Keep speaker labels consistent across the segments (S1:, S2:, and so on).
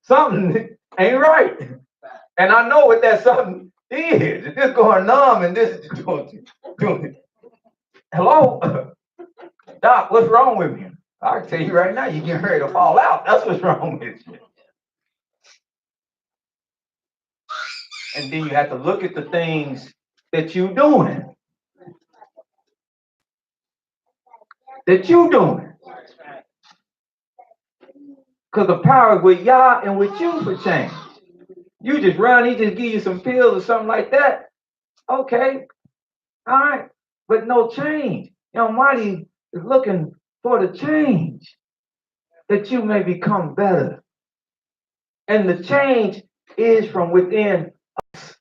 S1: Something ain't right. And I know what that something is. It's just going numb and this is doing it. Hello? Doc, what's wrong with you? I can tell you right now, you're getting ready to fall out. That's what's wrong with you. And then you have to look at the things that you're doing. Because the power is with Yah and with you for change. You just run, he just give you some pills or something like that. Okay, all right. But no change. Almighty is looking for the change that you may become better. And the change is from within us,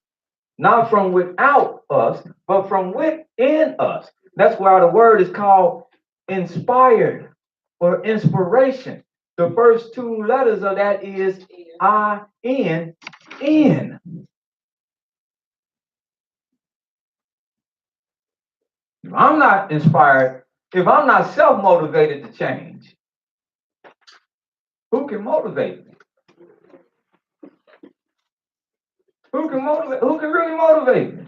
S1: not from without us, but from within us. That's why the word is called inspired or inspiration. The first two letters of that is I-N, in. If I'm not inspired, if I'm not self-motivated to change, who can motivate me? Who can motivate? Who can really motivate me?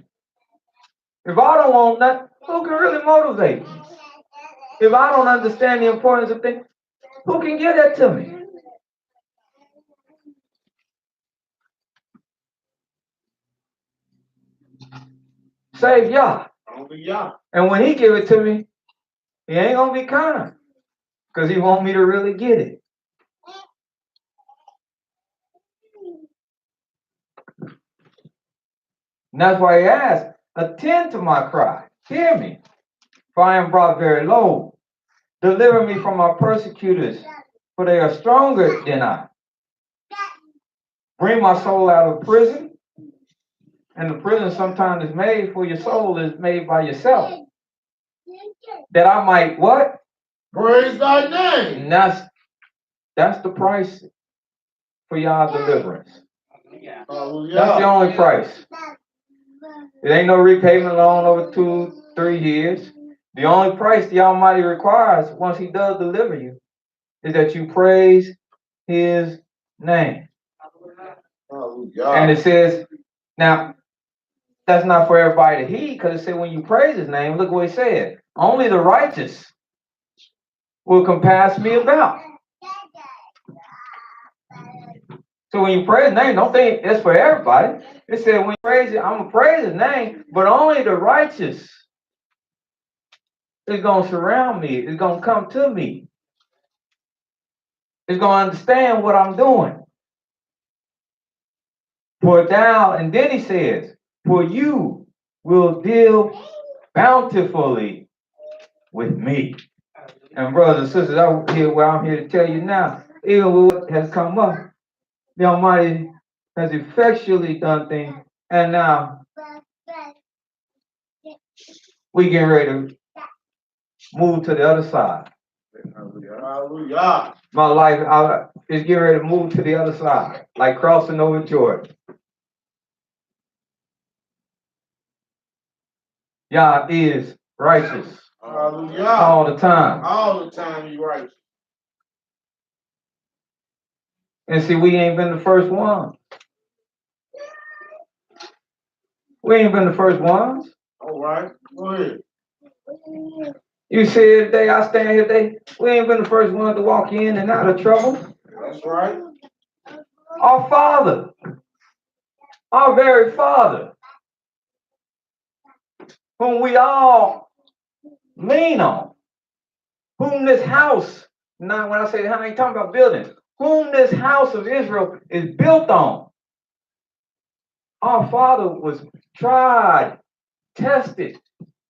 S1: If I don't want that, who can really motivate me? If I don't understand the importance of things, who can give that to me? Save Yah. And when he give it to me, he ain't gonna be kind, because he want me to really get it. And that's why he asked, attend to my cry, hear me, for I am brought very low. Deliver me from my persecutors, for they are stronger than I. Bring my soul out of prison. And the prison sometimes is made for your soul, is made by yourself. That I might what?
S2: Praise thy name.
S1: And that's the price for y'all deliverance. That's the only price. It ain't no repayment loan over 2-3 years. The only price the Almighty requires once he does deliver you is that you praise his name. And it says, now, that's not for everybody to heed, because it said when you praise his name, look what it said. Only the righteous will compass me about. So when you praise his name, don't think it's for everybody. It said when you praise it, I'm going to praise his name, but only the righteous is going to surround me. It's going to come to me. It's going to understand what I'm doing. For thou, and then he says, for you will deal bountifully with me. And brothers and sisters, I'm here to tell you now, even with what has come up, the Almighty has effectually done things, and now we getting ready to move to the other side.
S2: Hallelujah.
S1: My life is getting ready to move to the other side, like crossing over Jordan. Yah is righteous.
S2: Hallelujah.
S1: All the time.
S2: All the time you righteous.
S1: And see, we ain't been the first ones. We ain't been the first ones.
S2: All right. Go ahead.
S1: You see it today, I stand here today. We ain't been the first ones to walk in and out of trouble.
S2: That's right.
S1: Our Father, our very Father, whom we all lean on, whom this house, now when I say I ain't talking about buildings, whom this house of Israel is built on. Our Father was tried, tested,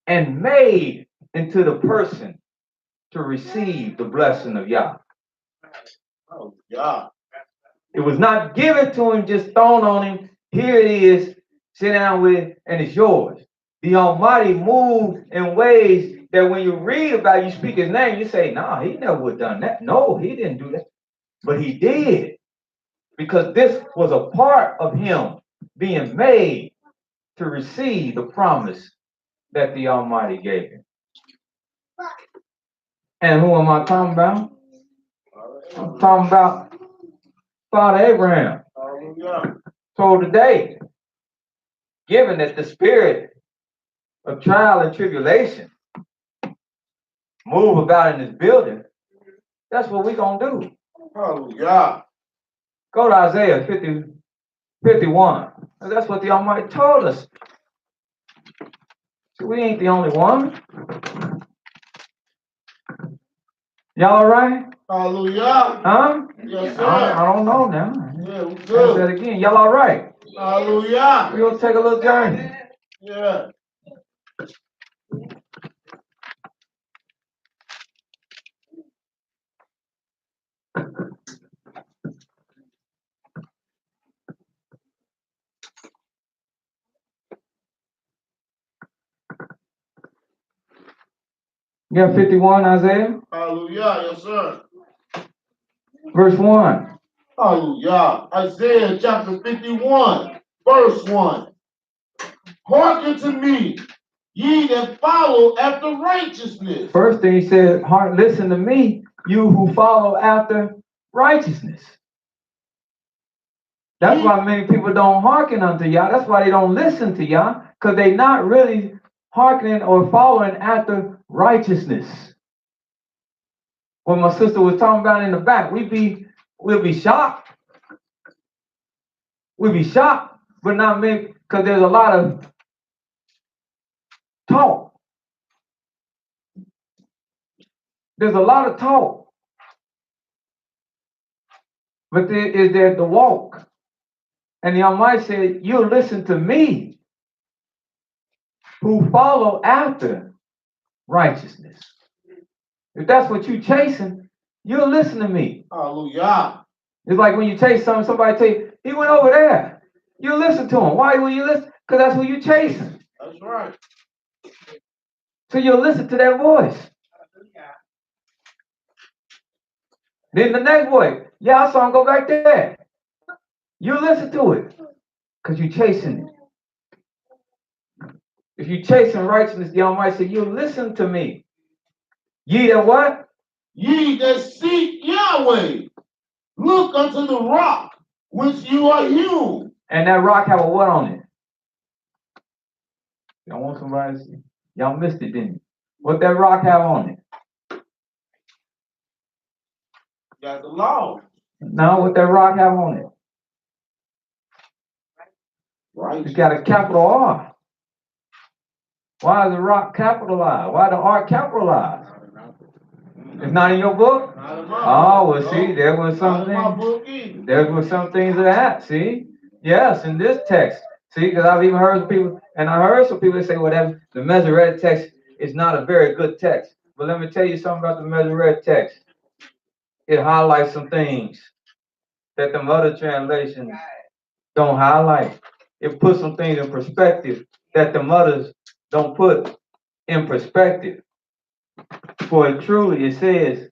S1: and made into the person to receive the blessing of Yah.
S2: Oh, yeah.
S1: It was not given to him, just thrown on him. Here it is, sit down with it, and it's yours. The Almighty moved in ways that when you read about, you speak his name, you say, nah, he never would have done that. No, he didn't do that. But he did. Because this was a part of him being made to receive the promise that the Almighty gave him. And who am I talking about? I'm talking about Father Abraham.
S2: Hallelujah.
S1: So today, given that the spirit of trial and tribulation move about in this building, that's what we're going to do.
S2: Hallelujah.
S1: Go to Isaiah 51. And that's what the Almighty told us. So we ain't the only one. Y'all all right?
S2: Hallelujah.
S1: Huh?
S2: Yes, sir.
S1: I don't know now.
S2: Yeah, we
S1: Say
S2: good.
S1: that again. Y'all all right?
S2: Hallelujah.
S1: We're going to take a little journey.
S2: Yeah.
S1: You got 51, Isaiah?
S2: Hallelujah. Yes, sir.
S1: Verse 1.
S2: Hallelujah. Isaiah chapter 51, verse 1. Hearken to me, ye that follow after righteousness.
S1: First thing he said, heart, listen to me, you who follow after righteousness. That's why many people don't hearken unto y'all. That's why they don't listen to y'all, because they not really hearkening or following after righteousness. What my sister was talking about in the back, we'll be shocked. We'll be shocked, but not many, because there's a lot of talk. There's a lot of talk. But is there the walk? And the Almighty said, you'll listen to me who follow after righteousness. If that's what you're chasing, you'll listen to me.
S2: Hallelujah.
S1: It's like when you chase something, somebody tell you, he went over there. You listen to him. Why will you listen? Because that's who you're chasing.
S2: That's right.
S1: So you'll listen to that voice. Then the next voice, yeah, I saw him go back there. You listen to it because you're chasing it. If you're chasing righteousness, the Almighty said, you listen to me. Ye that what?
S2: Ye that seek Yahweh, look unto the rock which you are hewn.
S1: And that rock have a what on it? Y'all want somebody to see? Y'all missed it, didn't you? What that rock have on it?
S2: Got the law.
S1: No, what that rock have on it?
S2: Right.
S1: It's got a capital R. Why is the rock capitalized? Why the R capitalized? It's not in your book?
S2: Not in my
S1: Oh,
S2: book,
S1: well, see, there was
S2: Not in my
S1: something.
S2: book either.
S1: There were some things of that. See, yes, in this text. See, because I've even heard people, and I heard some people say, well, the Masoretic text is not a very good text. But let me tell you something about the Masoretic text. It highlights some things that the other translations don't highlight. It puts some things in perspective that the mothers don't put in perspective. For it truly, it says,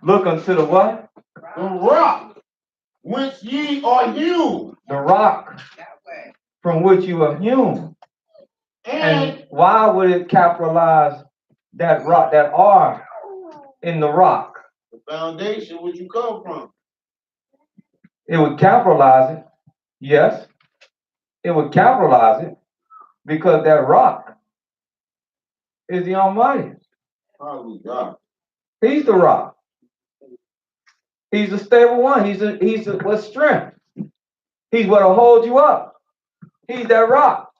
S1: look unto the what?
S2: The rock whence ye are hewn.
S1: The rock from which you are hewn.
S2: And
S1: And why would it capitalize that rock, that R in the rock?
S2: the foundation which you come from.
S1: It would capitalize it, yes. It would capitalize it because that rock is the Almighty.
S2: Hallelujah.
S1: He's the rock. He's the stable one. He's what strength. He's what'll hold you up. He's that rock.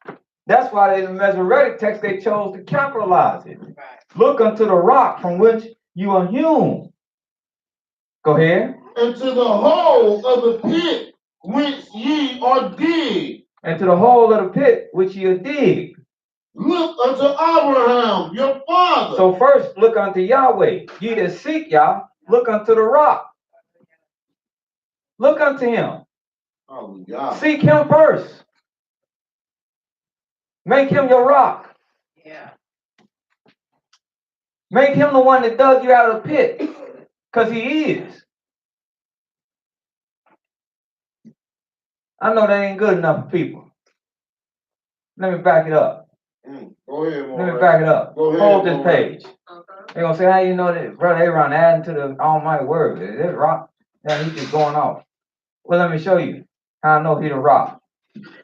S1: That's why in the Masoretic text they chose to capitalize it. Look unto the rock from which you are hewn. Go ahead.
S2: And to the hole of the pit whence ye are digged.
S1: And to the hole of the pit which you dig.
S2: Look unto Abraham, your father.
S1: So first look unto Yahweh. Ye that seek Yah, look unto the rock. Look unto him.
S2: Hallelujah.
S1: Seek him first. Make him your rock.
S3: Yeah.
S1: Make him the one that dug you out of the pit. Because he is. I know that ain't good enough for people. Let me back it up.
S2: Go ahead,
S1: Let me
S2: Moray.
S1: back it up.
S2: Go ahead,
S1: Hold this
S2: Moray.
S1: page. They're going to say, how you know that, brother Aaron adding to the Almighty word? Is it rock? Now he's just going off. Well, let me show you how I know he the rock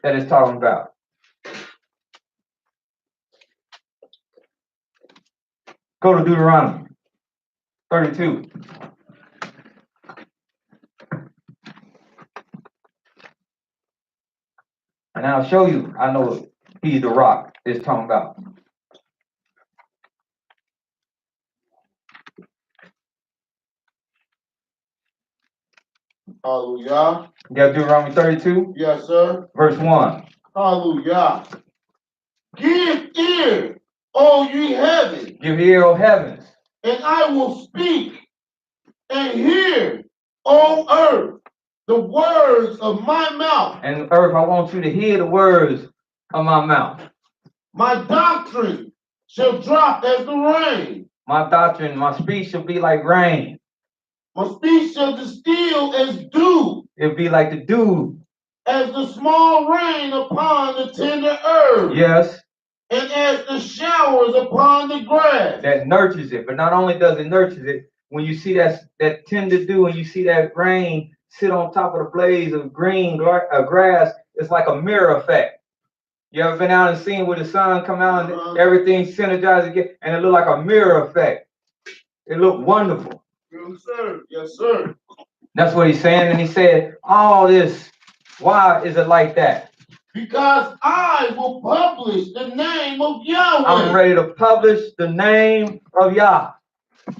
S1: that it's talking about. Go to Deuteronomy 32. And I'll show you, I know he's the rock it's talking about.
S2: Hallelujah.
S1: You got Deuteronomy 32,
S2: Yes, sir.
S1: verse 1.
S2: Hallelujah. Give ear, O ye heavens,
S1: Give ear, O heavens,
S2: and I will speak, and hear, O earth, the words of my mouth.
S1: and earth, I want you to hear the words of my mouth.
S2: My doctrine shall drop as the rain.
S1: My doctrine, my speech shall be like rain.
S2: My speech shall distill as dew,
S1: It'll be like the dew.
S2: as the small rain upon the tender herb,
S1: Yes,
S2: and as the showers upon the grass.
S1: that nurtures it. But not only does it nurture it, when you see that tender dew and you see that rain sit on top of the blades of green grass, it's like a mirror effect. You ever been out and seen where the sun come out and everything synergizes again, and it look like a mirror effect? It looked wonderful.
S2: Yes, sir. Yes, sir.
S1: That's what he's saying. And he said, all this, why is it like that?
S2: Because I will publish the name of Yahweh.
S1: I'm ready to publish the name of Yah.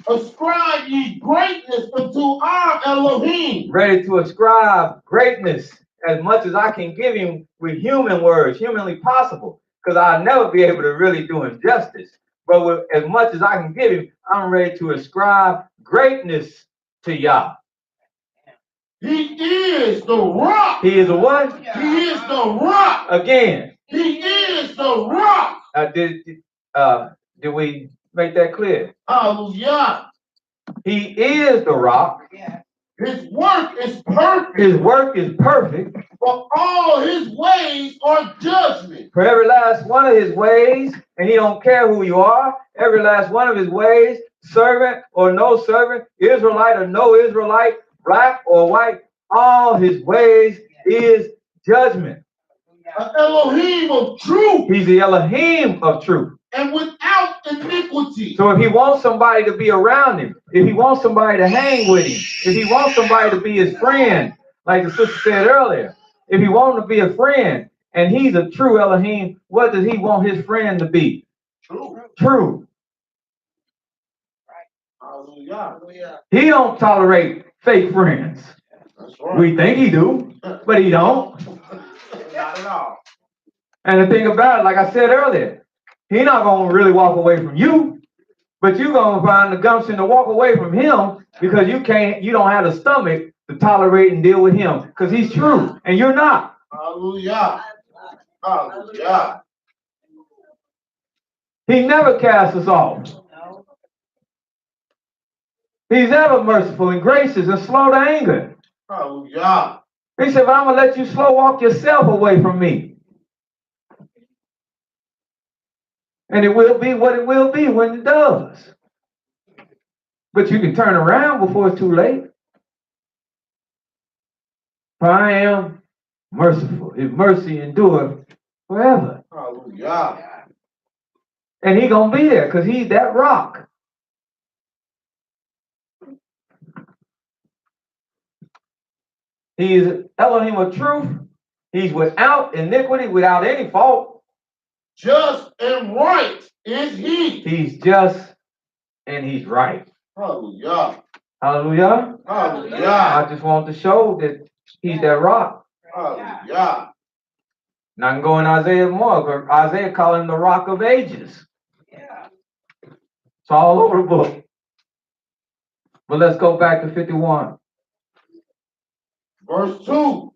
S2: Ascribe ye greatness unto our Elohim.
S1: Ready to ascribe greatness as much as I can give him with human words, humanly possible, because I'll never be able to really do him justice. But with as much as I can give him, I'm ready to ascribe greatness to Yah.
S2: He is the rock.
S1: He is a what?
S2: He is the rock.
S1: Again.
S2: He is the rock.
S1: Did we make that clear?
S2: Hallelujah.
S1: He is the rock.
S2: His work is perfect.
S1: His work is perfect.
S2: For all his ways are judgment.
S1: For every last one of his ways, and he don't care who you are, every last one of his ways, servant or no servant, Israelite or no Israelite, black or white, all his ways is judgment.
S2: An Elohim of truth.
S1: He's the Elohim of truth.
S2: And without iniquity.
S1: So if he wants somebody to be around him, if he wants somebody to hang with him, if he wants somebody to be his friend, like the sister said earlier, if he wants to be a friend and he's a true Elohim, what does he want his friend to be? True.
S2: Hallelujah.
S1: He don't tolerate fake friends.
S2: That's right.
S1: We think he do, but he don't.
S2: Not at all.
S1: And the thing about it, like I said earlier, he not gonna really walk away from you, but you gonna find the gumption to walk away from him because you don't have the stomach to tolerate and deal with him because he's true and you're not.
S2: Hallelujah. Hallelujah.
S1: He never casts us off. He's ever merciful and gracious and slow to anger.
S2: Hallelujah.
S1: He said, but I'm gonna let you slow walk yourself away from me. And it will be what it will be when it does. But you can turn around before it's too late. For I am merciful. His mercy endureth forever.
S2: Hallelujah.
S1: And he gonna be there because he's that rock. He is Elohim of truth. He's without iniquity, without any fault.
S2: Just and right is he.
S1: He's just and he's right.
S2: Hallelujah.
S1: Hallelujah.
S2: Hallelujah.
S1: I just want to show that he's that rock.
S2: Hallelujah.
S1: And I can go in Isaiah more, but Isaiah called him the rock of ages.
S3: Yeah.
S1: It's all over the book. But let's go back to 51.
S2: Verse 2.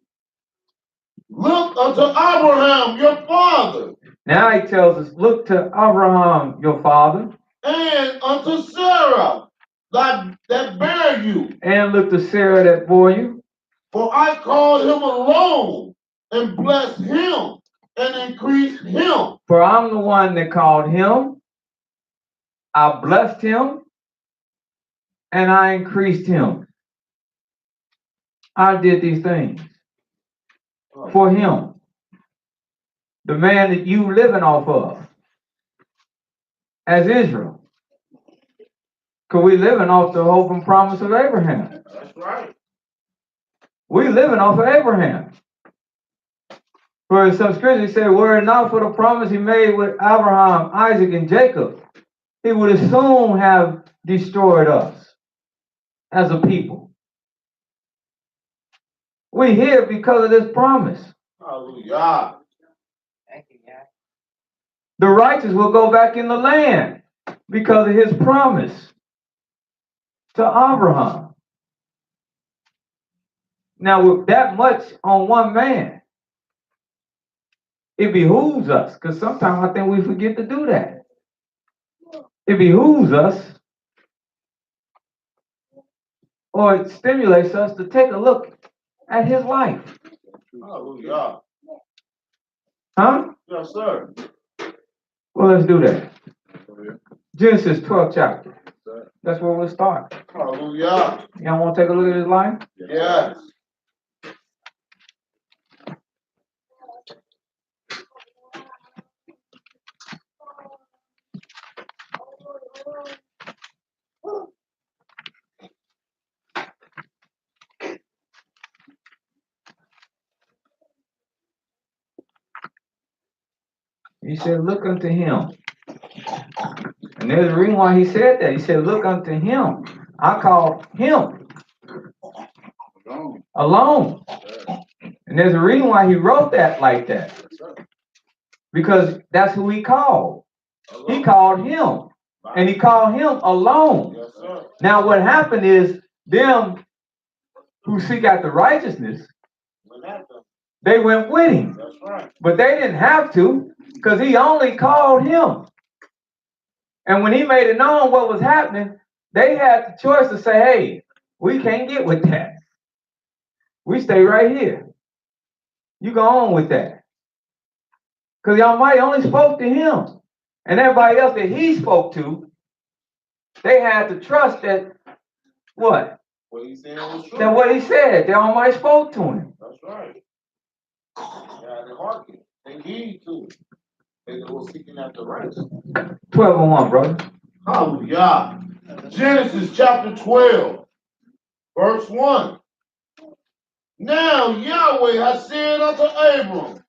S2: Look unto Abraham your father.
S1: Now he tells us, look to Abraham, your father.
S2: And unto Sarah that bare you.
S1: And look to Sarah that bore you.
S2: For I called him alone and blessed him and increased him.
S1: For I'm the one that called him. I blessed him and I increased him. I did these things for him, the man that you living off of as Israel. Because we living off the hope and promise of Abraham.
S2: That's right.
S1: We living off of Abraham. For some scriptures say, were it not for the promise he made with Abraham, Isaac, and Jacob, he would as soon have destroyed us as a people. We here because of this promise.
S2: Hallelujah.
S3: Thank you, God.
S1: The righteous will go back in the land because of his promise to Abraham. Now, with that much on one man, it behooves us, because sometimes I think we forget to do that. It behooves us, or it stimulates us to take a look at his life.
S2: Hallelujah.
S1: Huh?
S2: Yes, sir.
S1: Well, let's do that. Genesis 12th chapter. That's where we'll start.
S2: Hallelujah.
S1: Y'all want to take a look at his life?
S2: Yes.
S1: He said, look unto him. And there's a reason why he said that. He said, look unto him. I call him alone. And there's a reason why he wrote that like that. Because that's who he called. He called him. And he called him alone.
S2: Yes, sir.
S1: Now what happened is, them who seek after righteousness, they went with him.
S2: That's right.
S1: But they didn't have to, because he only called him. And when he made it known what was happening, they had the choice to say, hey, we can't get with that. We stay right here. You go on with that. Because the Almighty only spoke to him. And everybody else that he spoke to, they had to trust that what?
S2: What he said was true.
S1: That what he said, the Almighty spoke to him.
S2: That's right. Yeah, they hearken. They heed to it. They were seeking after righteousness.
S1: 12:1, brother.
S2: Hallelujah. Genesis chapter 12, verse 1. Now Yahweh has said unto Abram,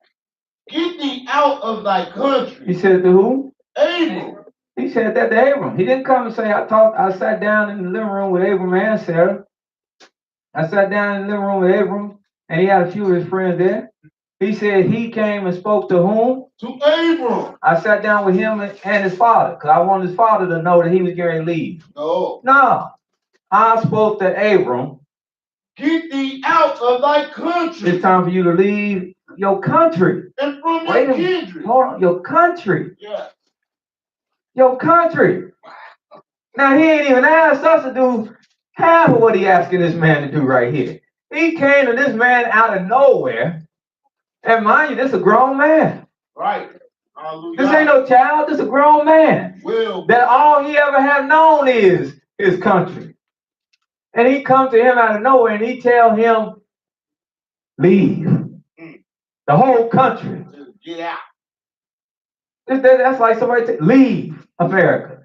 S2: get thee out of thy country.
S1: He said to who?
S2: Abram.
S1: He said that to Abram. He didn't come and say, I sat down in the living room with Abram and Sarah. I sat down in the living room with Abram, and he had a few of his friends there. He said he came and spoke to whom?
S2: To Abram.
S1: I sat down with him and his father, because I wanted his father to know that he was getting ready to leave. No. I spoke to Abram.
S2: Get thee out of thy country.
S1: It's time for you to leave your country.
S2: And from thy kindred.
S1: Hold on, your country.
S2: Yeah.
S1: Your country. Now, he ain't even asked us to do half of what he asking this man to do right here. He came to this man out of nowhere. And mind you, this is a grown man.
S2: Right. Hallelujah.
S1: This ain't no child. This is a grown man.
S2: Will.
S1: That all he ever had known is his country. And he come to him out of nowhere and he tell him, leave. The whole country.
S2: Get out.
S1: That's like somebody leave America.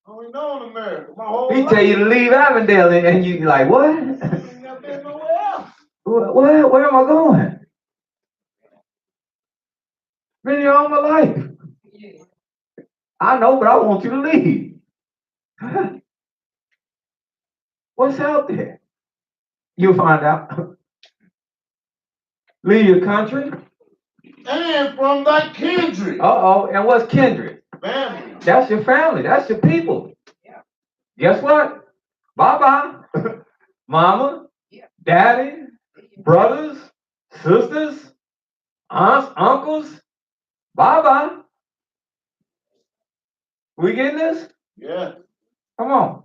S2: We know in America. My whole
S1: He
S2: life.
S1: tell you to leave Avondale and you like, what?
S2: Ain't never been nowhere else.
S1: Where am I going? Been here all my life. I know, but I want you to leave. What's out there? You'll find out. Leave your country.
S2: And from thy kindred.
S1: Uh-oh. And what's kindred?
S2: Family.
S1: That's your family. That's your people. Guess what? Bye-bye. Mama, daddy, brothers, sisters, aunts, uncles. Bye-bye. We getting this?
S2: Yeah.
S1: Come on.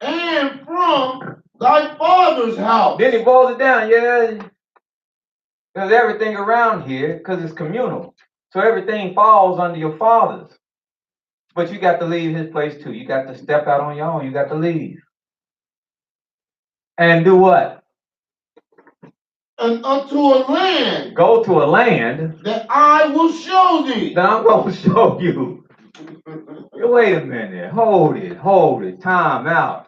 S2: And from thy father's house.
S1: Then he boils it down. Yeah. Because everything around here, because it's communal. So everything falls under your father's. But you got to leave his place too. You got to step out on your own. You got to leave. And do what?
S2: and unto a land
S1: Go to a land
S2: that I will show thee.
S1: that I'm going to show you. Wait a minute. Hold it. Time out.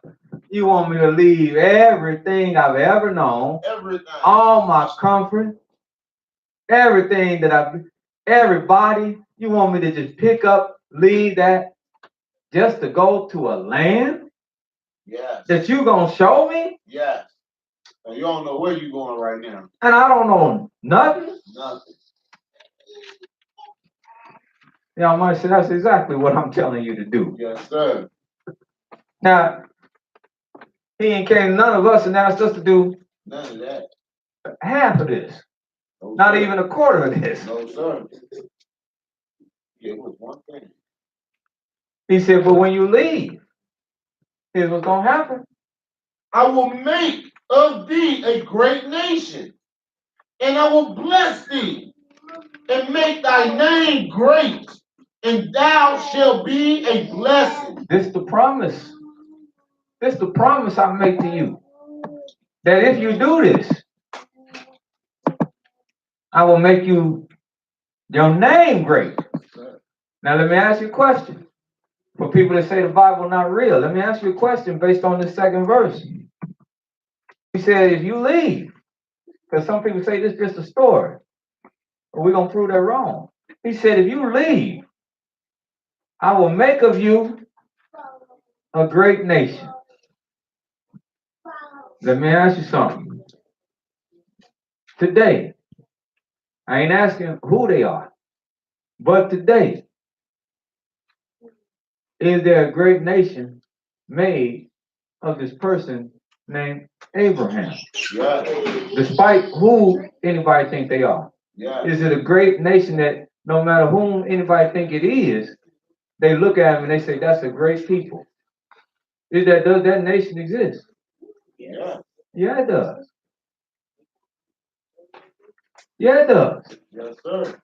S1: You want me to leave everything I've ever known,
S2: Everything.
S1: all my comfort, everything that everybody, you want me to just pick up, leave that just to go to a land
S2: Yes.
S1: that you gonna show me?
S2: Yes. And you don't know where you're going right now.
S1: And I don't know nothing?
S2: Nothing.
S1: Y'all might say that's exactly what I'm telling you to do.
S2: Yes, sir.
S1: Now, he ain't came none of us and asked us to do
S2: None of that.
S1: half of this,
S2: No,
S1: not
S2: sir.
S1: even a quarter of this.
S2: No, sir. It was one thing.
S1: He said, but when you leave, here's what's gonna happen.
S2: I will make of thee a great nation, and I will bless thee, and make thy name great, and thou shalt be a blessing.
S1: This the promise. This the promise I make to you. That if you do this, I will make your name great. Now let me ask you a question. For people that say the Bible not real, let me ask you a question based on this second verse. He said, if you leave, because some people say this is just a story, but we're gonna prove that wrong. He said, if you leave, I will make of you a great nation. Let me ask you something. Today, I ain't asking who they are, but today, is there a great nation made of this person named Abraham?
S2: Yes.
S1: Despite who anybody think they are.
S2: Yes.
S1: Is it a great nation that no matter whom anybody think it is, they look at them and they say, that's a great people? Does that nation exist?
S2: Yes.
S1: Yeah, it does. Yeah, it does.
S2: Yes, sir.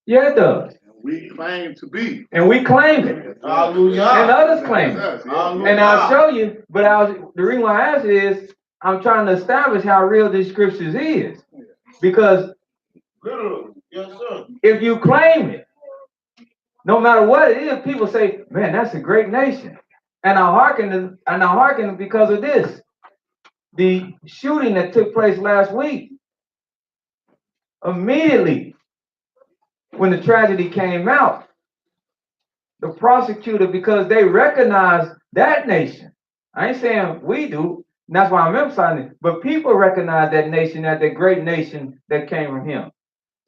S1: Yeah, it does.
S4: We claim to be.
S1: And we claim it.
S2: Hallelujah.
S1: And others claim it.
S4: Yes, yes.
S2: Hallelujah.
S1: And I'll show you, but the reason why I ask it is I'm trying to establish how real this scriptures is. Because
S2: Literally. Yes, sir.
S1: if you claim it, no matter what it is, people say, man, that's a great nation. And I hearken because of this. The shooting that took place last week, immediately when the tragedy came out, the prosecutor, because they recognize that nation. I ain't saying we do, and that's why I'm emphasizing it, but people recognize that nation as the great nation that came from him.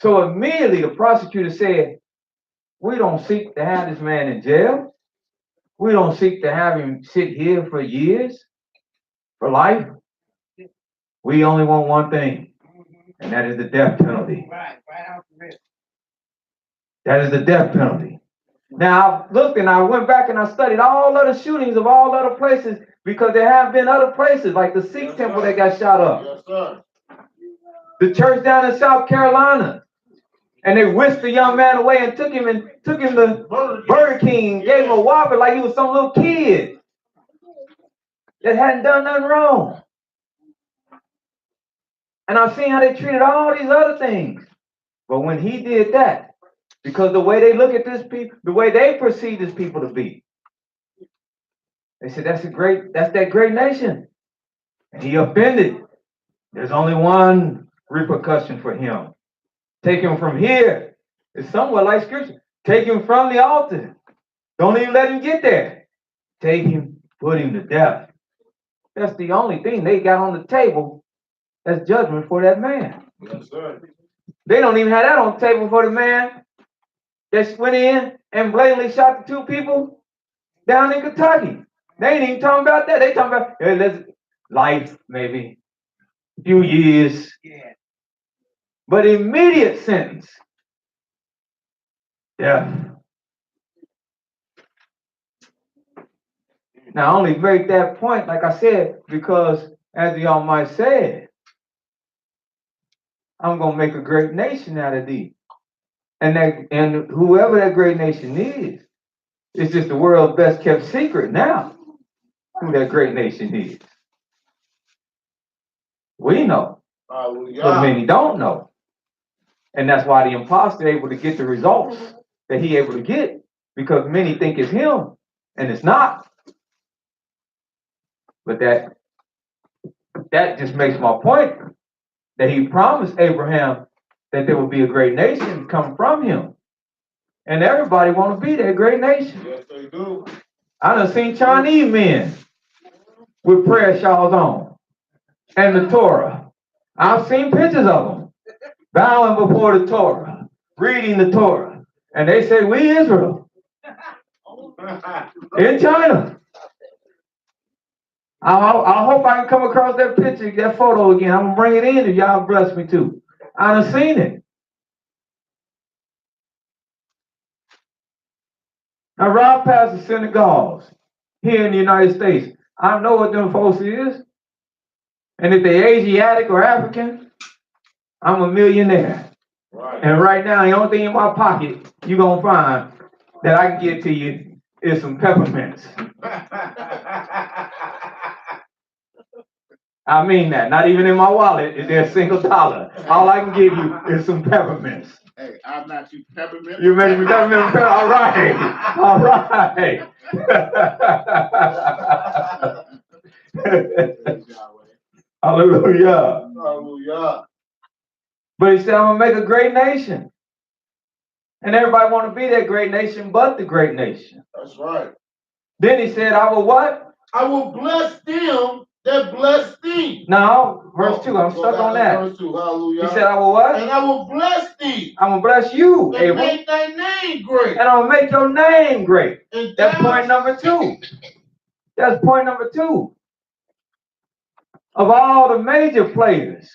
S1: So immediately the prosecutor said, we don't seek to have this man in jail. We don't seek to have him sit here for years, for life. We only want one thing, and that is the death penalty.
S3: Right out the rip.
S1: That is the death penalty. Now, I looked and I went back and I studied all other shootings of all other places because there have been other places like the Sikh temple that got shot up.
S2: Yes, sir.
S1: The church down in South Carolina. And they whisked the young man away and took him to Burger King and gave him a Whopper like he was some little kid that hadn't done nothing wrong. And I've seen how they treated all these other things. But when he did that, because the way they look at this people, the way they perceive this people to be, they said, that's that great nation. And he offended. There's only one repercussion for him. Take him from here. It's somewhat like scripture. Take him from the altar. Don't even let him get there. Take him, put him to death. That's the only thing they got on the table as judgment for that man.
S2: Yes, sir.
S1: They don't even have that on the table for the man that went in and blatantly shot the two people down in Kentucky. They ain't even talking about that. They talking about, hey, let's life, maybe. A few years.
S3: Yeah.
S1: But immediate sentence. Death. Now, I only make that point, like I said, because as the Almighty said, I'm going to make a great nation out of thee. And whoever that great nation is, it's just the world's best kept secret now, who that great nation is. We know, but
S2: Hallelujah.
S1: many don't know. And that's why the imposter able to get the results that he able to get, because many think it's him, and it's not. But that just makes my point that he promised Abraham that there would be a great nation come from him. And everybody want to be that great nation.
S2: Yes, they do.
S1: I done seen Chinese men with prayer shawls on and the Torah. I've seen pictures of them bowing before the Torah, reading the Torah. And they say, we Israel in China. I hope I can come across that picture, that photo again. I'm going to bring it in if y'all bless me too. I done seen it. I ride past the synagogues here in the United States. I know what them folks is. And if they Asiatic or African, I'm a millionaire.
S2: Right.
S1: And right now, the only thing in my pocket you're going to find that I can get to you is some peppermints. I mean that. Not even in my wallet is there a single dollar. All I can give you is some peppermints.
S4: Hey, I'm not you peppermint.
S1: You made me peppermint. All right. All right. Hallelujah.
S2: Hallelujah.
S1: But he said, I'm going to make a great nation. And everybody want to be that great nation but the great nation.
S2: That's right.
S1: Then he said, I will what?
S2: I will bless them that bless thee.
S1: No, verse 2. I'm stuck on that.
S2: Verse 2. Hallelujah.
S1: He said, I will what?
S2: And I will bless thee.
S1: I'm going to bless you,
S2: And
S1: Abel.
S2: make thy name great.
S1: And I'm going to make your name great.
S2: And
S1: That's
S2: thou-
S1: point number 2. That's point number 2. Of all the major players,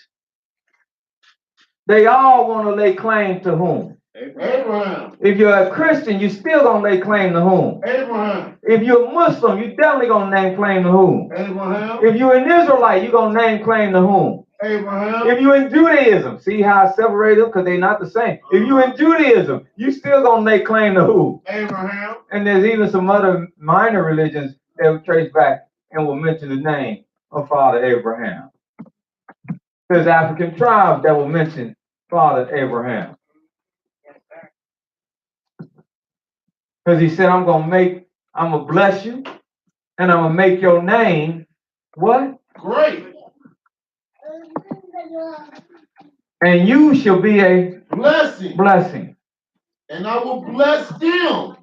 S1: they all want to lay claim to whom?
S2: Abraham.
S1: If you're a Christian, you still gonna lay claim to whom?
S2: Abraham.
S1: If you're a Muslim, you definitely gonna name claim to whom?
S2: Abraham.
S1: If you're an Israelite, you gonna name claim to whom?
S2: Abraham.
S1: If you're in Judaism, see how I separate them because they're not the same. If you're in Judaism, you still gonna lay claim to who?
S2: Abraham.
S1: And there's even some other minor religions that will trace back and will mention the name of Father Abraham. There's African tribes that will mention Father Abraham. Because he said, I'm going to bless you, and I'm going to make your name, what?
S2: Great.
S1: And you shall be a
S2: blessing. And I will bless them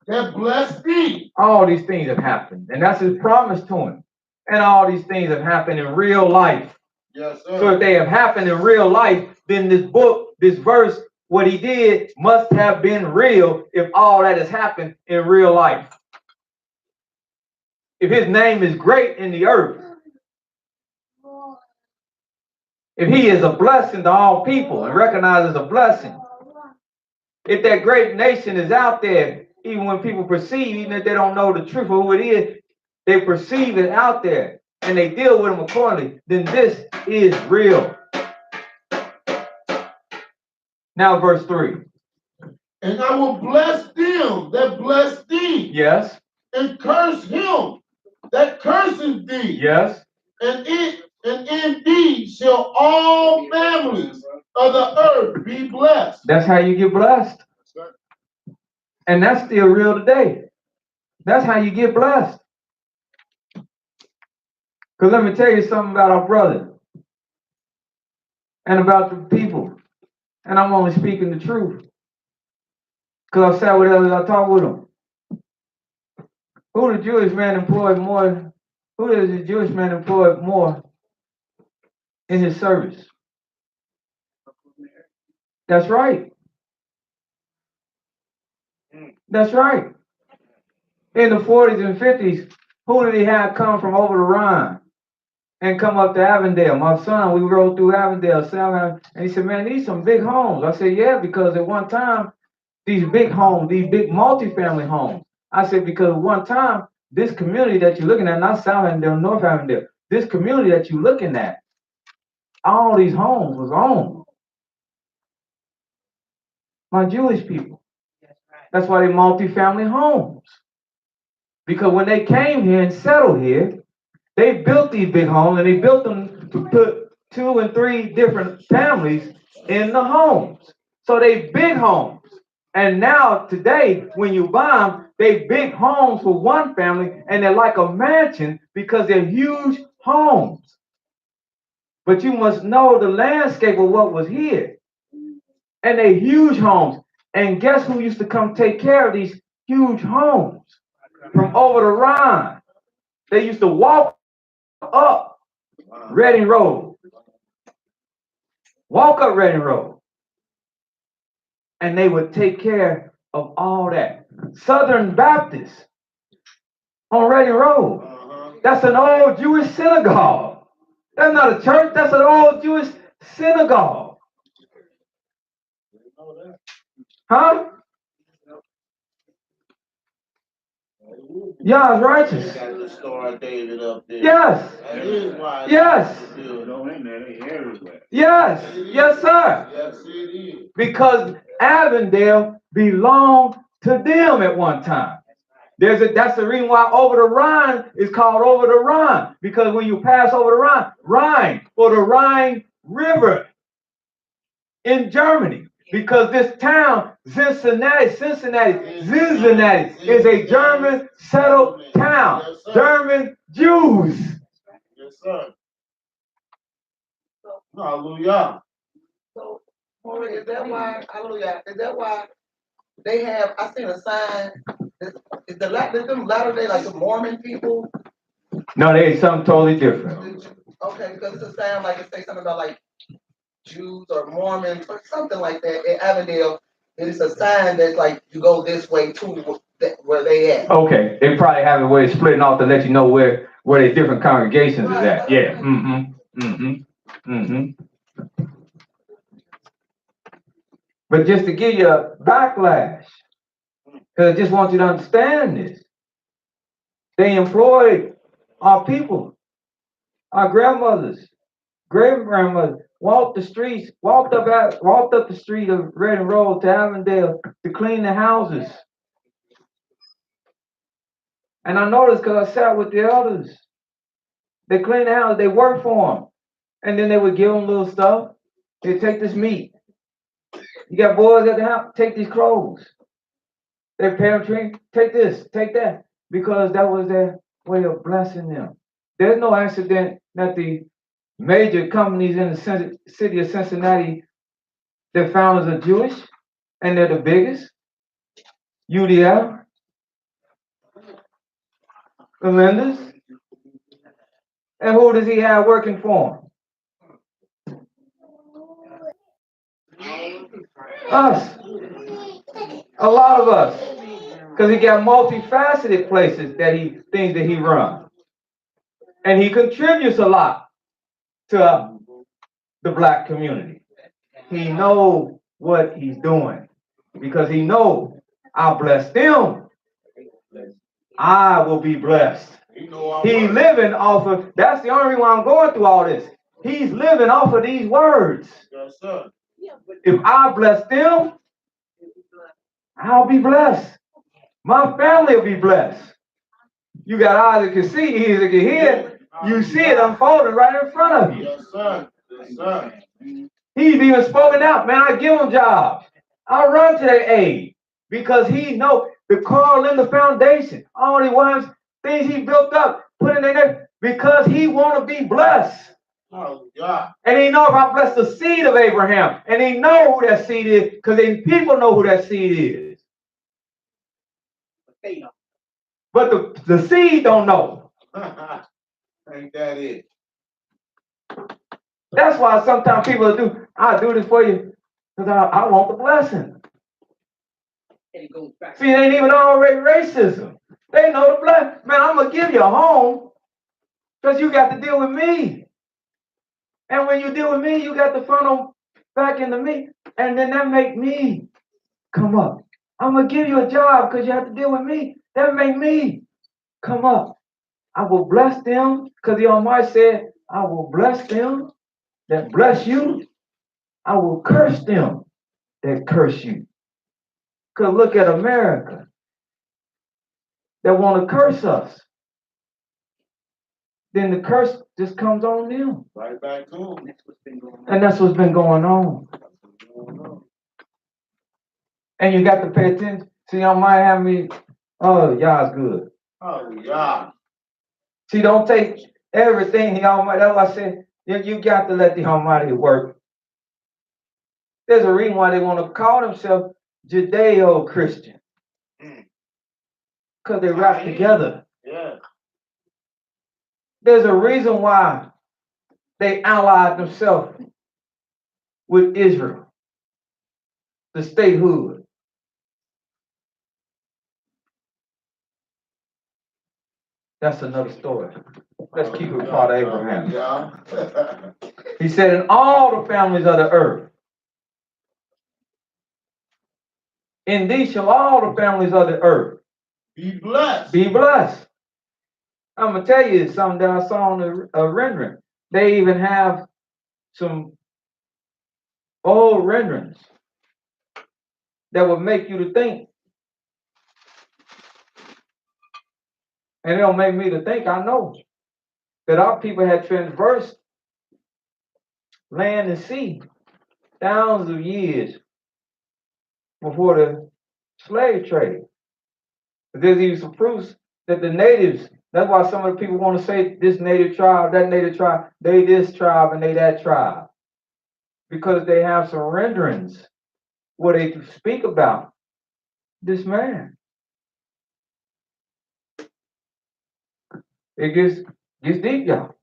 S2: that bless thee.
S1: All these things have happened, and that's his promise to him. And all these things have happened in real life.
S2: Yes, sir.
S1: So if they have happened in real life, then this book, this verse, what he did must have been real if all that has happened in real life. If his name is great in the earth, if he is a blessing to all people and recognized as a blessing, if that great nation is out there, even when people perceive, even if they don't know the truth of who it is, they perceive it out there and they deal with them accordingly, then this is real. Now, verse 3.
S2: And I will bless them that bless thee.
S1: Yes.
S2: And curse him that curses thee.
S1: Yes.
S2: And in thee shall all families of the earth be blessed.
S1: That's how you get blessed. And that's still real today. That's how you get blessed. Because let me tell you something about our brother and about the people. And I'm only speaking the truth. Because I sat with others, I talked with them. Who the Jewish man employed more? Who does the Jewish man employ more in his service? That's right. That's right. In the 40s and 50s, who did he have come from over the Rhine and come up to Avondale? My son, we rode through Avondale, and he said, man, these some big homes. I said, yeah, because at one time, these big homes, these big multifamily homes. I said, because at one time, this community that you're looking at, not South Avondale, North Avondale, this community that you're looking at, all these homes was owned by Jewish people. That's why they're multifamily homes. Because when they came here and settled here, they built these big homes and they built them to put 2 and 3 different families in the homes. So they big homes. And now today, when you buy them, they big homes for one family, and they're like a mansion because they're huge homes. But you must know the landscape of what was here. And they huge homes. And guess who used to come take care of these huge homes? From over the Rhine. They used to walk up Reading Road. Walk up Reading Road. And they would take care of all that. Southern Baptist on Reading Road. That's an old Jewish synagogue. That's not a church, that's an old Jewish synagogue. Huh? Yeah, it's righteous.
S2: Got the Star of David up there.
S1: Yes.
S2: That is why.
S1: Yes.
S4: Go in there, they everywhere.
S1: Yes. Yes, sir.
S2: Yes, it is.
S1: Because Avondale belonged to them at one time. That's the reason why over the Rhine is called over the Rhine. Because when you pass over the Rhine, or the Rhine River in Germany. Because this town, Cincinnati, is a German settled town.
S2: Yes,
S1: German Jews.
S2: Yes, sir. Hallelujah.
S3: So, Maureen, is that why, hallelujah, is that why they have, I seen a sign, is them Latter-day, like the Mormon people?
S1: No, they something totally different.
S3: Okay, because it's a sign like it say something about like Jews or Mormons or something like that in Avondale. It is a sign that's like you go this way to where they at.
S1: Okay, they probably have a way of splitting off to let you know where the different congregations is at. Yeah. But just to give you a backlash, because I just want you to understand this. They employed our people, our grandmothers, great-grandmothers, walked the streets, walked up the street of Reading Road to Avondale to clean the houses. And I noticed because I sat with the elders. They cleaned the house, they worked for them. And then they would give them little stuff. They'd take this meat. You got boys at the house, take these clothes. Their parents take this, take that. Because that was their way of blessing them. There's no accident that the major companies in the city of Cincinnati, their founders are Jewish, and they're the biggest. UDL, the lenders. And who does he have working for him? Us. A lot of us. Because he got multifaceted things that he runs. And he contributes a lot to the black community. He knows what he's doing. Because he knows, I'll bless them. I will be blessed. He's living off of, that's the only reason why I'm going through all this. He's living off of these words.
S2: Yes, sir.
S1: If I bless them, I'll be blessed. My family will be blessed. You got eyes that can see, ears that can hear. You see it unfolding right in front of you.
S2: Yes, sir. Yes, sir.
S1: He's even spoken out. Man, I give them jobs. I run to their aid. Because he knows the Carl in the foundation, all the ones, things he built up, put in there, because he want to be blessed.
S2: Oh, God.
S1: And he know if I bless the seed of Abraham, and he know who that seed is, because people know who that seed is. But the seed don't know.
S2: Ain't that it?
S1: That's why sometimes people do, I do this for you, because I want the blessing. See, it ain't even already racism. They know the blessing. Man, I'm going to give you a home, because you got to deal with me. And when you deal with me, you got to funnel back into me. And then that make me come up. I'm going to give you a job because you have to deal with me. That make me come up. I will bless them because the Almighty said, I will bless them that bless you. I will curse them that curse you. Because look at America. They want to curse us. then the curse just comes on them.
S2: Right back to him.
S1: And that's what's been going on. And you got to pay attention. See, y'all might have me, oh, y'all's good.
S2: Oh, yeah.
S1: See, don't take everything the Almighty, that's why I said, you got to let the Almighty work. There's a reason why they want to call themselves Judeo-Christian. Because they rap together.
S2: Yeah.
S1: There's a reason why they allied themselves with Israel, the statehood. That's another story. Let's keep it part of Abraham.
S2: Yeah.
S1: He said, in all the families of the earth, in thee shall all the families of the earth
S2: Be blessed.
S1: be blessed. I'm going to tell you something that I saw on the rendering. They even have some old renderings that would make you to think. And it'll make me to think, I know, that our people had traversed land and sea thousands of years before the slave trade. But there's even some proofs that the natives, that's why some of the people want to say this native tribe, that native tribe, they this tribe and they that tribe. Because they have some renderings where they speak about this man. It gets deep, y'all.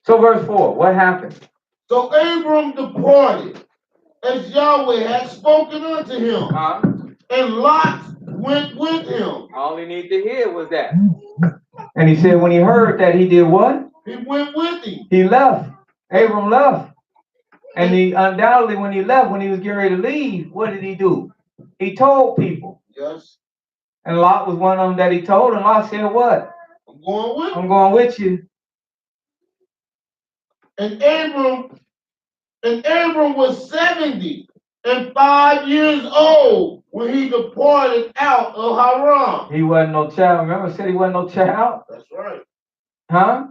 S1: So verse 4, what happened?
S2: So Abram departed, as Yahweh had spoken unto him, and Lot went with him.
S1: All he needed to hear was that. And he said when he heard that, he did what?
S2: He went with him.
S1: He left. Abram left. And he undoubtedly, when he left, when he was getting ready to leave, what did he do? He told people.
S2: Yes.
S1: And Lot was one of them that he told. And Lot said, what?
S2: I'm going with you.
S1: I'm going with you.
S2: And Abram was 75 years old when he departed out of Haran.
S1: He wasn't no child. Remember I said he wasn't no child?
S2: That's right.
S1: Huh?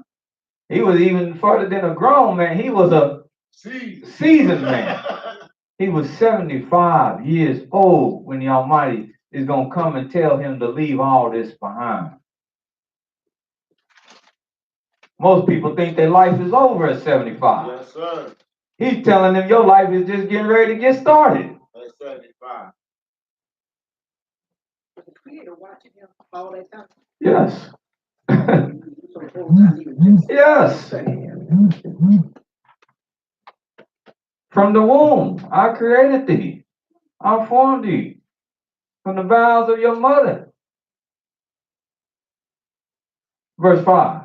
S1: He was even further than a grown man. He was a seasoned man. He was 75 years old when the Almighty is going to come and tell him to leave all this behind. Most people think their life is over at 75.
S2: Yes, sir.
S1: He's telling them your life is just getting ready to get started.
S2: That's 75.
S3: Was the Creator watching him all that time?
S1: Yes.
S3: So the whole time he was just
S1: Yes. From the womb, I created thee. I formed thee from the bowels of your mother. Verse 5.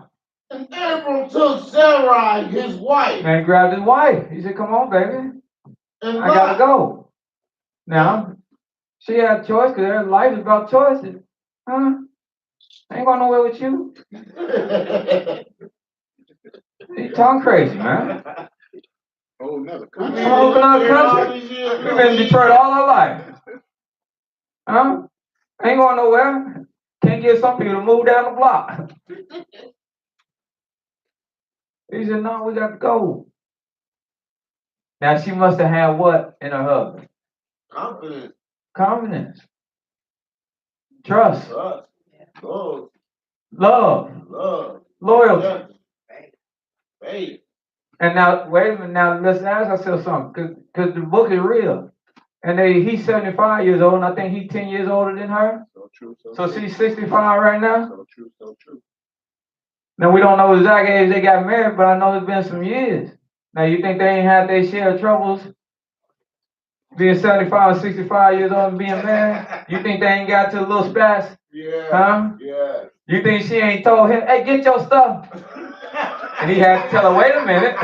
S2: And Abram took Sarai, his wife.
S1: Man grabbed his wife. He said, come on, baby.
S2: And
S1: I gotta go. Now, she had a choice because her life is about choices. Huh? I ain't going nowhere with you. You talking crazy, man.
S4: Oh, another
S1: We've been moving out of the country. We've been in Detroit all our life. Huh? Ain't going nowhere. Can't get some people to move down the block. He said, no, we got to go. Now, she must have had what in her husband?
S2: Confidence.
S1: Confidence. Trust.
S2: Trust. Love.
S1: Love.
S2: Love.
S1: Loyalty.
S2: Faith.
S1: And now, wait a minute. Now, let's ask ourselves something. Because the book is real. And he's 75 years old, and I think he's 10 years older than her.
S4: So true.
S1: So she's 65 right now.
S4: So true. So true.
S1: Now, we don't know the exact age they got married, but I know it's been some years. Now, you think they ain't had their share of troubles being 75 or 65 years old and being married? You think they ain't got to a little spats?
S2: Yeah.
S1: Huh?
S2: Yeah.
S1: You think she ain't told him, hey, get your stuff? And he had to tell her, wait a minute,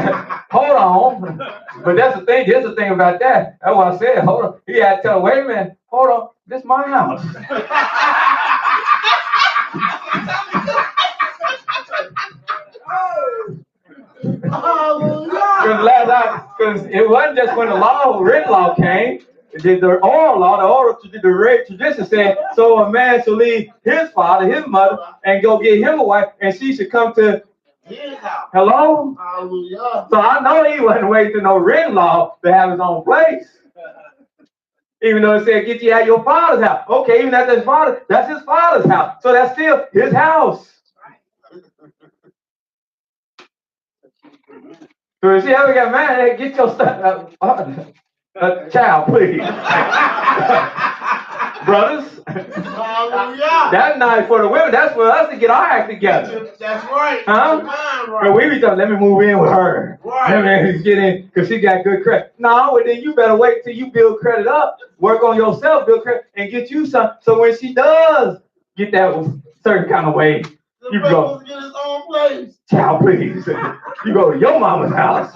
S1: hold on. But that's the thing, here's the thing about that. That's what I said, hold on. He had to tell her, wait a minute, hold on, this is my house. Because it wasn't just when the written law came. the oral law, the red tradition said, so a man should leave his father, his mother, and go get him a wife, and she should come to
S2: His house.
S1: hello.
S2: Hallelujah.
S1: So I know he wasn't waiting to no written law to have his own place. Even though it said, get you at your father's house. Okay, even that's his father's house. So that's still his house. So if you ever get mad, hey, get your stuff. Child, please. Brothers.
S2: Hallelujah.
S1: That's not for the women. That's for us to get our act together.
S2: That's right.
S1: Huh?
S2: Your mind
S1: But
S2: right.
S1: we be talking, let me move in with her.
S2: Right.
S1: Let me get in because she got good credit. No, well, then you better wait till you build credit up. Work on yourself, build credit, and get you some. So when she does get that certain kind of way,
S2: The
S1: you
S2: brother
S1: go,
S2: wants to get his own place.
S1: child, please. You go to your mama's house.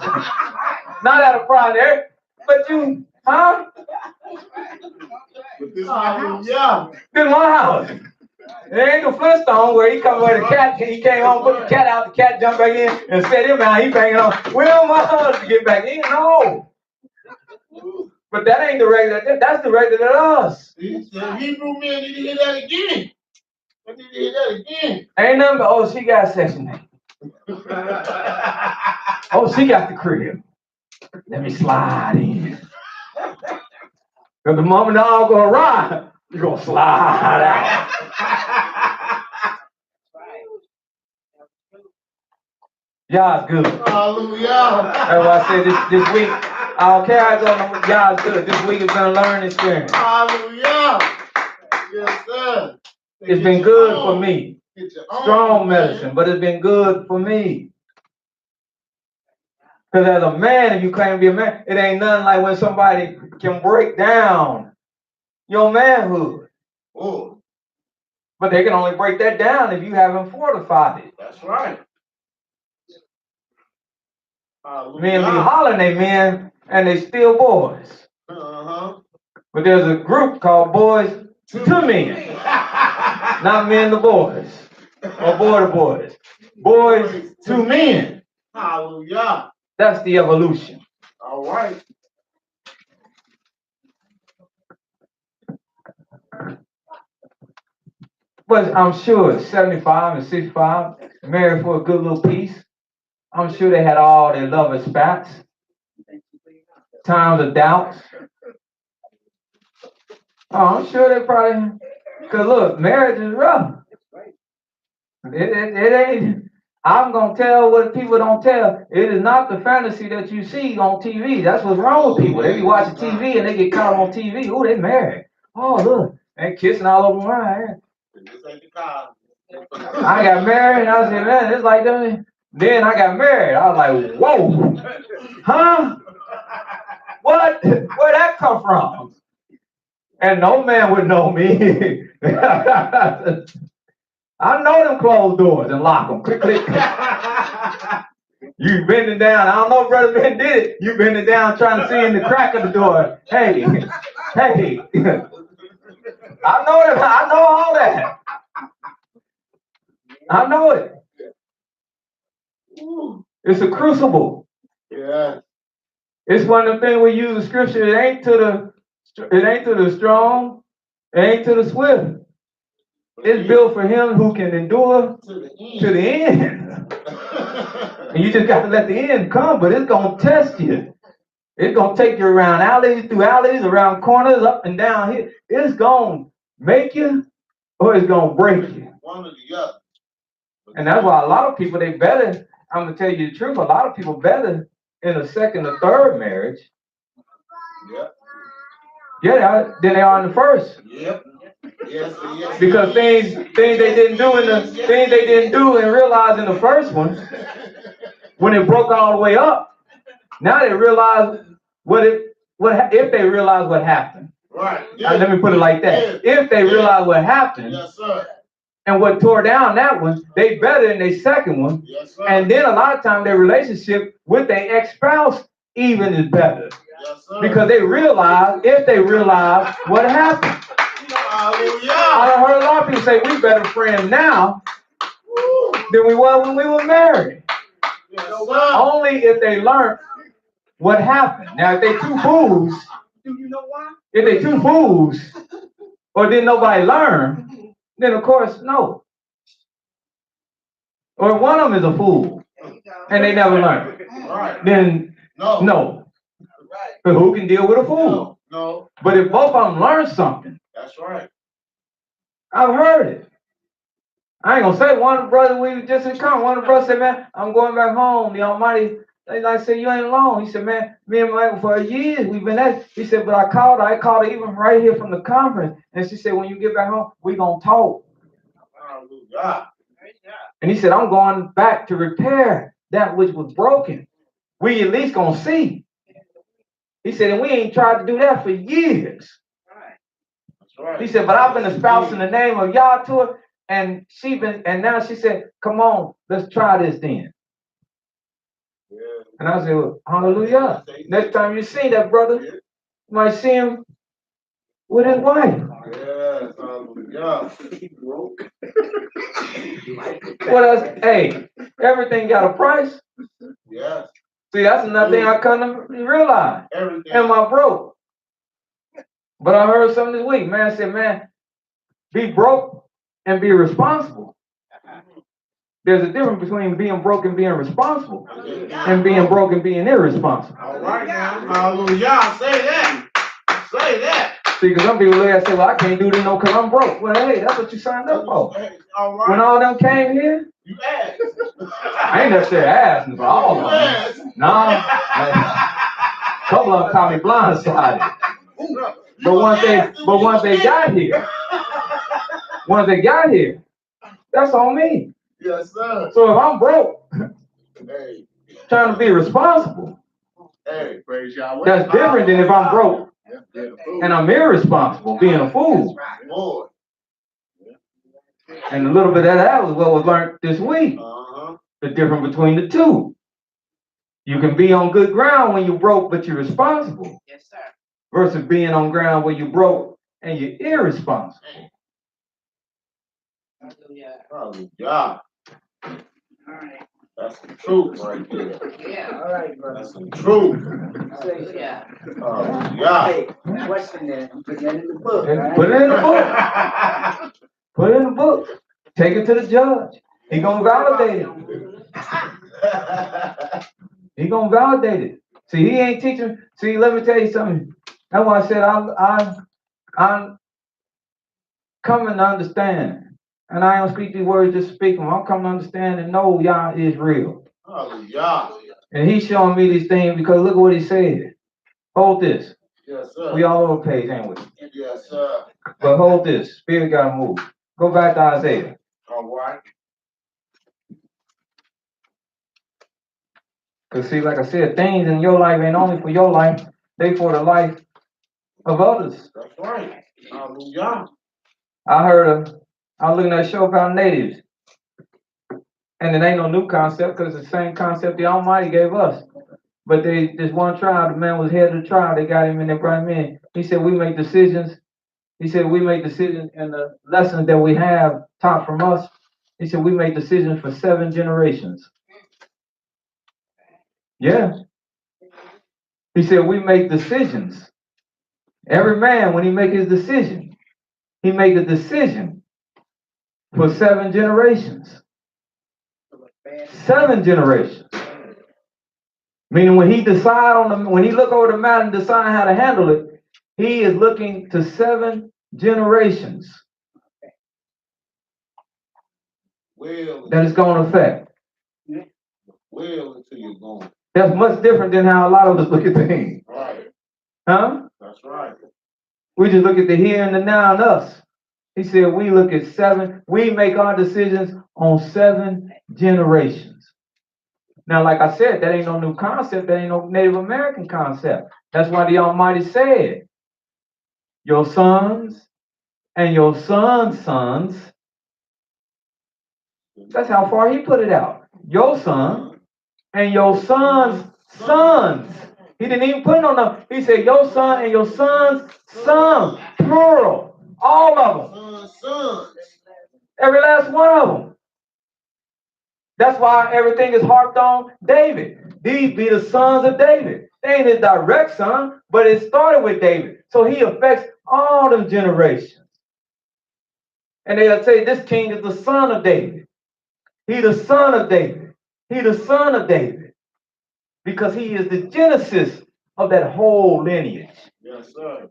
S1: Not out of pride there, but you, huh?
S4: But this is my house.
S2: Hallelujah.
S1: This my house. It ain't the Flintstone where he come with the cat, he came home, put the cat out, the cat jumped back in and set him out. He banging on. Well, my husband get back in. No. But that ain't the regular, that's the regular us.
S2: The Hebrew men need to hear that again. They need to hear that again.
S1: Ain't nothing but, oh, she got Section 8. Oh, she got the crib. Let me slide in. Because the moment the all go awry, you're going to slide out. Y'all's good.
S2: Hallelujah.
S1: That's why I said this week, I don't care how it's going, y'all's good. This week has been a learning experience.
S2: Hallelujah. Yes, sir.
S1: It's been good for me.
S2: Get your own,
S1: Strong
S2: man.
S1: medicine, but it's been good for me. Because as a man, if you claim to be a man, it ain't nothing like when somebody can break down your manhood.
S2: Oh,
S1: But they can only break that down if you haven't fortified it.
S2: that's right.
S1: Men be hollering they men and they still boys.
S2: Uh-huh.
S1: But there's a group called Boys to Men. Not men to boys. Or boy to boys. Boys to men.
S2: Hallelujah.
S1: That's the evolution.
S2: All right.
S1: But I'm sure 75 and 65, married for a good little piece. I'm sure they had all their lovers' spats, times of doubts. Oh, I'm sure they probably, because look, marriage is rough. It ain't, I'm going to tell what people don't tell. It is not the fantasy that you see on TV. That's what's wrong with people. They be watching TV and they get caught on TV. Oh, they married. Oh, look, they kissing all over mine. I got married and I said, man, it's like that. Then I got married. I was like, whoa, huh? What? Where'd that come from? And no man would know me. I know them closed doors and lock them. Click, click. You bending down. I don't know if Brother Ben did it. You bending down trying to see in the crack of the door. Hey, hey. I know it. I know all that. I know it. It's a crucible.
S2: Yeah.
S1: It's one of the things we use in scripture. It ain't to the strong. It ain't to the swift. It's built for him who can endure to the end. And you just got to let the end come, but it's going to test you. It's going to take you around alleys, through alleys, around corners, up and down here. It's going to make you or it's going to break you.
S2: One or the other.
S1: And that's why a lot of people, they better, I'm going to tell you the truth, a lot of people better in a second or third marriage.
S2: Yep.
S1: Yeah, than they are in the first.
S2: Yep. Yes, yes.
S1: Because things they didn't do and realize in the first one, when it broke all the way up, now they realize if they realize what happened.
S2: Right.
S1: Let me put it like that. If they realize what happened,
S2: yes, sir.
S1: And what tore down that one, they better in their second one.
S2: Yes, sir.
S1: And then a lot of times their relationship with their ex-spouse even is better.
S2: Yes, sir.
S1: Because if they realize what happened.
S2: Hallelujah.
S1: I heard a lot of people say we better friends now than we were when we were married.
S2: Yes, sir.
S1: Only if they learn what happened. Now, if they two fools,
S3: Do you know why?
S1: If they two fools, or didn't nobody learn, then of course, no. Or one of them is a fool, and they never learn.
S2: Right.
S1: Then,
S2: No.
S1: no.
S3: Right.
S1: But who can deal with a fool?
S2: No.
S1: But if both of them learn something,
S2: That's right.
S1: I've heard it. I ain't gonna say one brother, we just in come. One brother said, man, I'm going back home. The Almighty, I said, you ain't alone. He said, man, me and my wife for years we've been at. He said, but I called her even right here from the conference. And she said, when you get back home, we gonna talk.
S2: Hallelujah.
S1: And he said, I'm going back to repair that which was broken. We at least gonna see. He said, and we ain't tried to do that for years.
S2: That's right.
S1: He said, but I've been espousing the name of Yah to her, and now she said, come on, let's try this then.
S2: Yeah.
S1: And I said, well, hallelujah. Next time you see that brother, you might see him with his wife.
S2: Yes, hallelujah.
S1: What else? Hey, everything got a price.
S2: Yes.
S1: See, that's another thing I come to realize.
S2: Everything.
S1: Am I broke? But I heard something this week. Man said, man, be broke and be responsible. There's a difference between being broke and being responsible, and being broke and being irresponsible.
S2: All right now. Hallelujah. Say that. Say that.
S1: See, because some people look at and say, well, I can't do this no because I'm broke. Well, hey, that's what you signed up for.
S2: All right.
S1: When all them came here,
S2: You asked.
S1: I ain't necessarily asking for all of them. No. A couple of them caught me blindsided. But once they got here, that's on me.
S2: Yes, sir.
S1: So if I'm broke,
S2: Hey.
S1: trying to be responsible,
S2: Hey, praise Yahweh.
S1: that's different than if I'm broke and I'm irresponsible, being a fool.
S2: Boy.
S1: And a little bit of that was what was learned this week.
S2: Uh-huh.
S1: The difference between the two. You can be on good ground when you're broke, but you're responsible.
S3: Yes, sir.
S1: Versus being on ground where you're broke and you're irresponsible.
S3: Hallelujah.
S2: Hallelujah.
S3: All right.
S2: That's the truth right there.
S3: Yeah. All right, brother.
S2: That's the truth.
S3: Hallelujah.
S2: Hallelujah.
S3: Hey, question there. Put that in the book,
S1: And
S3: right?
S1: put it in the book. Put it in the book. Take it to the judge. He gonna validate it. He gonna validate it. See, he ain't teaching. See, let me tell you something. That's why I said I'm coming to understand. And I don't speak these words just speak them. I'm coming to understand and know Yah is real.
S2: Hallelujah.
S1: And he's showing me these things because look what he said. Hold this.
S2: Yes, sir.
S1: We all over the page, ain't we?
S2: Yes, sir.
S1: But hold this. Spirit gotta move. Go back to Isaiah.
S2: All right.
S1: Because see, like I said, things in your life ain't only for your life, they for the life of others.
S2: That's right. Hallelujah.
S1: I was looking at a show about natives. And it ain't no new concept because it's the same concept the Almighty gave us. But this one trial, the man was head of the trial, they got him and they brought him in. He said, we make decisions. He said, we make decisions and the lessons that we have taught from us. He said, we make decisions for 7 generations. Yeah. He said, we make decisions. Every man, when he make his decision, he make a decision for 7 generations. 7 generations. Meaning when he when he look over the matter and decide how to handle it, he is looking to 7 generations that it's going to affect.
S2: Well until you're gone.
S1: That's much different than how a lot of us look at things.
S2: Right.
S1: Huh?
S2: That's right.
S1: We just look at the here and the now and us. He said we look at 7, we make our decisions on 7 generations. Now, like I said, that ain't no new concept. That ain't no Native American concept. That's why the Almighty said, your sons and your sons' sons. That's how far he put it out. Your son and your son's sons. He didn't even put it on them. He said, your son and your son's sons. Plural. All of them.
S2: Sons.
S1: Every last one of them. That's why everything is harped on David. These be the sons of David. They ain't his direct son, but it started with David. So he affects all them generations. And they'll say this king is the son of David. He the son of David. He the son of David. Because he is the genesis of that whole lineage.
S2: Yes, sir.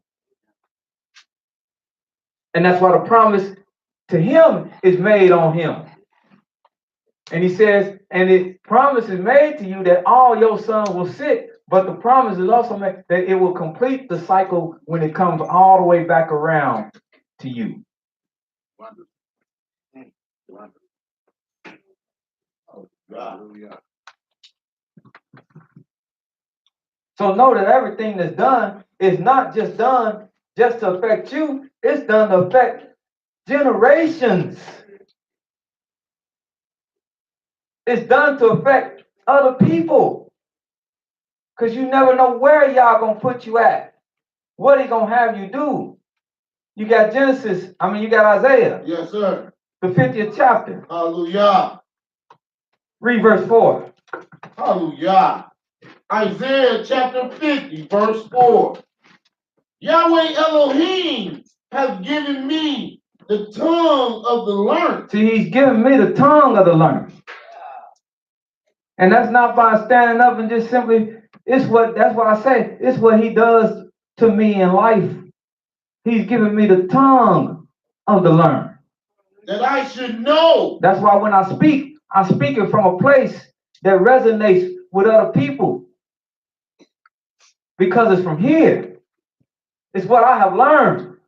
S1: And that's why the promise to him is made on him. And he says, and the promise is made to you that all your sons will sit, but the promise is also made that it will complete the cycle when it comes all the way back around to you.
S4: Wonderful. Wonderful.
S2: Oh, God.
S4: Hallelujah.
S1: So know that everything that's done is not just done just to affect you, it's done to affect generations. It's done to affect other people. Because you never know where y'all gonna put you at. What he gonna have you do. You got you got Isaiah,
S2: Yes, sir.
S1: the 50th chapter.
S2: Hallelujah.
S1: Read verse 4.
S2: Hallelujah. Isaiah chapter 50, verse 4. Yahweh Elohim has given me the tongue of the learned.
S1: See, he's giving me the tongue of the learned. And that's not by standing up and just simply, that's why I say, it's what he does to me in life. He's giving me the tongue of the learned.
S2: That I should know.
S1: That's why when I speak it from a place that resonates with other people. Because it's from here. It's what I have learned.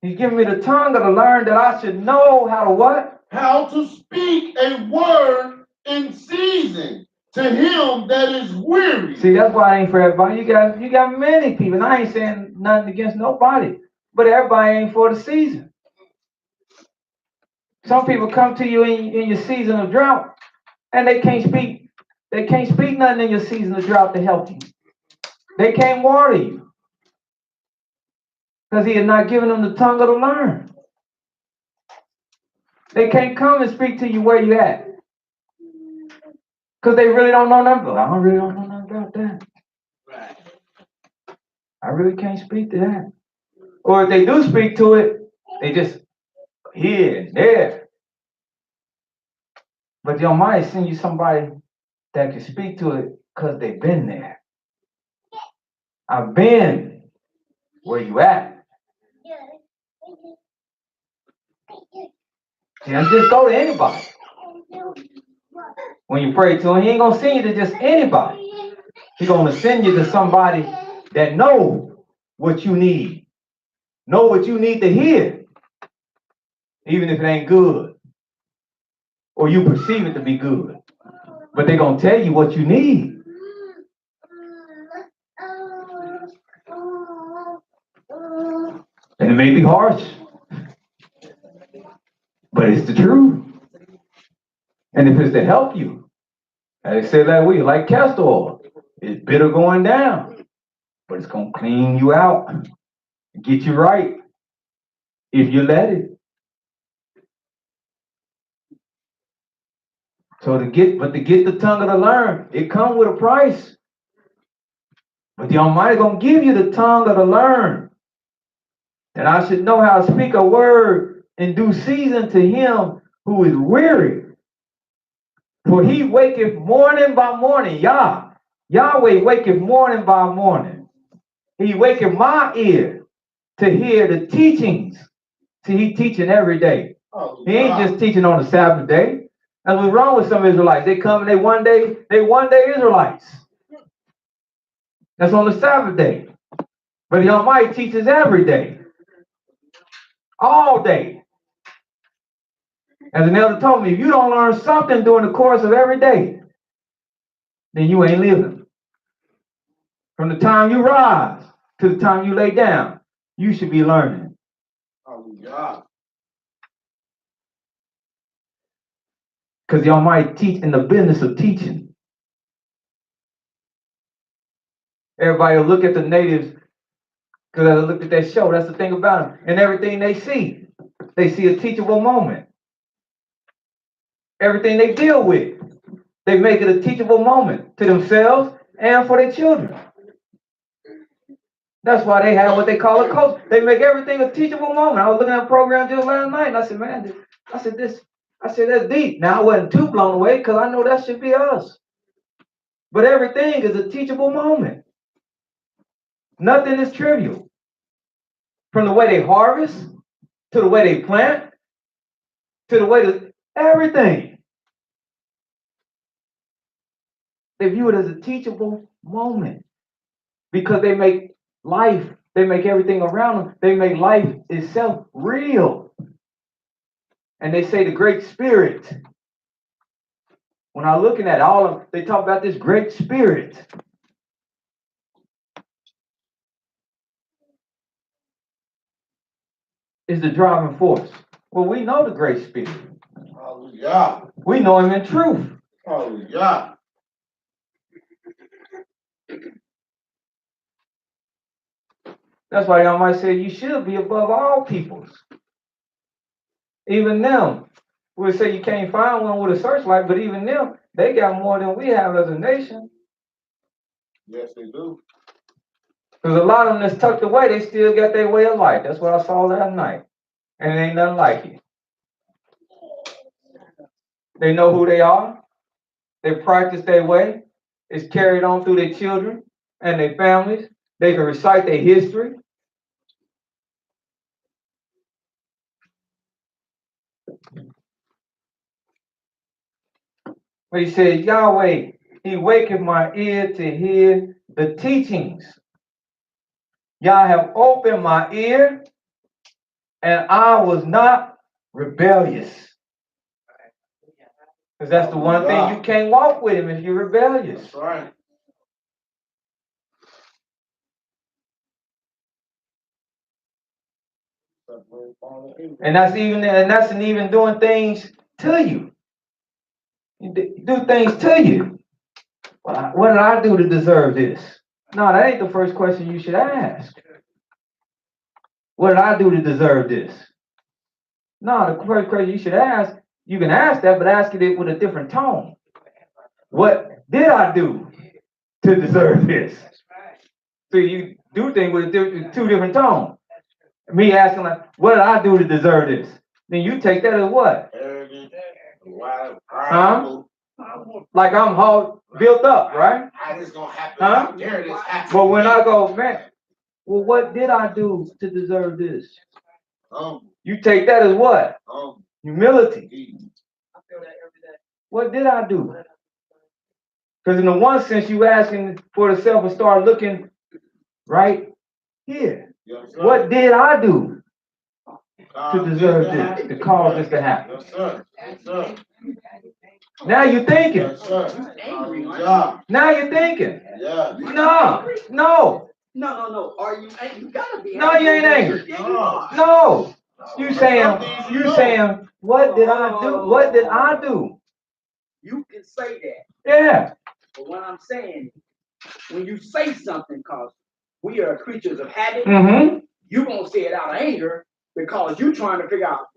S1: He's giving me the tongue of the learned that I should know how to what?
S2: How to speak a word in season to him that is weary.
S1: See, that's why I ain't for everybody. You got many people, and I ain't saying nothing against nobody, but everybody ain't for the season. Some people come to you in your season of drought, and they can't speak nothing in your season of drought to help you. They can't water you. Because he is not giving them the tongue of the learned. They can't come and speak to you where you at. Because they really don't know nothing. I really don't know nothing about that.
S4: Right.
S1: I really can't speak to that. Or if they do speak to it, they just here and there. But your mind send you somebody that can speak to it because they've been there. I've been where you at. See, don't just go to anybody. When you pray to him, he ain't gonna send you to just anybody. He's gonna send you to somebody that know what you need. Know what you need to hear. Even if it ain't good. Or you perceive it to be good. But they're gonna tell you what you need. And it may be harsh. But it's the truth. And if it's to help you, as I said last week, like castor oil, it's bitter going down, but it's going to clean you out, get you right, if you let it. So to get the tongue of the learned, it comes with a price. But the Almighty going to give you the tongue of the learned, that I should know how to speak a word in due season to him who is weary. For he waketh morning by morning. Yahweh waketh morning by morning. He waketh my ear to hear the teachings. See, he teaching every day. He ain't just teaching on the Sabbath day. That's what's wrong with some Israelites. They come and they one day Israelites. That's on the Sabbath day. But the Almighty teaches every day. All day. As an elder told me, if you don't learn something during the course of every day, then you ain't living. From the time you rise to the time you lay down, you should be learning.
S2: Hallelujah.
S1: Because the Almighty teach in the business of teaching. Everybody will look at the natives, because I looked at that show, that's the thing about them. And everything they see a teachable moment. Everything they deal with, they make it a teachable moment to themselves and for their children. That's why they have what they call a coach. They make everything a teachable moment. I was looking at a program just last night, and I said, man, that's deep. Now I wasn't too blown away because I know that should be us. But everything is a teachable moment. Nothing is trivial. From the way they harvest, to the way they plant, to the way everything. They view it as a teachable moment because they make everything around them, they make life itself real. And they say the Great Spirit. When I'm looking at they talk about this Great Spirit. Is the driving force. Well, we know the Great Spirit.
S2: Hallelujah.
S1: We know him in truth.
S2: Hallelujah.
S1: That's why y'all might say you should be above all peoples. Even them. We'll say you can't find one with a searchlight, but even them, they got more than we have as a nation.
S2: Yes, they do.
S1: Because a lot of them that's tucked away, they still got their way of life. That's what I saw last night. And it ain't nothing like it. They know who they are. They practice their way. It's carried on through their children and their families. They can recite their history. But he said, Yahweh, he waketh my ear to hear the teachings. Yah have opened my ear, and I was not rebellious. Because that's the one thing you can't walk with him if you're rebellious.
S2: That's right.
S1: And that's even doing things to you. You do things to you. What did I do to deserve this? No, that ain't the first question you should ask. What did I do to deserve this? No, the first question you should ask, you can ask that, but ask it with a different tone. What did I do to deserve this? So you do things with two different tones. Me asking like, what did I do to deserve this? Then you take that as what? Huh? Like I'm all built up, right?
S2: How this gonna happen?
S1: Huh?
S2: There it is happening.
S1: But when I go, man, well, what did I do to deserve this? You take that as what? Humility.
S3: I feel that every day.
S1: What did I do? Because in the one sense, you asking for the self and start looking right here.
S2: Yes,
S1: what did I do to deserve this, to cause this to happen?
S2: Yes, sir. Yes, sir.
S1: Now you're thinking.
S2: Yes, sir.
S1: Now you're thinking.
S2: Yeah.
S1: No.
S3: No. Are you angry? You gotta be angry.
S1: No, you ain't angry.
S3: Yeah, you are.
S1: No. You saying, what did I do? What did I do?
S4: You can say that.
S1: Yeah.
S4: But what I'm saying, when you say something, cause we are creatures of habit,
S1: Mm-hmm.
S4: you won't say it out of anger because you're trying to figure out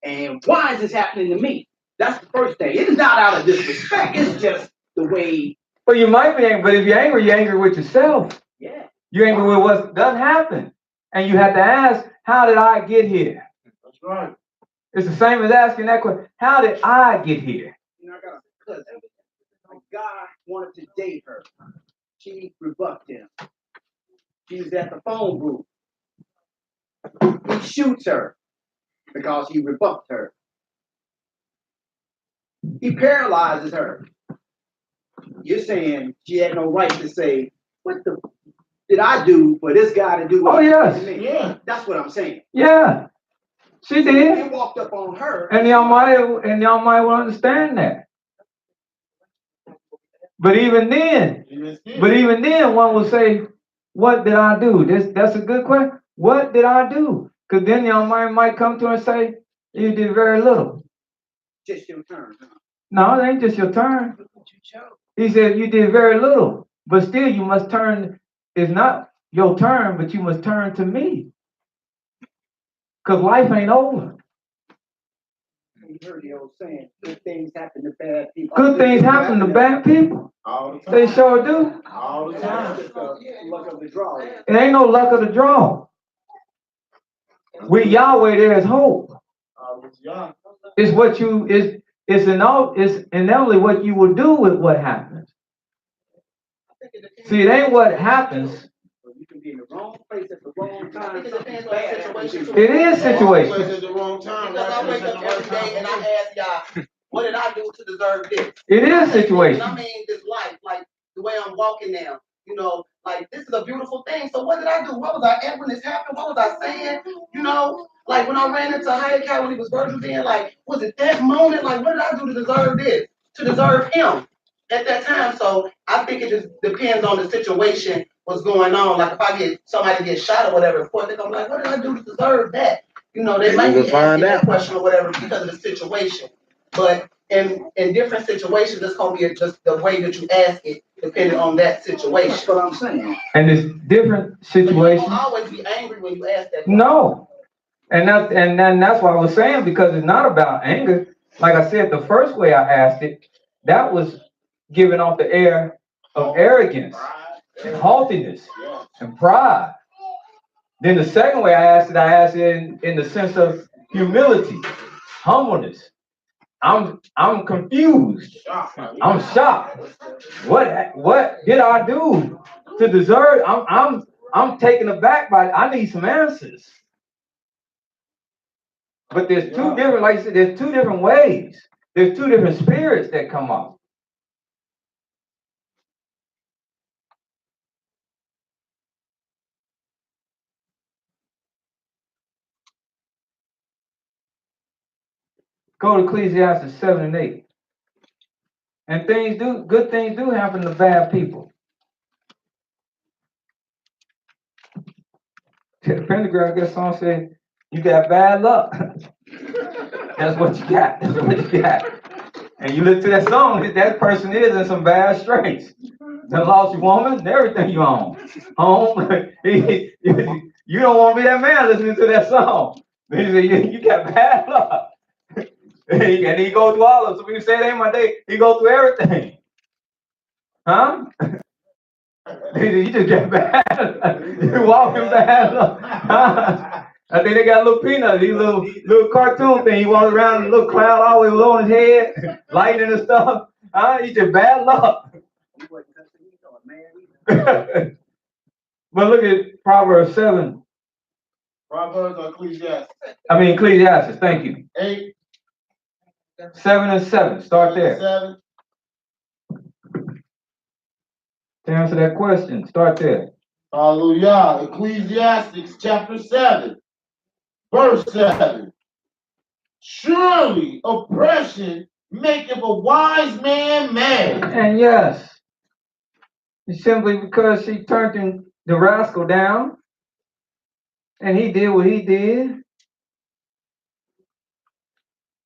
S4: and why is this happening to me? That's the first thing. It is not out of disrespect. It's just the way.
S1: Well, you might be angry, but if you're angry with yourself.
S4: Yeah.
S1: You're angry with what doesn't happen. And you have to ask, how did I get here?
S2: That's right.
S1: It's the same as asking that question. How did I get here?
S4: You know, I got a cousin. A guy wanted to date her. She rebuffed him. She was at the phone booth. He shoots her because he rebuffed her. He paralyzes her. You're saying she had no right to say, what the did I do for this guy to do what he did to me?
S2: Yeah.
S4: That's what I'm saying.
S1: Yeah. She did.
S4: He walked up on her.
S1: And y'all might will understand that. But even then, one will say, what did I do? That's a good question. What did I do? Because then y'all might come to her and say, you did very little.
S4: Just your turn.
S1: No, it ain't just your turn. He said, you did very little. But still, you must turn. It's not your turn, but you must turn to me. Because life ain't over.
S4: You heard the old saying, good things happen to bad people.
S1: Good things happen to bad people.
S2: All the time.
S1: They sure do.
S2: All the
S4: And that's
S2: time.
S4: just the luck of the draw.
S1: It ain't no luck of the draw. With Yahweh, there is hope.
S2: Hallelujah.
S1: It's what you it's inevitably what you will do with what happens. See, it ain't what happens.
S4: You can be in the wrong place at the wrong time.
S3: I think it depends on the situation.
S1: It is
S2: Always
S1: situation.
S2: at the wrong time.
S3: Because I wake up every day and I ask y'all, what did I do to deserve this?
S1: It is
S3: And I
S1: situation.
S3: mean this life, like the way I'm walking now. You know, like this is a beautiful thing. So what did I do? What was I at when this happened? What was I saying? You know, like when I ran into Hayek when he was Virgil then, like, was it that moment? Like, what did I do to deserve this? To deserve him at that time. So I think it just depends on the situation, what's going on. Like if I get somebody get shot or whatever, of course they're gonna be like, what did I do to deserve that? You know, they might be asking that question or whatever because of the situation. But in different situations, it's gonna be just the way that you ask it, depending on that situation.
S4: That's what I'm saying.
S1: And it's different
S3: So you
S1: situations.
S3: don't always be angry when you ask that question.
S1: No. And that's what I was saying, because it's not about anger. Like I said, the first way I asked it, that was giving off the air of arrogance and haughtiness and pride. Then the second way I asked it in the sense of humility, humbleness. I'm confused. I'm shocked. What did I do to deserve? I'm taken aback by it. I need some answers. But there's two different, like I said, there's two different ways. There's two different spirits that come up. Go to Ecclesiastes 7 and 8. And good things do happen to bad people. The Pentagram, I guess song said, you got bad luck. That's what you got. That's what you got. And you listen to that song, that person is in some bad straits. Done lost your woman and everything you own. Home. You don't want to be that man listening to that song. He said, you got bad luck. And he go through all of it. So when you say it ain't my day, he go through everything. Huh? You just get bad. You walking bad. I think they got little peanut, these little cartoon thing. He walks around with a little cloud always on his head, lightning and stuff. He just bad luck. But look at Proverbs 7.
S2: Proverbs or Ecclesiastes?
S1: Ecclesiastes, thank you.
S2: 8.
S1: 7 and 7. Start there.
S2: 7.
S1: To answer that question, start there.
S2: Hallelujah. Ecclesiastes chapter 7, verse 7. Surely oppression maketh a wise man mad.
S1: And yes, it's simply because she turned the rascal down and he did what he did.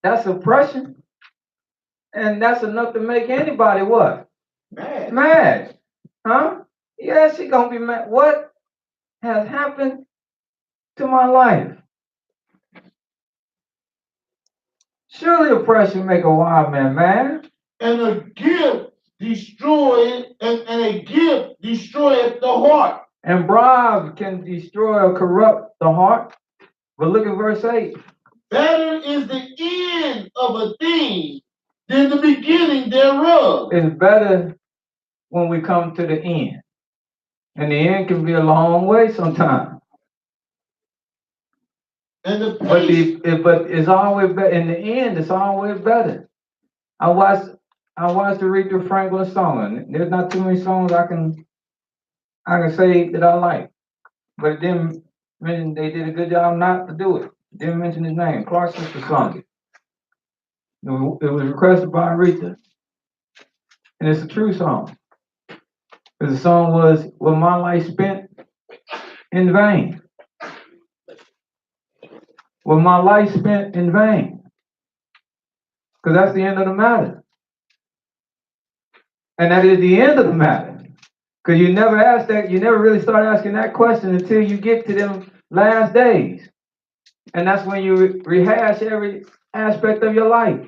S1: That's oppression. And that's enough to make anybody what?
S2: Mad.
S1: Mad. Huh? Yeah, she gonna be mad. What has happened to my life? Surely oppression make a wild man mad.
S2: And a gift destroyeth, and a gift destroyeth the heart.
S1: And bribe can destroy or corrupt the heart. But look at verse 8.
S2: Better is the end of a thing than the beginning thereof.
S1: It's better when we come to the end. And the end can be a long way sometimes.
S2: And the
S1: But it's always better. In the end, it's always better. I watched the Aretha Franklin song, and there's not too many songs I can say that I like. But it didn't mention, they did a good job not to do it. Didn't mention his name. Clark Sister sung it. It was requested by Aretha. And it's a true song. The song was my life spent in vain? Was my life spent in vain? Because that's the end of the matter. And that is the end of the matter. Because you never ask that, you never really start asking that question until you get to them last days. And that's when you rehash aspect of your life?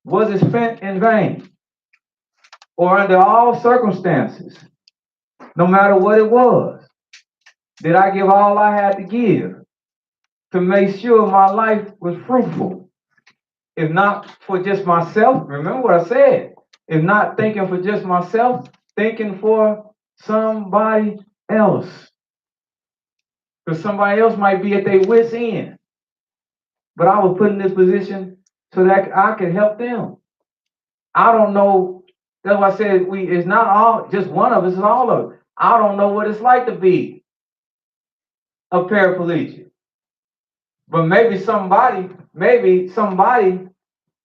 S1: Was it spent in vain? Or under all circumstances, no matter what it was, did I give all I had to give to make sure my life was fruitful? If not for just myself, remember what I said. If not thinking for just myself, thinking for somebody else. Because somebody else might be at their wit's end. But I was put in this position so that I could help them. I don't know. That's why I said it's not all just one of us, it's all of us. I don't know what it's like to be a paraplegic. But maybe somebody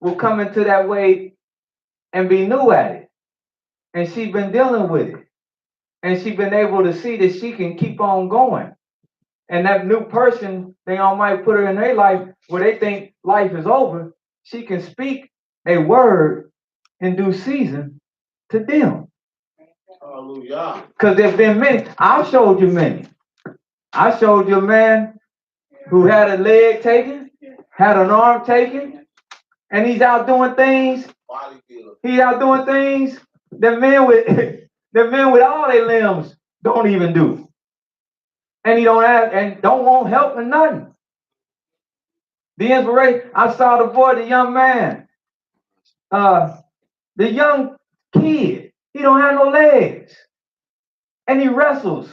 S1: will come into that way and be new at it. And she's been dealing with it. And she's been able to see that she can keep on going. And that new person, they all might put her in their life where they think life is over. She can speak a word in due season to them.
S2: Hallelujah.
S1: Because there's been many. I showed you many. I showed you a man who had a leg taken, had an arm taken, and he's out doing things. He's out doing things that men with that men with all their limbs don't even do. And he don't have and don't want help and nothing. The inspiration, I saw the boy, the young man, the young kid. He don't have no legs. And he wrestles.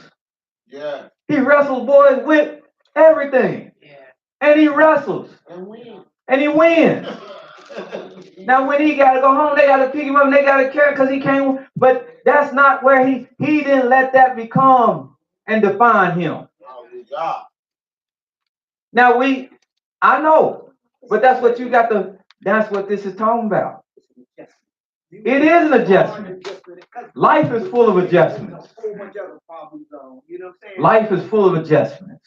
S2: Yeah.
S1: He wrestles boys with everything.
S3: Yeah.
S1: And he wrestles.
S2: And win.
S1: And he wins. Now when he gotta go home, they gotta pick him up and they gotta carry because he can't. But that's not where he didn't let that become and define him.
S2: Hallelujah.
S1: Now I know, but that's what that's what this is talking about. It is an adjustment. Life is full of adjustments. Life is full of adjustments.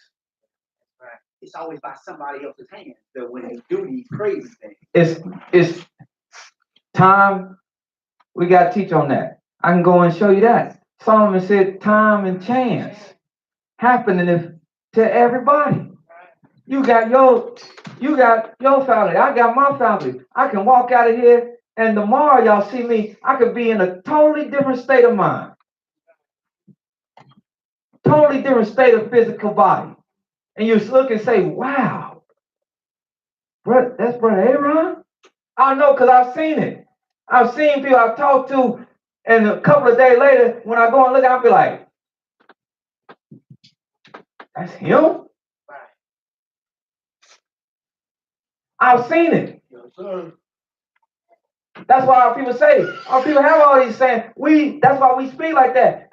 S4: It's always by somebody else's hands that when they do these crazy things.
S1: It's time. We got to teach on that. I can go and show you that. Solomon said time and chance happening to everybody. You got your family. I got my family. I can walk out of here and tomorrow y'all see me. I could be in a totally different state of mind. Totally different state of physical body. And you look and say, wow, bro, that's Brother Aaron? I know because I've seen it. I've seen people I've talked to, and a couple of days later, when I go and look, I'll be like, that's him? I've seen it.
S2: Yes, sir.
S1: That's why our people say, our people have all these saying, that's why we speak like that.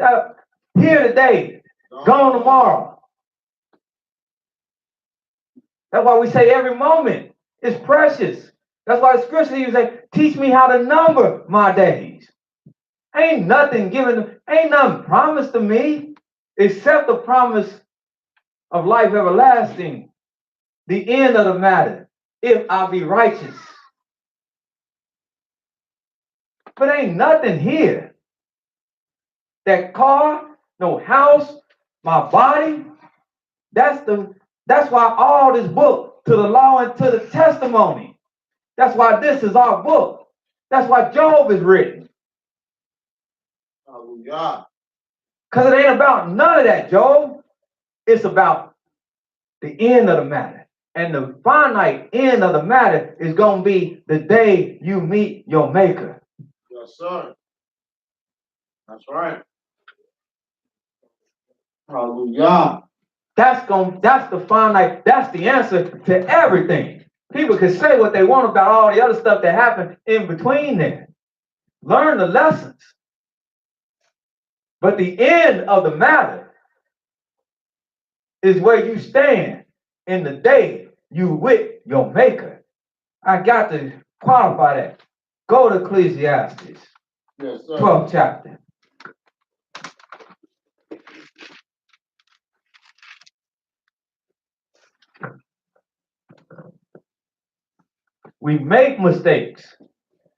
S1: Here today, gone tomorrow. That's why we say every moment is precious. That's why the scripture you say, teach me how to number my days. Ain't nothing promised to me except the promise of life everlasting. The end of the matter, if I be righteous. But ain't nothing here. That car, no house, my body. That's why all this book, to the law and to the testimony. That's why this is our book. That's why Job is written.
S2: Hallelujah.
S1: Because it ain't about none of that, Job. It's about the end of the matter. And the finite end of the matter is going to be the day you meet your maker.
S2: Yes, sir. That's right. Hallelujah.
S1: That's the finite, that's the answer to everything. People can say what they want about all the other stuff that happened in between there. Learn the lessons. But the end of the matter is where you stand in the day you with your maker. I got to qualify that. Go to Ecclesiastes,
S2: Yes, sir.
S1: 12th chapter. We make mistakes.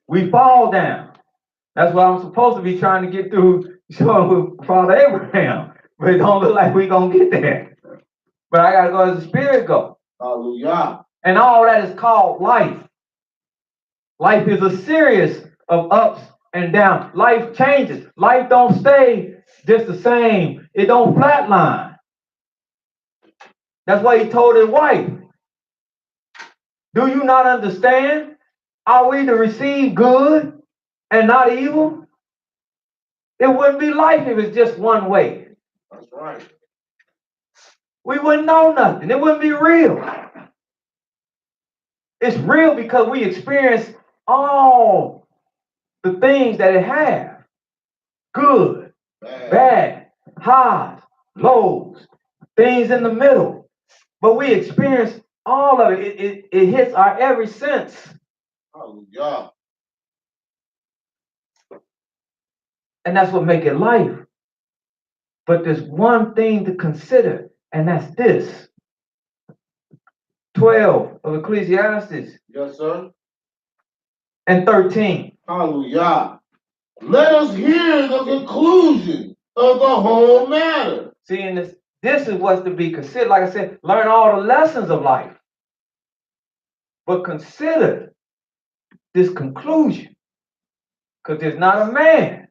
S1: We fall down. That's what I'm supposed to be trying to get through showing with Father Abraham. But it don't look like we're going to get there. But I got to go as the Spirit go.
S2: Hallelujah.
S1: And all that is called life. Life is a series of ups and downs. Life changes. Life don't stay just the same. It don't flatline. That's why he told his wife, do you not understand? Are we to receive good and not evil? It wouldn't be life if it's just one way.
S2: That's right.
S1: We wouldn't know nothing. It wouldn't be real. It's real because we experience all the things that it has. Good, bad, highs, lows, things in the middle. But we experience all of it. It hits our every sense.
S2: Hallelujah.
S1: And that's what makes it life. But there's one thing to consider, and that's this. 12 of Ecclesiastes
S2: Yes, sir.
S1: and 13.
S2: Hallelujah. Let us hear the conclusion of the whole matter.
S1: See, and this is what's to be considered. Like I said, learn all the lessons of life. But consider this conclusion. Because there's not a man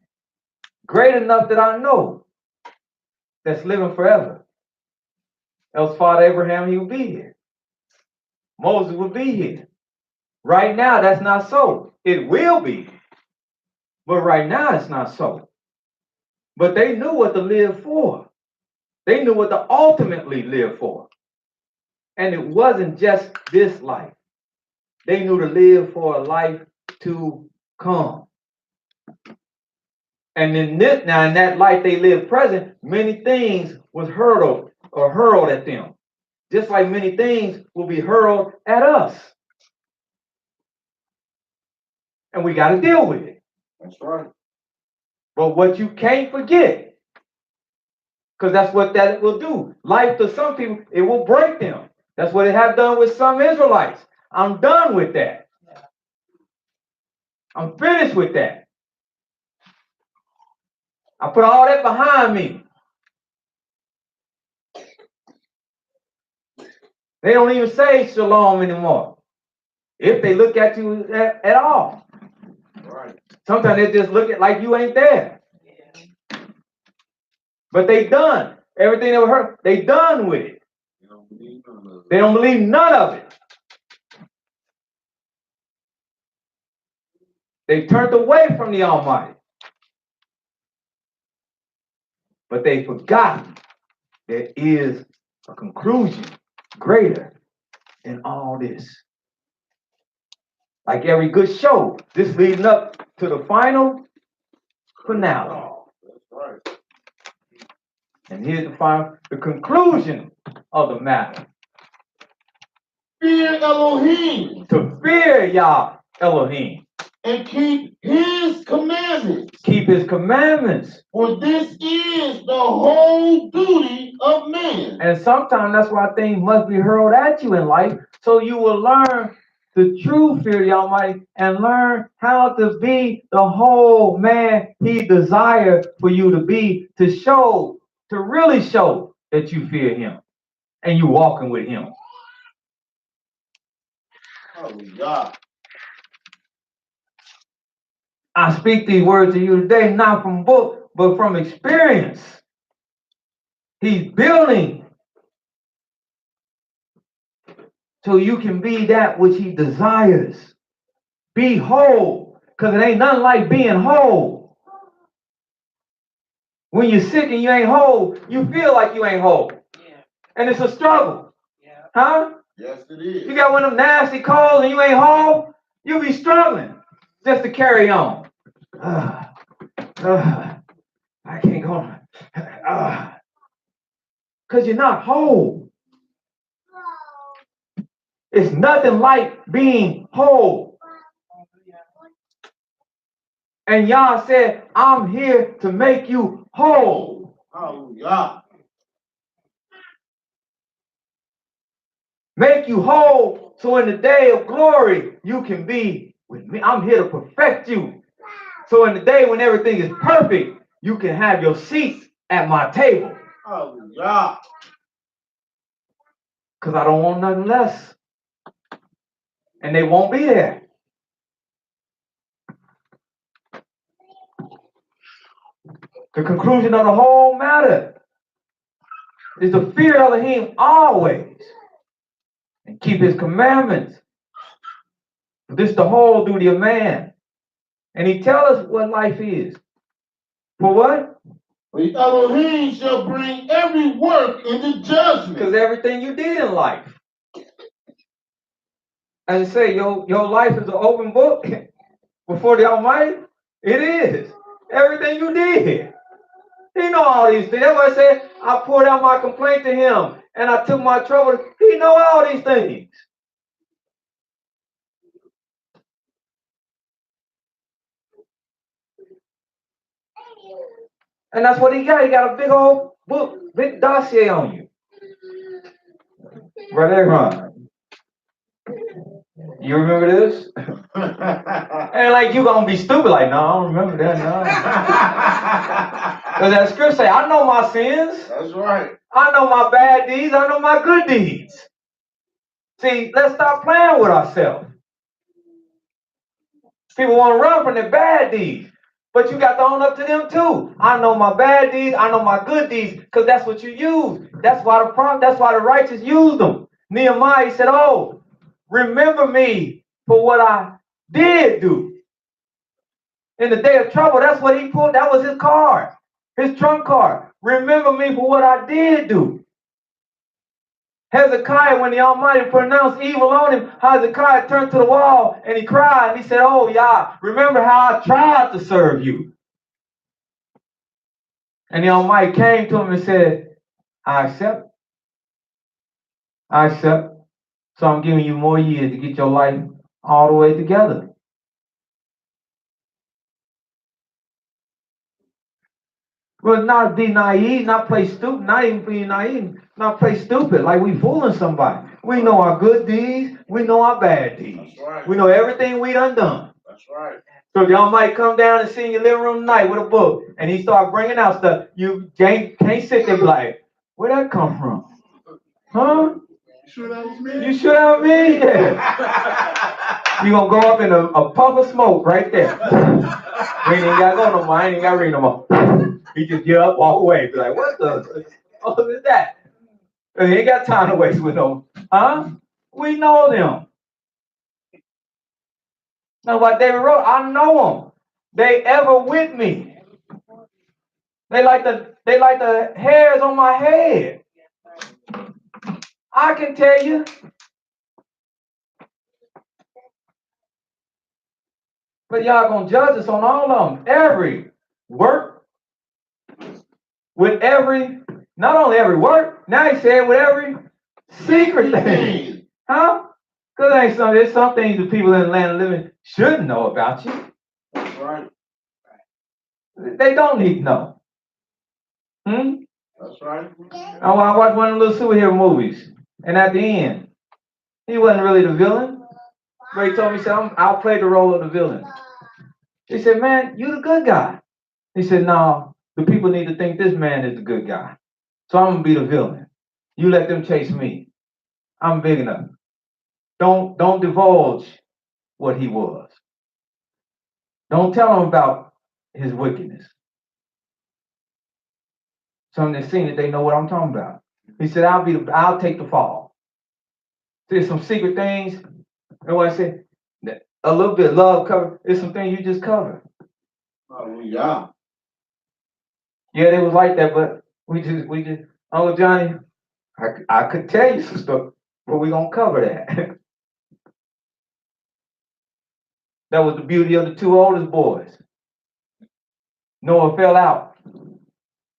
S1: great enough that I know that's living forever. Else Father Abraham, he would be here. Moses would be here. Right now, that's not so. It will be. But right now, it's not so. But they knew what to live for. They knew what to ultimately live for. And it wasn't just this life. They knew to live for a life to come. And in that life they lived present, many things was hurled at them. Just like many things will be hurled at us. And we got to deal with it.
S2: That's right.
S1: But what you can't forget, because that's what that will do. Life to some people, it will break them. That's what it have done with some Israelites. I'm done with that. I'm finished with that. I put all that behind me. They don't even say shalom anymore. If they look at you at all.
S2: Right.
S1: Sometimes they just look at like you ain't there. But they done. Everything that was heard, they done with it. They don't believe none of it. They turned away from the Almighty. But they forgotten there is a conclusion greater than all this. Like every good show, this leading up to the final finale.
S2: That's right.
S1: And here's the conclusion of the matter.
S2: Fear Elohim.
S1: To fear Yah Elohim.
S2: And keep his commandments.
S1: Keep his commandments.
S2: For this is the whole duty of man.
S1: And sometimes that's why things must be hurled at you in life, so you will learn the true fear of the Almighty and learn how to be the whole man he desired for you to be, to really show that you fear him and you walking with him.
S2: Hallelujah.
S1: I speak these words to you today, not from book, but from experience. He's building so you can be that which he desires. Be whole, because it ain't nothing like being whole. When you're sick and you ain't whole, you feel like you ain't whole. Yeah. And it's a struggle. Yeah. Huh?
S2: Yes, it is.
S1: You got one of them nasty colds and you ain't whole, you'll be struggling just to carry on. I can't go on. Because you're not whole. It's nothing like being whole. And Yah said, I'm here to make you whole.
S2: Hallelujah.
S1: Make you whole so in the day of glory you can be with me. I'm here to perfect you. So in the day when everything is perfect, you can have your seats at my table.
S2: Hallelujah.
S1: Because I don't want nothing less. And they won't be there. The conclusion of the whole matter is to fear Elohim always and keep his commandments. This is the whole duty of man. And he tells us what life is. For what?
S2: The Elohim shall bring every work into judgment.
S1: Because everything you did in life. As I say, your life is an open book before the Almighty. It is. Everything you did. He know all these things. That's why I said, I poured out my complaint to him and I took my trouble. He know all these things. And that's what he got. He got a big old book, big dossier on you. Brother Aaron, you remember this? And like you gonna be stupid, like, no, I don't remember that, no. Because that scripture say, I know my sins.
S2: That's right.
S1: I know my bad deeds. I know my good deeds. See, let's stop playing with ourselves. People want to run from their bad deeds. But you got to own up to them too. I know my bad deeds. I know my good deeds, because that's what you use. That's why the righteous use them. Nehemiah said, "Oh, remember me for what I did do in the day of trouble." That's what he pulled. That was his card, his trump card. Remember me for what I did do. Hezekiah, when the Almighty pronounced evil on him, Hezekiah turned to the wall and he cried and he said, "Oh, Yah, remember how I tried to serve you." And the Almighty came to him and said, I accept. So I'm giving you more years to get your life all the way together. Well, not be naive, not play stupid, not even be naive, not play stupid like we fooling somebody. We know our good deeds, we know our bad deeds.
S2: Right.
S1: We know everything we done.
S2: That's right.
S1: So if y'all might come down and sit in your living room tonight with a book and he start bringing out stuff, you can't sit there and be like, where'd that come from? Huh?
S2: You sure that was me?
S1: You sure that was me? Yeah. You gonna go up in a puff of smoke right there. We ain't gotta go no more. I ain't gotta read no more. He just get up, walk away. Be like, what the? Oh, is that? And he ain't got time to waste with them. Huh? We know them. That's what David wrote. I know them. They ever with me. They like the hairs on my head. I can tell you. But y'all gonna judge us on all of them. Every work, with every, not only every work, now he said with every secret thing. Huh? Because there's some things that people in the land of living should know about you.
S2: That's right.
S1: They don't need to know.
S2: That's right.
S1: I watched one of the little superhero movies, and at the end, he wasn't really the villain. But he told me, he said, I'll play the role of the villain. He said, man, you the good guy. He said, no, the people need to think this man is the good guy. So I'm going to be the villain. You let them chase me. I'm big enough. Don't divulge what he was. Don't tell them about his wickedness. Some that seen it, they know what I'm talking about. He said, I'll take the fall. There's some secret things. And what I said, a little bit of love cover. There's some things you just cover.
S2: Hallelujah.
S1: Yeah, they was like that, but we just, Uncle Johnny, I could tell you some stuff, but we gonna cover that. That was the beauty of the two oldest boys. Noah fell out.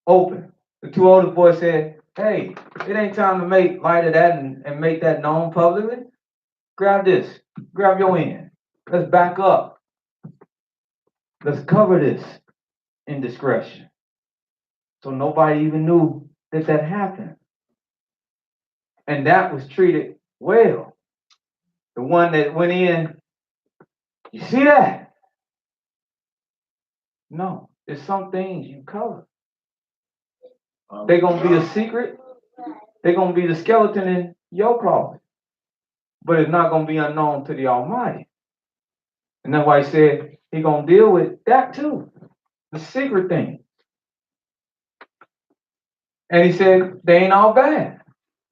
S1: Open. The two oldest boys said, hey, it ain't time to make light of that and make that known publicly. Grab this. Grab your end. Let's back up. Let's cover this indiscretion. So nobody even knew that happened. And that was treated well. The one that went in, you see that? No, there's some things you cover. They're going to be a secret. They're going to be the skeleton in your closet. But it's not going to be unknown to the Almighty. And that's why he said he's going to deal with that too. The secret thing. And he said they ain't all bad.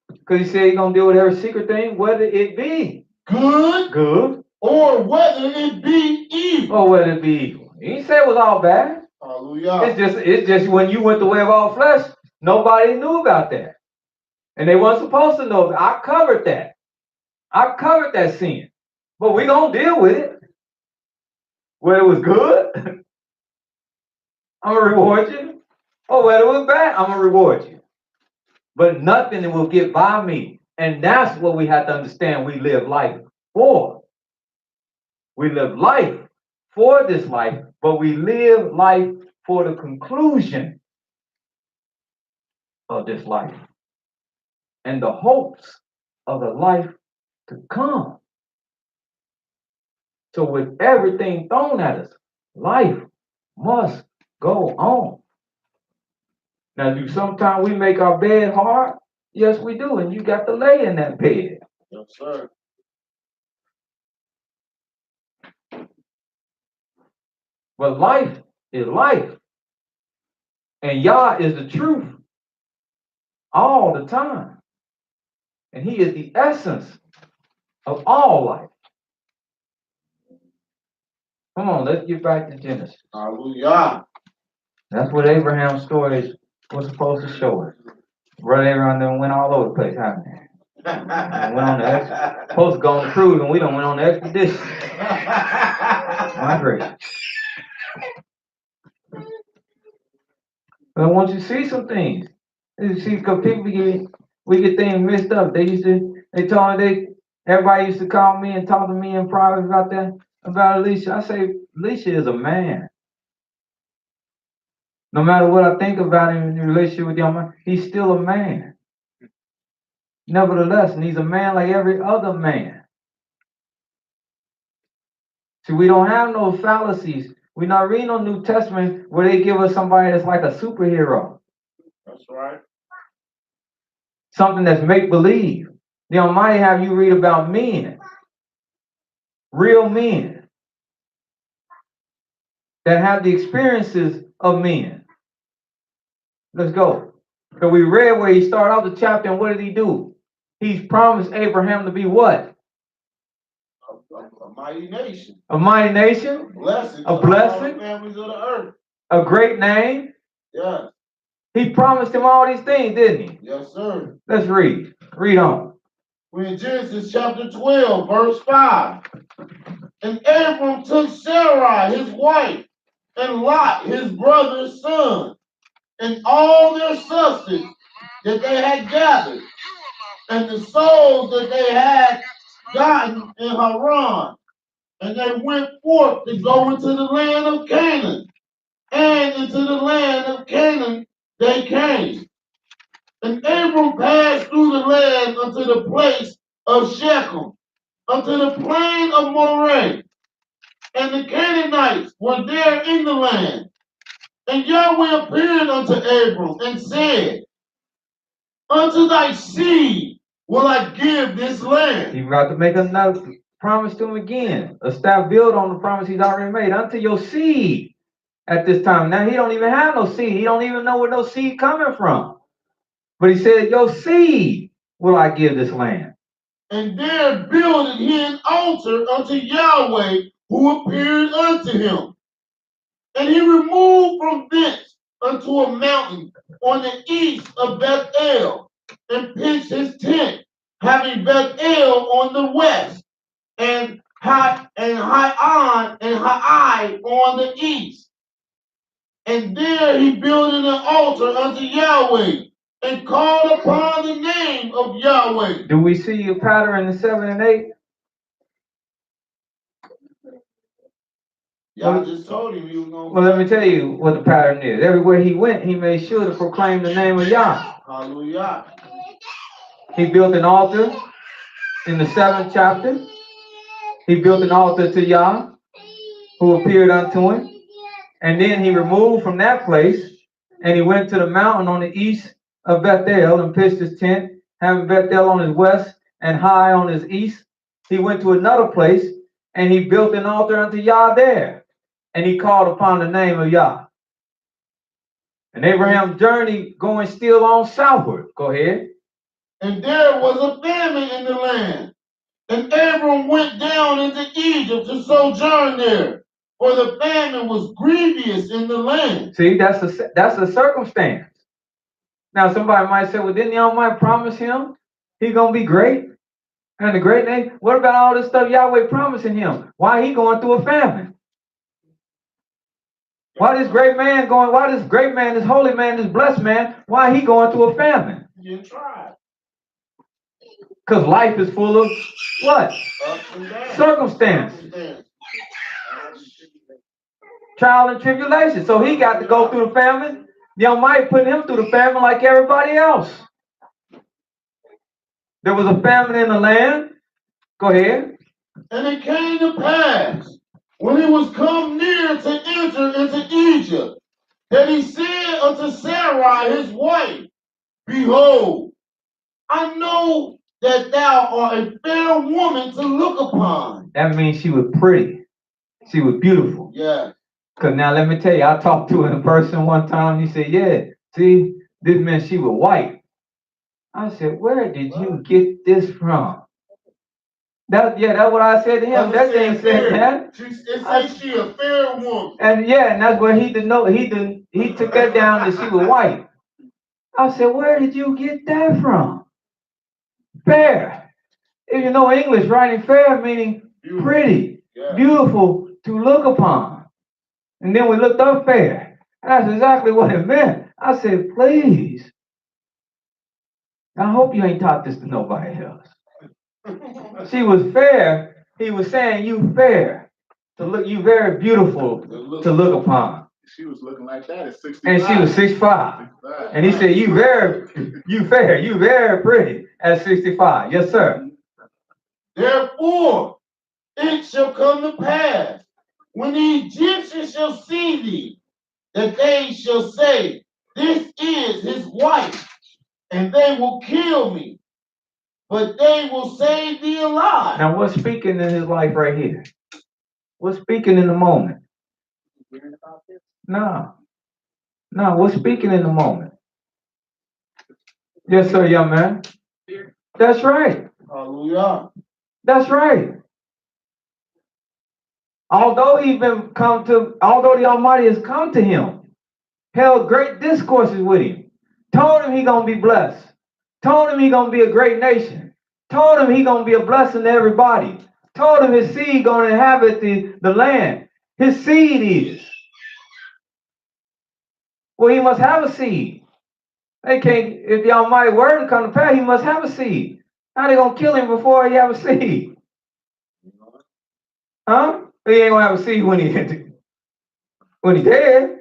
S1: Because he said he's going to deal with every secret thing, whether it be
S2: good, or whether it be evil.
S1: or whether it be evil. He didn't say it was all bad.
S2: Hallelujah.
S1: It's just when you went the way of all flesh, nobody knew about that. And they weren't supposed to know that. I covered that. I covered that sin. But we don't deal with it. Whether it was good, I'm going to reward you. Or whether it was bad, I'm going to reward you. But nothing will get by me. And that's what we have to understand we live life for. We live life for this life, but we live life for the conclusion of this life and the hopes of the life to come. So with everything thrown at us, life must go on. Now, do sometimes we make our bed hard? Yes, we do. And you got to lay in that bed.
S2: Yes, sir.
S1: But life is life. And Yah is the truth all the time. And he is the essence of all life. Come on, let's get back to Genesis.
S2: Hallelujah.
S1: That's what Abraham's story was supposed to show us. Brother Abraham done went all over the place, haven't he? Went on the supposed to go on the cruise, and we done went on the expedition. My gracious. But I want you to see some things. You see, because people we get things mixed up. Everybody used to call me and talk to me in private about Alicia. I say, Alicia is a man. No matter what I think about him in relationship with your he's still a man. Nevertheless, and he's a man like every other man. See, we don't have no fallacies. We're not reading no New Testament where they give us somebody that's like a superhero.
S2: That's right.
S1: Something that's make-believe. The Almighty have you read about men. Real men. That have the experiences of men. Let's go. So we read where he started off the chapter, and what did he do? He's promised Abraham to be what?
S2: A mighty nation.
S1: A mighty nation.
S2: A blessing.
S1: Families
S2: of the earth.
S1: A great name.
S2: Yes.
S1: He promised him all these things, didn't he?
S2: Yes, sir.
S1: Let's read. Read on.
S2: We're in Genesis chapter 12, verse 5. And Abram took Sarai, his wife, and Lot, his brother's son, and all their substance that they had gathered, and the souls that they had gotten in Haran. And they went forth to go into the land of Canaan. And into the land of Canaan they came. And Abram passed through the land unto the place of Shechem, unto the plain of Moreh. And the Canaanites were there in the land. And Yahweh appeared unto Abram and said, unto thy seed will I give this land.
S1: He's about to make another promise to him again. Build on the promise he's already made. Unto your seed at this time. Now he don't even have no seed. He don't even know where no seed coming from. But he said, your seed will I give this land.
S2: And there builded he an altar unto Yahweh, who appeared unto him. And he removed from thence unto a mountain on the east of Bethel, and pitched his tent, having Bethel on the west, and Hai on the east. And there he builded an altar unto Yahweh, and called upon the name of Yahweh.
S1: Do we see a pattern in 7 and 8?
S2: Y'all just told him he was going to.
S1: Well, let me tell you what the pattern is. Everywhere he went, he made sure to proclaim the name of Yah.
S2: Hallelujah.
S1: He built an altar in the 7th chapter. He built an altar to Yah, who appeared unto him. And then he removed from that place, and he went to the mountain on the east of Bethel and pitched his tent, having Bethel on his west and Hai on his east. He went to another place, and he built an altar unto Yah there. And he called upon the name of Yah. And Abraham's journey going still on southward. Go ahead.
S2: And there was a famine in the land. And Abram went down into Egypt to sojourn there, for the famine was grievous in the land.
S1: See, that's a circumstance. Now, somebody might say, well, didn't the Almighty promise him he's going to be great? And the great name? What about all this stuff Yahweh promising him? Why he going through a famine? Why this great man, this holy man, this blessed man, why he going through a famine?
S2: You tried.
S1: Because life is full of what?
S2: Ups and downs.
S1: Circumstances. Trial and tribulation. So he got to go through the famine. The Almighty put him through the famine like everybody else. There was a famine in the land. Go ahead.
S2: And it came to pass, when he was come near to enter into Egypt, that he said unto Sarai his wife, Behold, I know that thou art a fair woman to look upon.
S1: That means she was pretty. She was beautiful.
S2: Yeah.
S1: Because now let me tell you, I talked to her in person one time. He said, yeah, see, this meant she was white. I said, where did you get this from? That's what I said to him. That thing said that.
S2: It says she a fair woman.
S1: And that's what he didn't know. He took that down that she was white. I said, where did you get that from? Fair. If you know English, writing fair meaning pretty, beautiful to look upon. And then we looked up fair. And that's exactly what it meant. I said, please. I hope you ain't taught this to nobody else. She was fair. He was saying you fair. To look, you very beautiful to look upon.
S5: She was looking like that at 65.
S1: And she was 6'5". And he said, you fair, you very pretty at 65. Yes, sir.
S2: Therefore, it shall come to pass, when the Egyptians shall see thee, that they shall say, This is his wife, and they will kill me, but they will save thee alive.
S1: Now, what's speaking in his life right here? What's speaking in the moment? No, what's speaking in the moment? Yes, sir, young man. That's right.
S2: Hallelujah.
S1: That's right. Although the Almighty has come to him, held great discourses with him, told him he gonna be blessed, told him he gonna be a great nation, told him he gonna be a blessing to everybody, told him his seed gonna inhabit the land. His seed is. Well, he must have a seed. They can't, if the Almighty word come to pass, he must have a seed. How they gonna kill him before he have a seed? Huh? He ain't gonna have a seed when he dead.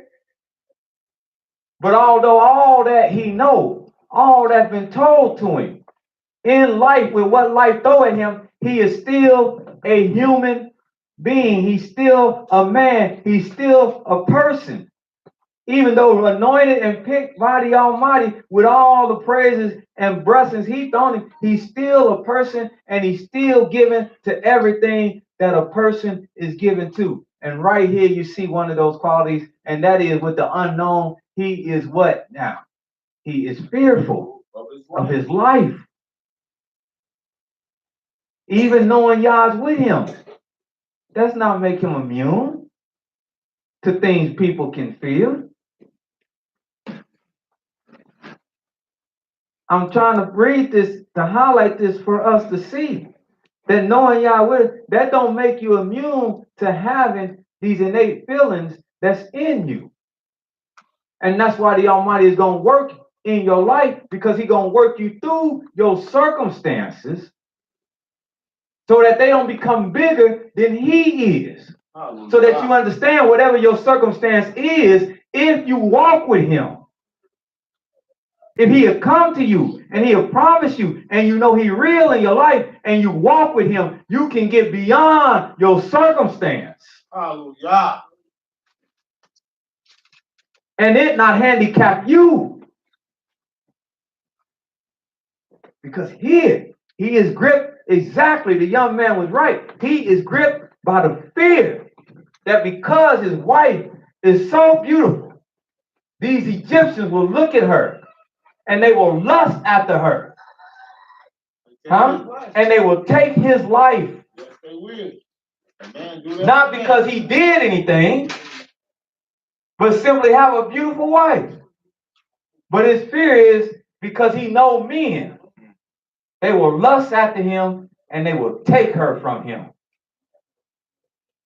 S1: But although all that he knows, all that's been told to him in life, with what life throw at him, he is still a human being. He's still a man. He's still a person. Even though anointed and picked by the Almighty with all the praises and blessings heaped on him, he's still a person, and he's still given to everything that a person is given to. And right here you see one of those qualities, and that is with the unknown, he is what now? He is fearful of his life. Even knowing Yah's with him does not make him immune to things people can feel. I'm trying to read this to highlight this for us to see that knowing Yahweh, that don't make you immune to having these innate feelings that's in you. And that's why the Almighty is going to work in your life, because he's going to work you through your circumstances so that they don't become bigger than he is. So that you understand whatever your circumstance is, if you walk with him. If he will come to you and he'll promise you, and you know he's real in your life, and you walk with him, you can get beyond your circumstance.
S2: Hallelujah.
S1: And it not handicap you. Because here, he is gripped, exactly, the young man was right. He is gripped by the fear that because his wife is so beautiful, these Egyptians will look at her and they will lust after her. Huh? And they will take his life.
S2: Yes, they will. Man, do that
S1: Not
S2: to
S1: because
S2: man.
S1: he did anything, but simply have a beautiful wife. But his fear is because he know men. They will lust after him and they will take her from him.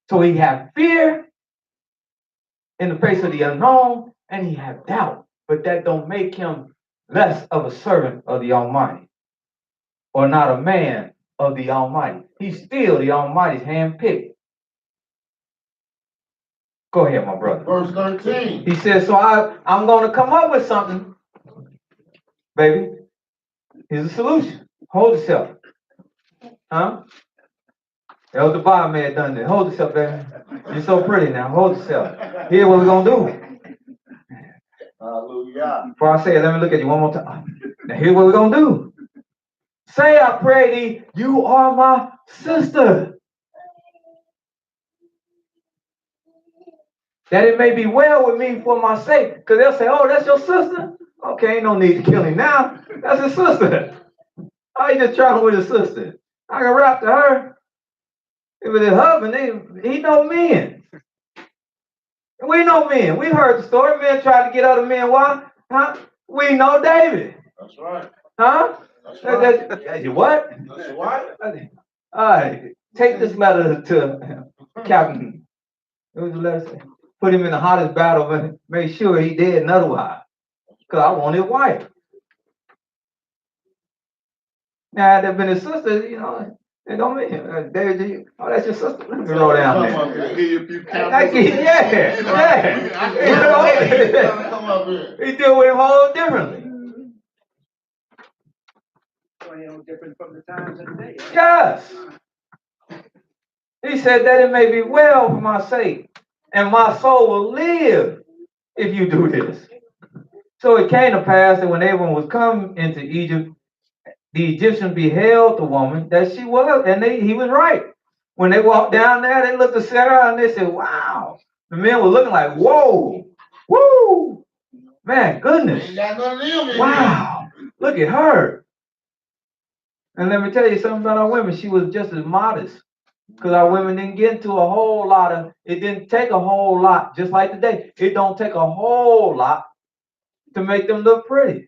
S1: So he have fear in the face of the unknown and he have doubt. But that don't make him less of a servant of the Almighty or not a man of the Almighty. He's still the Almighty's handpicked. Go ahead, my brother.
S2: Verse 13.
S1: He says, so I'm going to come up with something, baby. Here's a solution. Hold yourself. Huh? That was the bar man done that. Hold yourself, baby. You're so pretty now. Hold yourself. Here's what we're going to do.
S2: Hallelujah.
S1: Before I say it, let me look at you one more time. Now, here's what we're going to do. Say, I pray thee, you are my sister. That it may be well with me for my sake. Because they'll say, oh, that's your sister? Okay, ain't no need to kill him now. That's his sister. Oh, he just traveling with his sister. I can rap to her. If it's his husband, he know men. We know men. We heard the story. Men tried to get other men. Why? Huh? We know David.
S2: That's right.
S1: Huh?
S2: That's right.
S1: What?
S2: That's right.
S1: All right. Take this letter to Captain. It was the letter say? Put him in the hottest battle, but make sure he dead and otherwise. Because I want his wife. Now, had that been his sister, you know, it don't mean David, oh, that's your sister. Let me roll down there.
S2: Come up here.
S1: He deal with him whole differently.
S4: Different from the times of the day.
S1: Yes. He said that it may be well for my sake, and my soul will live if you do this. So it came to pass that when everyone was come into Egypt, the Egyptians beheld the woman that she was, and he was right. When they walked down there, they looked at Sarah and they said, wow. The men were looking like, whoa, woo, man, goodness.
S2: Ain't got nothing in me.
S1: Wow, look at her. And let me tell you something about our women. She was just as modest. Because our women didn't get into a whole lot of, it didn't take a whole lot, just like today. It don't take a whole lot to make them look pretty.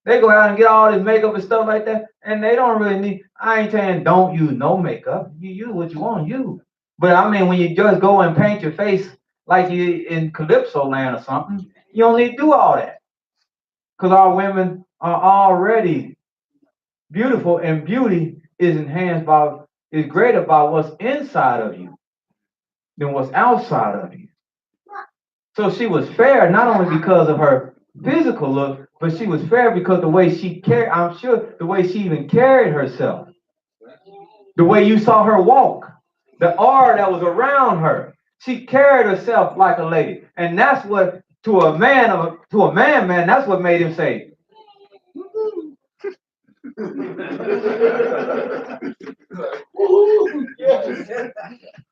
S1: They go out and get all this makeup and stuff like that, and they don't really need, I ain't saying don't use no makeup. You use what you want to use. But I mean, when you just go and paint your face like you in Calypso land or something, you don't need to do all that. Because our women are already beautiful, and beauty is enhanced by, is greater by what's inside of you than what's outside of you. So she was fair, not only because of her physical look, but she was fair because the way she carried, I'm sure the way she even carried herself, the way you saw her walk, the aura that was around her, she carried herself like a lady. And that's what, to a man, that's what made him say,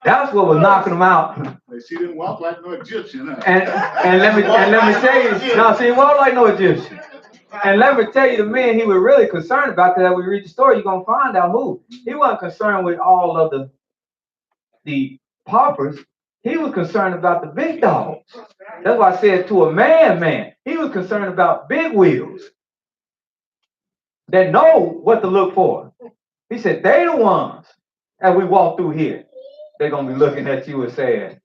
S1: that's what was knocking him out.
S5: She didn't walk like no Egyptian. Huh?
S1: And let me tell you, no, she walked like no Egyptian. And let me tell you, the man he was really concerned about, because as we read the story, you're gonna find out who. He wasn't concerned with all of the paupers. He was concerned about the big dogs. That's why I said to a man. He was concerned about big wheels that know what to look for. He said, they the ones, as we walk through here, they're going to be looking at you and saying,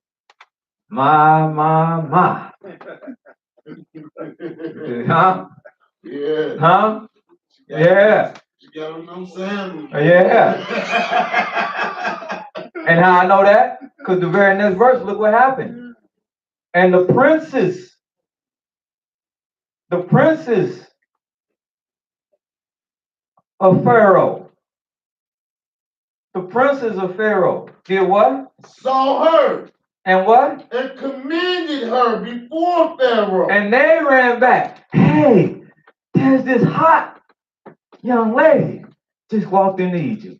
S1: my. Huh?
S2: Yeah.
S1: Huh? Yeah.
S2: You got on them sandals.
S1: Yeah. And how I know that? Because the very next verse, look what happened. And the princes of Pharaoh, did what?
S2: Saw her.
S1: And what?
S2: And commended her before Pharaoh.
S1: And they ran back. Hey, there's this hot young lady just walked into Egypt.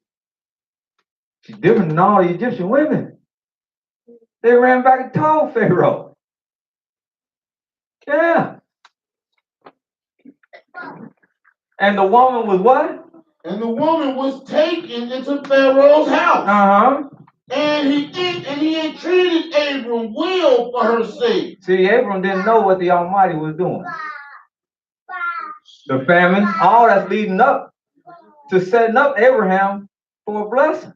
S1: She's different than all the Egyptian women. They ran back and told Pharaoh. Yeah. And the woman was what?
S2: And the woman was taken into Pharaoh's house.
S1: Uh-huh.
S2: And he entreated Abram well for her sake.
S1: See, Abram didn't know what the Almighty was doing. The famine, all that's leading up to setting up Abraham for a blessing.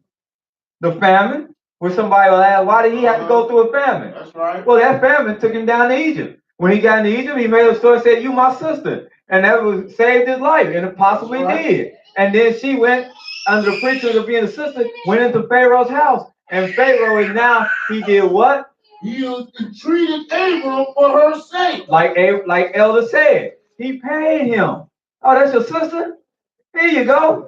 S1: The famine, where somebody will ask, why did he have to go through a famine?
S2: That's right.
S1: Well, that famine took him down to Egypt. When he got into Egypt, he made a story, said, you my sister. And that was saved his life, and it possibly did. And then she went, under the pretense of being a sister, went into Pharaoh's house. And Pharaoh is now, he did what?
S2: He entreated Abram for her sake.
S1: Like Elder said, he paid him. Oh, that's your sister? Here you go.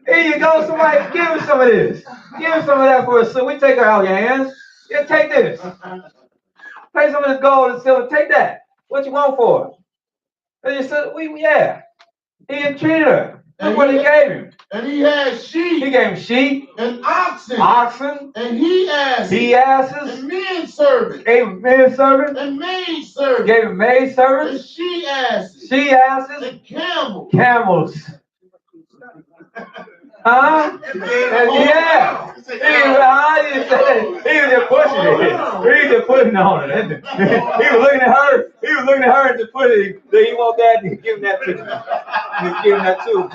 S1: Here you go. Somebody give him some of this. Give him some of that for us. So we take her out of your hands. Yeah, take this. Pay some of this gold and silver. Take that. What you want for it? And you said, yeah. He entreated her. Look what he gave him.
S2: And he had sheep.
S1: He gave him sheep,
S2: and oxen.
S1: and
S2: he asses.
S1: And
S2: men servants.
S1: Gave him men servants.
S2: And maid servants.
S1: Gave him maid servants.
S2: And she asses.
S1: And camels. Huh? Yeah. He was just pushing it. He was just putting on it. He was looking at her. He was looking at her and just put it. Do you want that? And give him that too. Give him that too.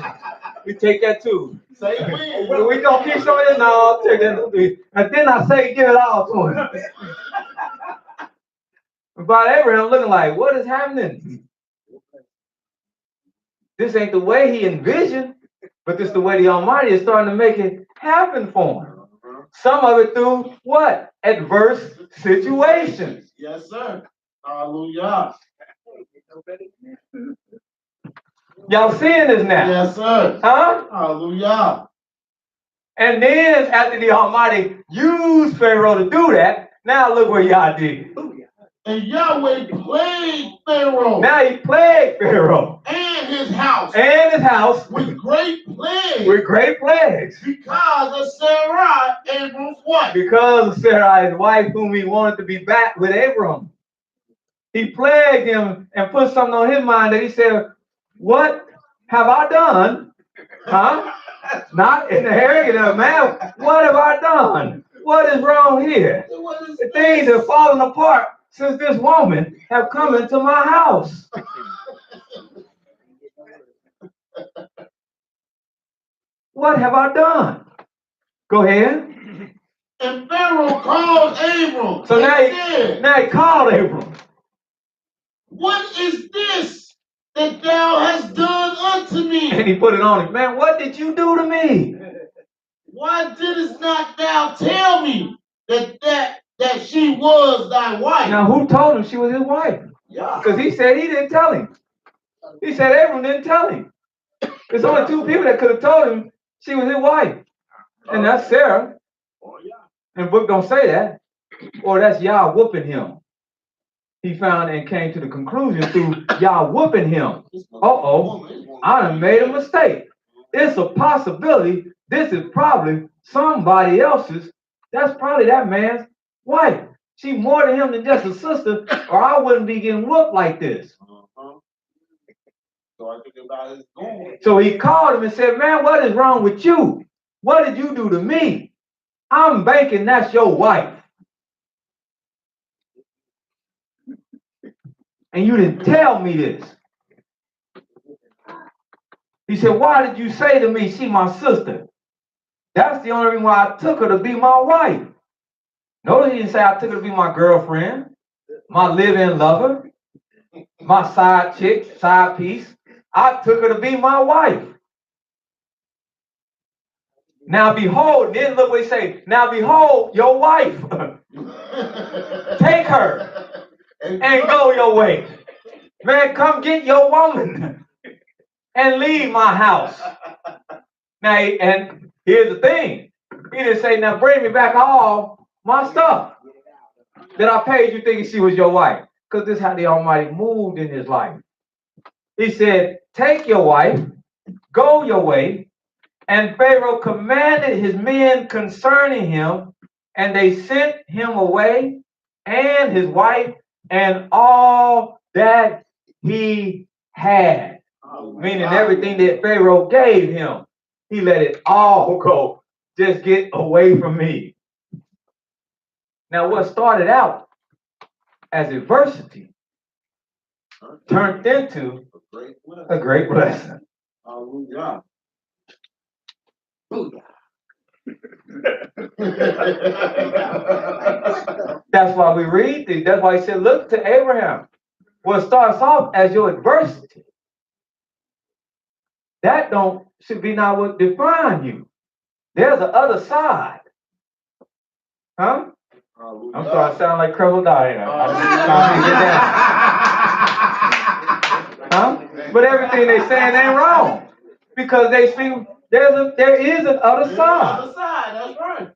S1: We take that too.
S2: Say when.
S1: We gonna keep some of this? No, I'll take that. And then I say, give it all to him. But Abraham looking like, what is happening? This ain't the way he envisioned, but this is the way the Almighty is starting to make it happen for him. Some of it through what? Adverse situations.
S2: Yes, sir. Hallelujah.
S1: Y'all seeing this now?
S2: Yes, sir.
S1: Huh?
S2: Hallelujah.
S1: And then after the Almighty used Pharaoh to do that, now look what y'all did.
S2: And Yahweh plagued Pharaoh.
S1: Now he plagued Pharaoh.
S2: And his house.
S1: With
S2: great plagues. Because of Sarai, Abram's wife.
S1: Because of Sarai, his wife, whom he wanted to be back with Abram. He plagued him and put something on his mind that he said, what have I done? Huh? Not in the arrogance of man. What have I done? What is wrong here? The things have fallen apart since this woman have come into my house. What have I done? Go ahead.
S2: And Pharaoh called Abram.
S1: So now he called Abram.
S2: What is this that thou hast done unto me?
S1: And he put it on him. Man, what did you do to me?
S2: Why didst not thou tell me that she was thy wife?
S1: Now, who told him she was his wife?
S2: Yeah.
S1: Because he said he didn't tell him. He said Abram didn't tell him. There's only two people that could have told him she was his wife. And that's Sarah. And the book don't say that. Or that's Yah whooping him. He found and came to the conclusion through Yah whooping him. Uh-oh, I done made a mistake. It's a possibility this is probably somebody else's. That's probably that man's wife. She more to him than just a sister, or I wouldn't be getting whooped like this. So he called him and said, man, what is wrong with you? What did you do to me? I'm banking that's your wife. And you didn't tell me this. He said, why did you say to me, she my sister? That's the only reason why I took her to be my wife. Notice he didn't say I took her to be my girlfriend, my live-in lover, my side chick, side piece. I took her to be my wife. Now behold, then look what he say. Now behold, your wife. Take her and go your way. Man, come get your woman and leave my house. Now, and here's the thing. He didn't say, now bring me back all my stuff that I paid you thinking she was your wife. Because this is how the Almighty moved in his life. He said, take your wife, go your way. And Pharaoh commanded his men concerning him, and they sent him away, and his wife, and all that he had. Meaning everything that Pharaoh gave him, he let it all go. Just get away from me. Now, what started out as adversity turned into a great blessing.
S2: Hallelujah.
S1: That's why we read this. That's why he said, look to Abraham. What starts off as your adversity, that should be not what define you. There's the other side. Huh? I'm starting to sound like Credible Diana. Huh? But everything they saying ain't wrong. Because they see there is an other side.
S2: Other side, that's right.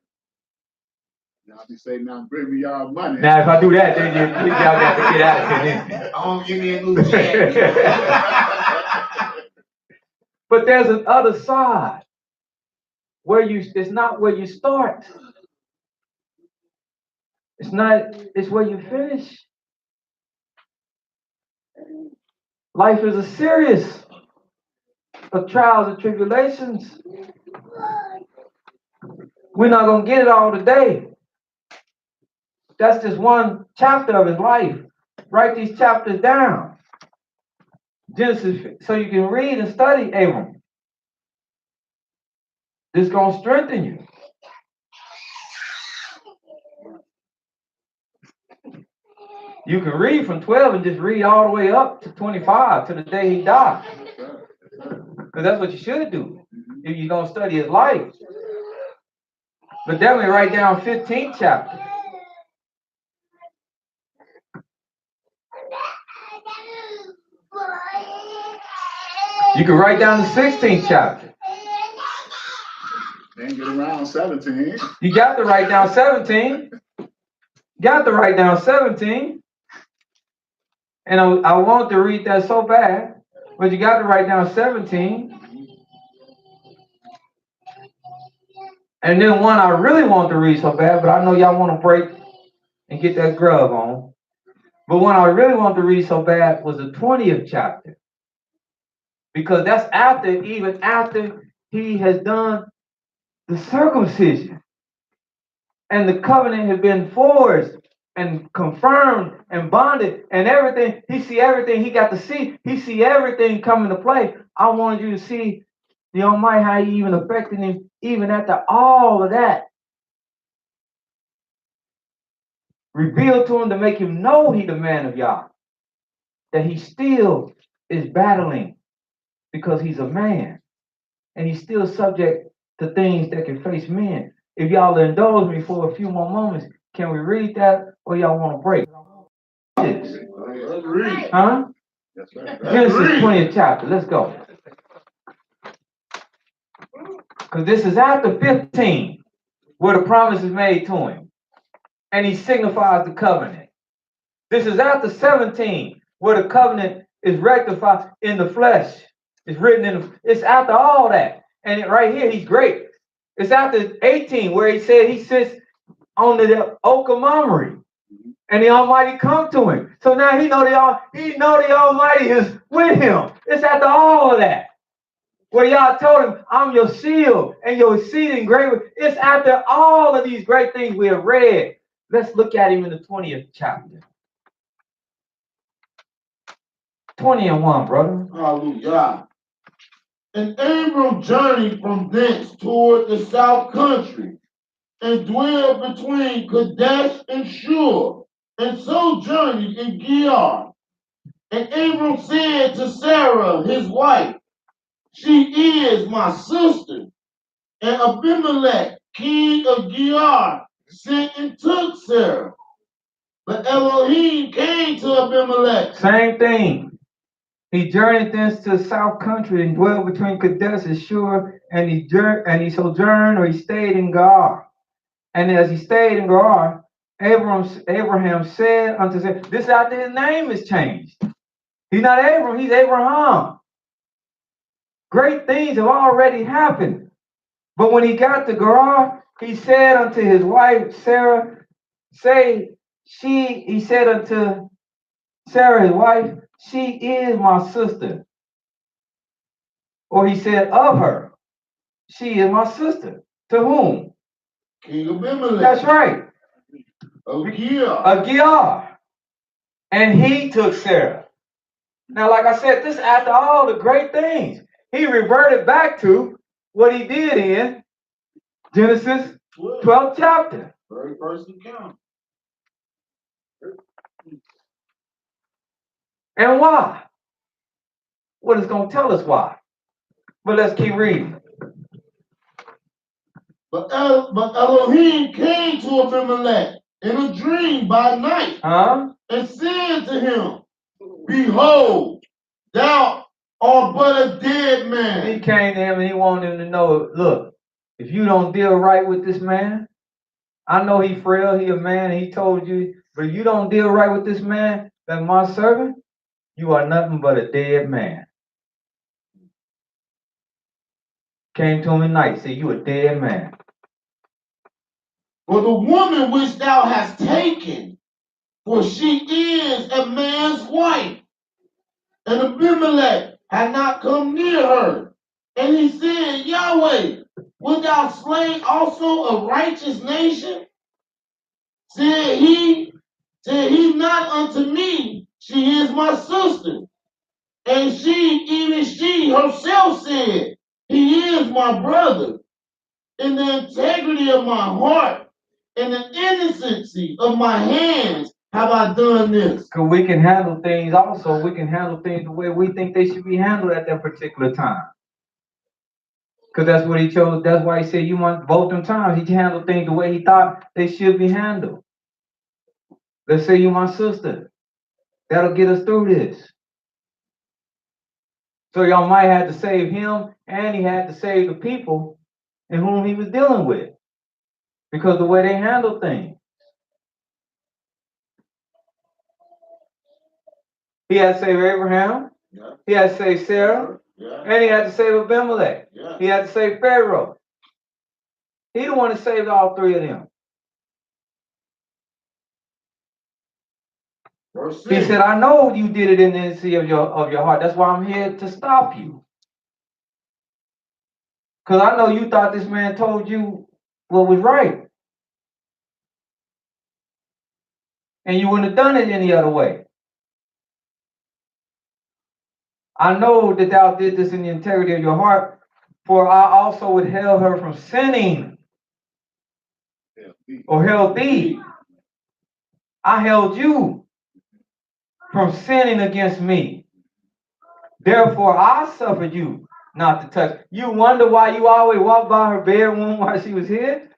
S5: Y'all be saying, now bring me y'all money.
S1: Now, if I do that, then y'all got to get out of here.
S2: Oh, give me a new check.
S1: But there's an other side where it's not where you start. It's where you finish. Life is a series of trials and tribulations. We're not going to get it all today. That's just one chapter of his life. Write these chapters down. Genesis, so you can read and study Abram. This is going to strengthen you. You can read from 12 and just read all the way up to 25 to the day he died. Because that's what you should do if you're going to study his life. But then we write down 15th chapter. You can write down the 16th chapter.
S5: Then get around 17.
S1: You got to write down 17. Got to write down 17. And I want to read that so bad, but you got to write down 17. And then one I really want to read so bad, but I know y'all want to break and get that grub on. But one I really want to read so bad was the 20th chapter. Because that's even after he has done the circumcision. And the covenant has been forged and confirmed and bonded and everything. He see everything he got to see. He see everything come into play. I wanted you to see the Almighty, how he even affected him even after all of that. Revealed to him to make him know he the man of Yah. That he still is battling because he's a man. And he's still subject to things that can face men. If y'all indulge me for a few more moments, can we read that or y'all want to break?
S2: Let's read.
S1: Huh?
S5: That's right.
S1: Genesis 20th chapter. Let's go. Because this is after 15, where the promise is made to him. And he signifies the covenant. This is after 17, where the covenant is rectified in the flesh. It's written it's after all that. And right here, he's great. It's after 18, where he said he sits on the oak of Mamre. And the Almighty come to him. So now he know the Almighty is with him. It's after all of that. Where y'all told him, I'm your shield and your exceeding great. It's after all of these great things we have read. Let's look at him in the 20th chapter. 20:1, brother.
S2: Hallelujah. And Abram journeyed from thence toward the south country, and dwelled between Kadesh and Shur, and so journeyed in Gerar. And Abram said to Sarah, his wife, she is my sister. And Abimelech, king of Gerar, sent and took Sarah. But Elohim came to Abimelech.
S1: Same thing. He journeyed thence to the south country and dwelled between Kadesh and Shur, and he sojourned or he stayed in Gerar. And as he stayed in Gerar, Abraham said unto Sarah, this after his name is changed. He's not Abram, he's Abraham. Great things have already happened. But when he got to Gerar, he said unto his wife Sarah, he said unto Sarah, his wife, she is my sister. Or he said of her, she is my sister. To whom?
S2: King Abimelech.
S1: That's right. Agiar. And he took Sarah. Now, like I said, this after all the great things. He reverted back to what he did in Genesis 12th chapter.
S2: Very first encounter.
S1: And why? Well, it's going to tell us why. But let's keep reading.
S2: But Elohim came to Abimelech in a dream by night and said to him, behold, thou art but a dead man.
S1: He came to him and he wanted him to know, look, if you don't deal right with this man, I know he frail, he a man, and he told you, but if you don't deal right with this man, that's my servant, you are nothing but a dead man. Came to him at night, said, you a dead man.
S2: For the woman which thou hast taken, for she is a man's wife. And Abimelech had not come near her. And he said, Yahweh, wilt thou slay also a righteous nation? Said he not unto me, she is my sister. And even she herself said, he is my brother. In the integrity of my heart and the innocency of my hands have I done this.
S1: Because we can handle things also. We can handle things the way we think they should be handled at that particular time. Because that's what he chose. That's why he said you want both them times. He handled things the way he thought they should be handled. Let's say you my sister. That'll get us through this. So y'all might have to save him, and he had to save the people in whom he was dealing with. Because the way they handle things. He had to save Abraham.
S2: Yeah.
S1: He had to save Sarah.
S2: Yeah.
S1: And he had to save Abimelech.
S2: Yeah.
S1: He had to save Pharaoh. He the one that saved all three of them.
S2: Verse 6.
S1: He said, I know you did it in the innocency of your heart. That's why I'm here to stop you. Because I know you thought this man told you what was right. And you wouldn't have done it any other way. I know that thou did this in the integrity of your heart, for I also withheld her from sinning, or held thee. I held you from sinning against me. Therefore, I suffered you not to touch. You wonder why you always walked by her bedroom while she was here,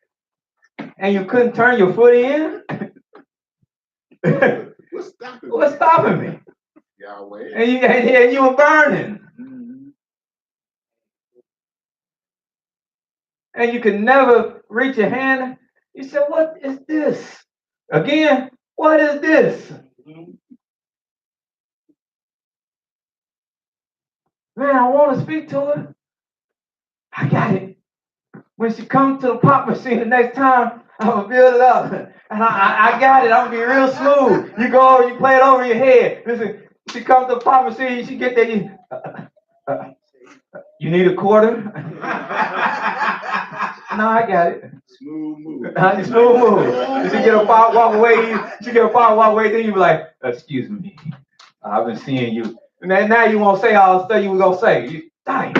S1: and you couldn't turn your foot in? What's stopping me?
S5: Yahweh.
S1: And you were burning.
S5: Mm-hmm.
S1: And you could never reach your hand. You said, what is this? Again, what is this? Man, I want to speak to her. I got it. When she comes to the pop machine the next time, I'm going to build it up. And I got it. I'm going to be real smooth. You go over, you play it over your head. Listen, she comes to the pop machine, she get there, you need a quarter? No, I got it.
S5: Smooth move.
S1: Smooth move. She get a walk away. Then you be like, excuse me. I've been seeing you. And then now you won't say all the stuff you were going to say. You, dang.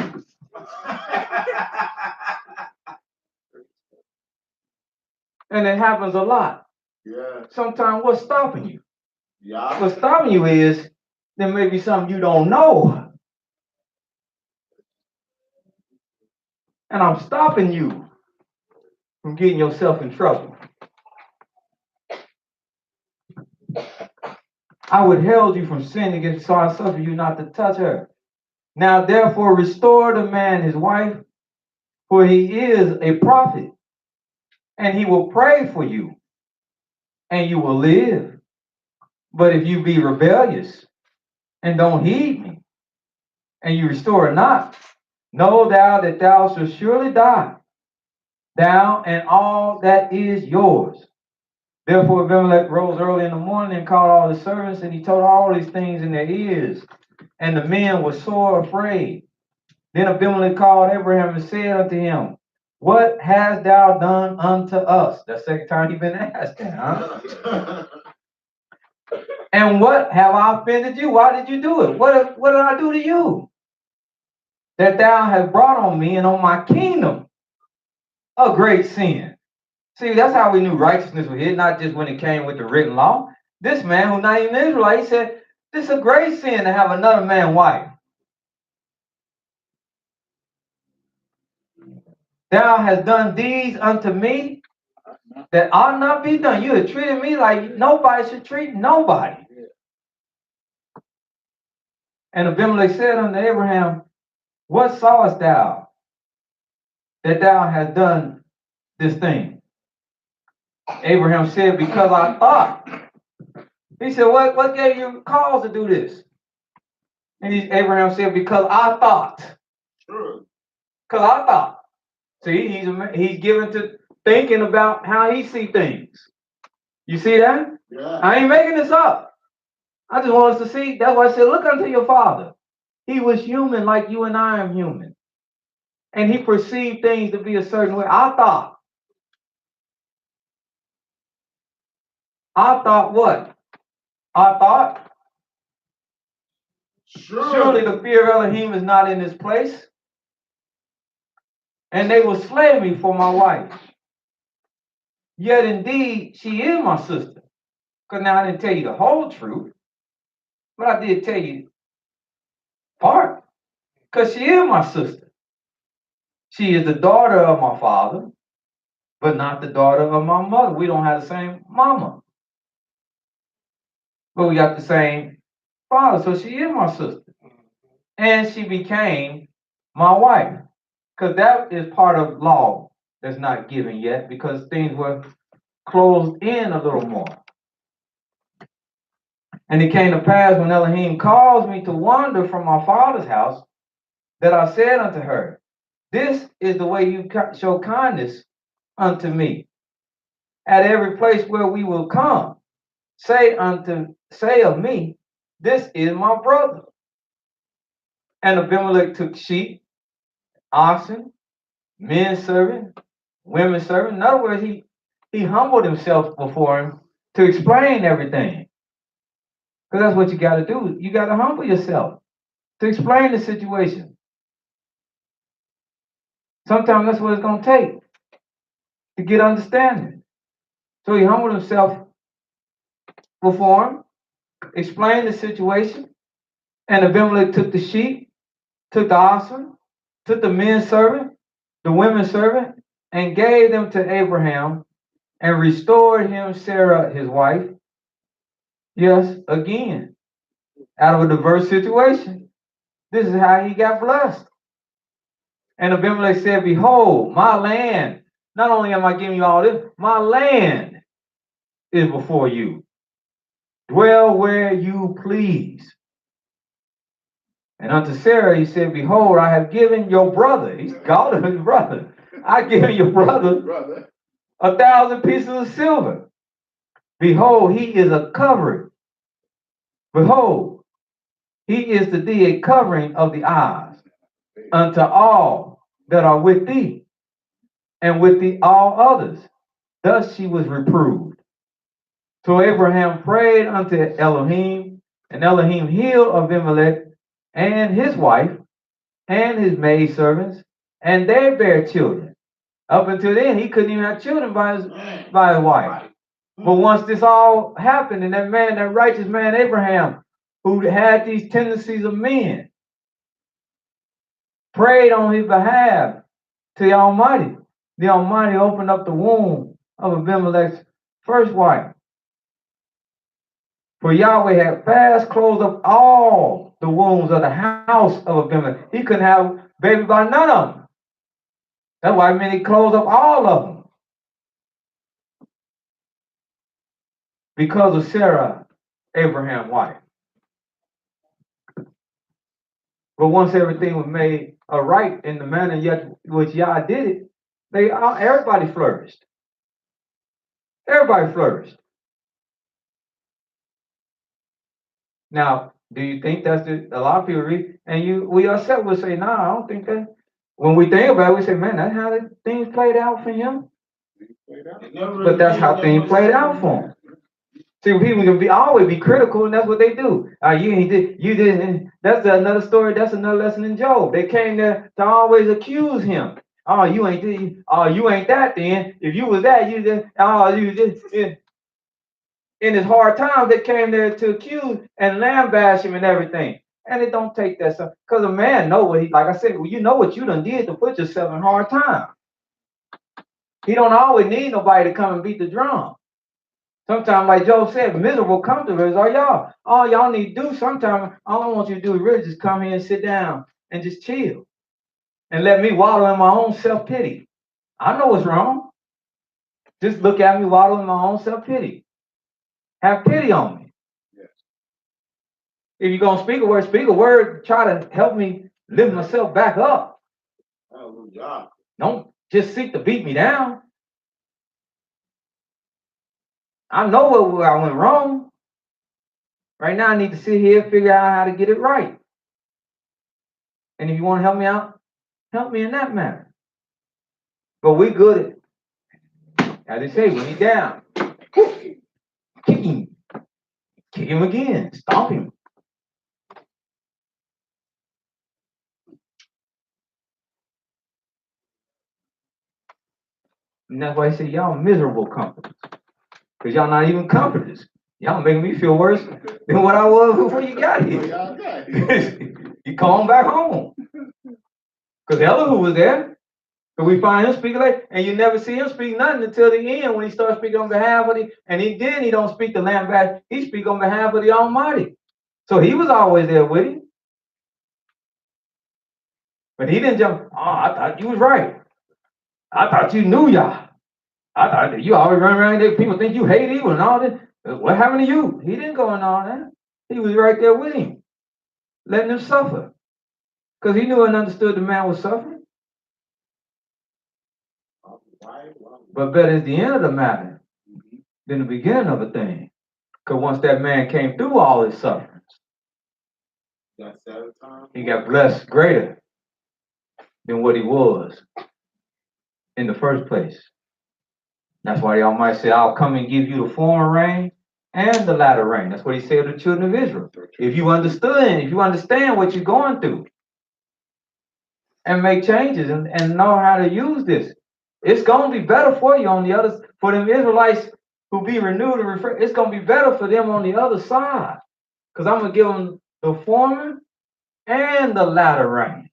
S1: And it happens a lot.
S2: Yeah.
S1: Sometimes what's stopping you?
S2: Yeah.
S1: What's stopping you is there may be something you don't know. And I'm stopping you from getting yourself in trouble. I withheld you from sinning against, so I suffered you not to touch her. Now therefore restore the man his wife, for he is a prophet, and he will pray for you, and you will live. But if you be rebellious and don't heed me, and you restore her not, know thou that thou shalt surely die, thou and all that is yours. Therefore Abimelech rose early in the morning and called all his servants, and he told all these things in their ears. And the men were sore afraid. Then Abimelech called Abraham and said unto him, What hast thou done unto us? That's the second time he's been asked that, huh? And what have I offended you? Why did you do it? What did I do to you? That thou hast brought on me and on my kingdom a great sin. See, that's how we knew righteousness was hid, not just when it came with the written law. This man, who's not even Israelite, he said, this is a great sin to have another man's wife. Thou hast done deeds unto me that ought not be done. You have treated me like nobody should treat nobody. And Abimelech said unto Abraham, What sawest thou that thou hast done this thing? Abraham said, Because I thought. He said, What gave you cause to do this? And Abraham said, Because I thought. Because I thought. See, he's given to thinking about how he see things. You see that?
S2: Yeah.
S1: I ain't making this up. I just want us to see. That's why I said, look unto your father. He was human like you and I am human. And he perceived things to be a certain way. I thought what? I thought, surely the fear of Elohim is not in this place. And they will slay me for my wife. Yet indeed, she is my sister. Because now I didn't tell you the whole truth. But I did tell you part. Because she is my sister. She is the daughter of my father, but not the daughter of my mother. We don't have the same mama. But we got the same father. So she is my sister. And she became my wife. Because that is part of law that's not given yet, because things were closed in a little more. And it came to pass when Elohim caused me to wander from my father's house, that I said unto her, This is the way you show kindness unto me. At every place where we will come, say of me, This is my brother. And Abimelech took sheep, oxen, men servant, women servant. In other words, he humbled himself before him to explain everything. Because that's what you got to do. You got to humble yourself to explain the situation. Sometimes that's what it's going to take to get understanding. So he humbled himself before him, explained the situation, and Abimelech took the sheep, took the oxen, took the men servant, the women servant, and gave them to Abraham, and restored him Sarah, his wife. Yes, again, out of a diverse situation. This is how he got blessed. And Abimelech said, Behold, my land, not only am I giving you all this, my land is before you. Dwell where you please. And unto Sarah he said, Behold, I have given your brother, he's called him his brother, I give your brother 1,000 pieces of silver. Behold, he is a covering. Behold, he is to thee a covering of the eyes unto all that are with thee, and with thee all others. Thus she was reproved. So Abraham prayed unto Elohim, and Elohim healed Abimelech and his wife and his maidservants, and they bare children. Up until then, he couldn't even have children by his wife. But once this all happened, and that righteous man Abraham, who had these tendencies of men, prayed on his behalf to the Almighty opened up the womb of Abimelech's first wife. For Yahweh had fast closed up all the wombs of the house of Abimelech. He couldn't have baby by none of them. That's why he closed up all of them. Because of Sarah, Abraham's wife. But once everything was made right in the manner yet which Yah did it, everybody flourished. Everybody flourished. Now, do you think that's a lot of people read? And we ourselves will say, nah, I don't think that. When we think about it, we say, man, that's how the things played out for him. But that's how things played out for him. See, people can always be critical, and that's what they do. You ain't did, you didn't. That's another story. That's another lesson in Job. They came there to always accuse him. Oh, you ain't did. Oh, you ain't that. Then if you was that, you did. Oh, you did. In his hard times, they came there to accuse and lambaste him and everything. And it don't take that stuff, because a man know what he, like I said, well, you know what you done did to put yourself in hard times. He don't always need nobody to come and beat the drum. Sometimes, like Job said, miserable comforters are y'all. All y'all need to do sometimes, all I want you to do is really just come here and sit down and just chill. And let me wallow in my own self-pity. I know what's wrong. Just look at me wallow in my own self-pity. Have pity on me. Yes. If you're going to speak a word, try to help me lift myself back up.
S2: Oh, good job.
S1: Don't just seek to beat me down. I know where I went wrong. Right now, I need to sit here and figure out how to get it right. And if you want to help me out, help me in that matter. But we good at, as they say, when he's down, kick him again, stomp him. And that's why I say y'all miserable comforters. Because y'all not even comforters. Y'all making me feel worse than what I was before you got here. You call him back home. Because Elihu was there. So we find him speaking like, and you never see him speak nothing until the end when he starts speaking on behalf of he don't speak the Lamb back, he speak on behalf of the Almighty. So he was always there with him. But he didn't jump, oh, I thought you was right. I thought you knew Yah. I thought that you always run around there, people think you hate evil and all this. What happened to you? He didn't go in all that. He was right there with him, letting him suffer. Because he knew and understood the man was suffering. But better is the end of the matter than the beginning of a thing. Because once that man came through all his sufferings, he got blessed greater than what he was in the first place. That's why the Almighty said, I'll come and give you the former rain and the latter rain. That's what he said to the children of Israel. If you understand what you're going through and make changes and know how to use this, it's going to be better for you on the other, for them Israelites who be renewed and refreshed. It's going to be better for them on the other side. Because I'm going to give them the former and the latter rain.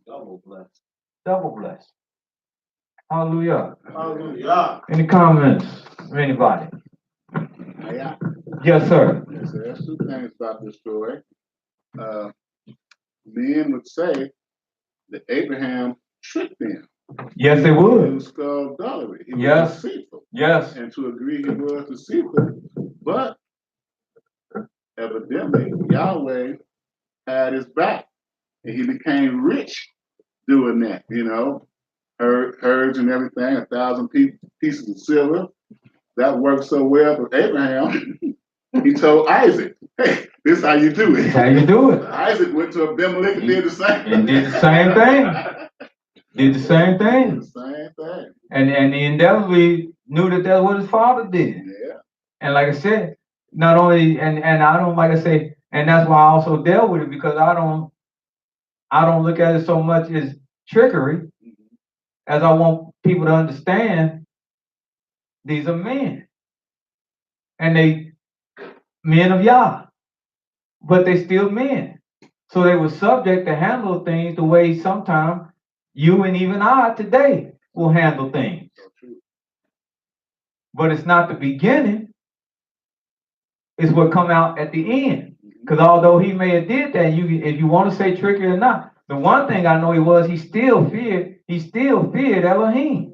S2: Double blessed.
S1: Double blessed. Hallelujah.
S2: Hallelujah.
S1: Any comments from anybody?
S5: Yeah.
S1: Yes, sir.
S5: Yes, sir. There's two things about this story. Men would say that Abraham tricked them.
S1: Yes, they
S5: It
S1: would.
S5: was skullduggery. He
S1: Yes.
S5: was deceitful.
S1: Yes.
S5: And to agree he was deceitful, but evidently Yahweh had his back. And he became rich doing that, herds and everything, 1,000 pieces of silver. That worked so well for Abraham. He told Isaac, hey, this is how you do it.
S1: How you do it.
S5: Isaac went to Abimelech and did the same thing.
S1: And did the same thing. Did the same thing.
S5: The same thing.
S1: And he inevitably knew that that's what his father did.
S5: Yeah.
S1: And like I said, not only, and I don't, like I say, and that's why I also dealt with it, because I don't look at it so much as trickery as I want people to understand these are men. And they men of Yah. But they still men. So they were subject to handle things the way sometimes you and even I today will handle things. But it's not the beginning. It's what come out at the end. Because although he may have did that, if you want to say trickery or not, the one thing I know he still feared Elohim.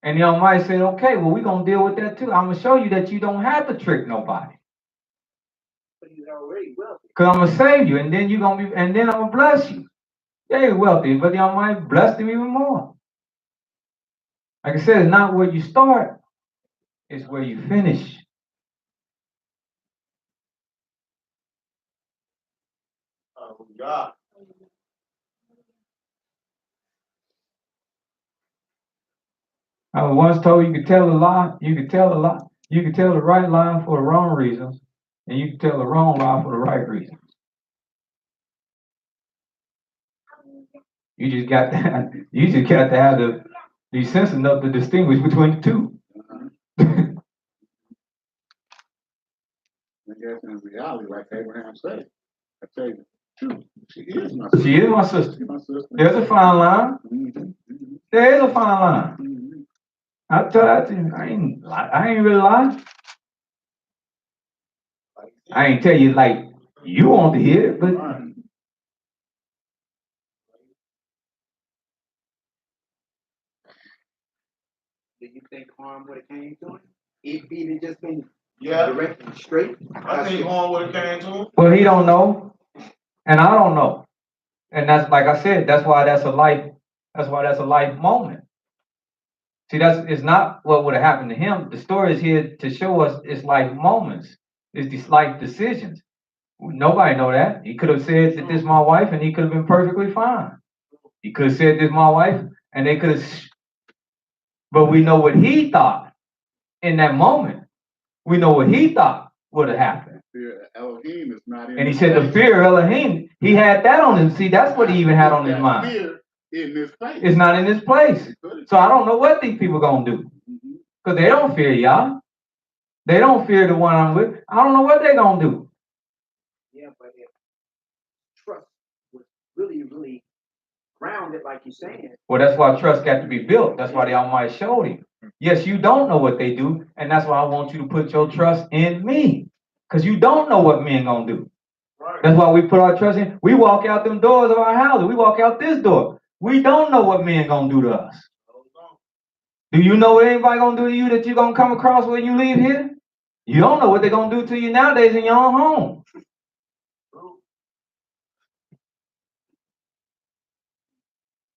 S1: And the Almighty said, okay, well, we're going to deal with that too. I'm going to show you that you don't have to trick nobody.
S4: But he's already wealthy.
S1: Because I'm going to save you, and then I'm going to bless you. Yeah, he's wealthy, but the Almighty blessed him even more. Like I said, it's not where you start, it's where you finish.
S2: Hallelujah.
S1: I was once told you could tell a lie, you could tell a lie, you could tell the right lie for the wrong reasons, and you can tell the wrong lie for the right reasons. You just got to, you just got to have the be sense enough to distinguish between the two.
S5: I guess in reality, like Abraham said, I tell you the truth, she is my sister.
S1: She is my sister.
S5: She's my sister.
S1: There's a fine line.
S5: Mhm.
S1: There is a fine line.
S5: Mhm.
S1: I tell you, I ain't really lying. I ain't tell you like you want to hear it, but
S5: Right.
S4: Do you think harm would have came to him? If he'd have just been
S2: Yeah,
S4: direct and straight?
S2: I think harm would have came to him.
S1: well, he don't know, and I don't know, and that's like I said. That's why that's a life. That's why that's a life moment. See, it's not what would have happened to him. The story is here to show us it's life moments. It's these life decisions. Nobody know that. He could have said that this is my wife, and he could have been perfectly fine. He could have said this is my wife, and they could have. But we know what he thought in that moment. We know what he thought would have happened.
S5: Fear of Elohim is not in
S1: And he
S5: his
S1: said the
S5: face.
S1: fear of Elohim, he had that on him. See, that's what he even had on his
S5: That
S1: mind.
S5: Fear in his face.
S1: It's not in his place. So I don't know what these people gonna do.
S5: Mhm.
S1: Because they don't fear y'all. They don't fear the one I'm with. I don't know what they're gonna do.
S4: Yeah, but if trust was really, really grounded, like you're saying,
S1: Well, that's why trust got to be built. That's why the Almighty showed him. Yes, you don't know what they do, and that's why I want you to put your trust in me. Because you don't know what men gonna do.
S2: Right.
S1: That's why we put our trust in. We walk out them doors of our houses. We walk out this door. We don't know what men gonna do to us. Do you know what anybody gonna do to you that you're gonna come across when you leave here? You don't know what they're gonna do to you nowadays in your own home.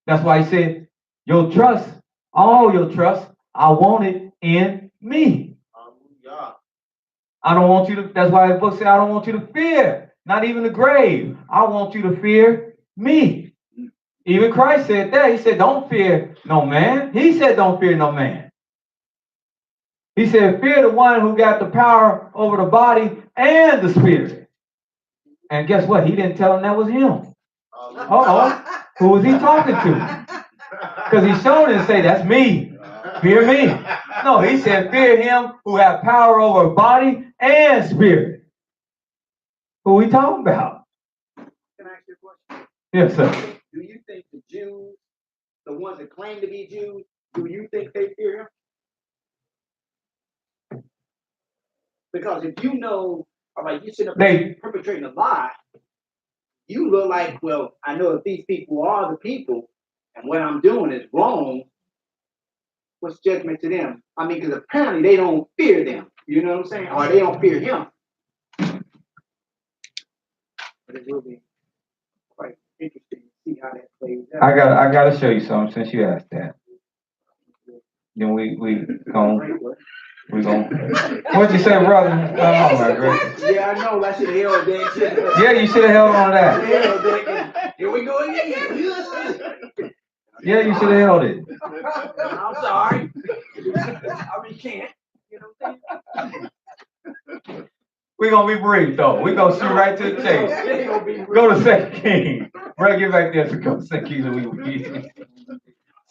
S1: That's why he said, your trust, all your trust, I want it in me.
S2: Hallelujah.
S1: I don't want you to, that's why the book said, I don't want you to fear, not even the grave. I want you to fear me. Even Christ said that. He said, don't fear no man. He said, don't fear no man. He said, fear the one who got the power over the body and the spirit. And guess what? He didn't tell him that was him. Uh-oh. Who was he talking to? Because he showed him and say, that's me. Fear me. No, he said, fear him who have power over body and spirit. Who we talking about?
S4: can I ask you a question?
S1: Yes, sir.
S4: Do you think the Jews, the ones that claim to be Jews, do you think they fear him? Because if you know, all right, you sit up there perpetrating a lie, you look like, well, I know if these people are the people, and what I'm doing is wrong, what's judgment to them? I mean, because apparently they don't fear them. You know what I'm saying? Or they don't fear him. But it will be quite interesting to see how that plays out.
S1: I gotta show you something since you asked that. Then we gonna what'd you say, brother? Oh my goodness.
S4: Yeah, I know. I should have held that.
S1: Yeah, you should have held on to that.
S4: Here we go again.
S1: Yeah, you should have held it.
S4: I'm sorry. I recant. You know what I'm saying?
S1: We're gonna be brief though. We're gonna shoot right to the chase. Go to 2 Kings. Bro, get back there to go to 2 Kings and we will be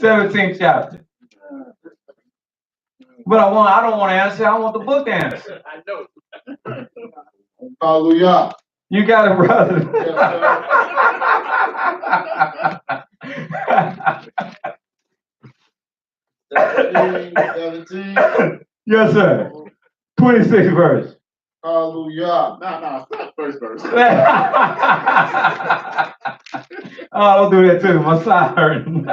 S1: 17th chapter. But I don't want to answer, I want the book to answer.
S4: I know.
S2: Hallelujah.
S1: You got it, brother.
S2: Yes, 17.
S1: Yes, sir. 26th verse.
S2: Hallelujah.
S5: No, it's not first verse.
S1: Oh, don't do that to me. My side hurting.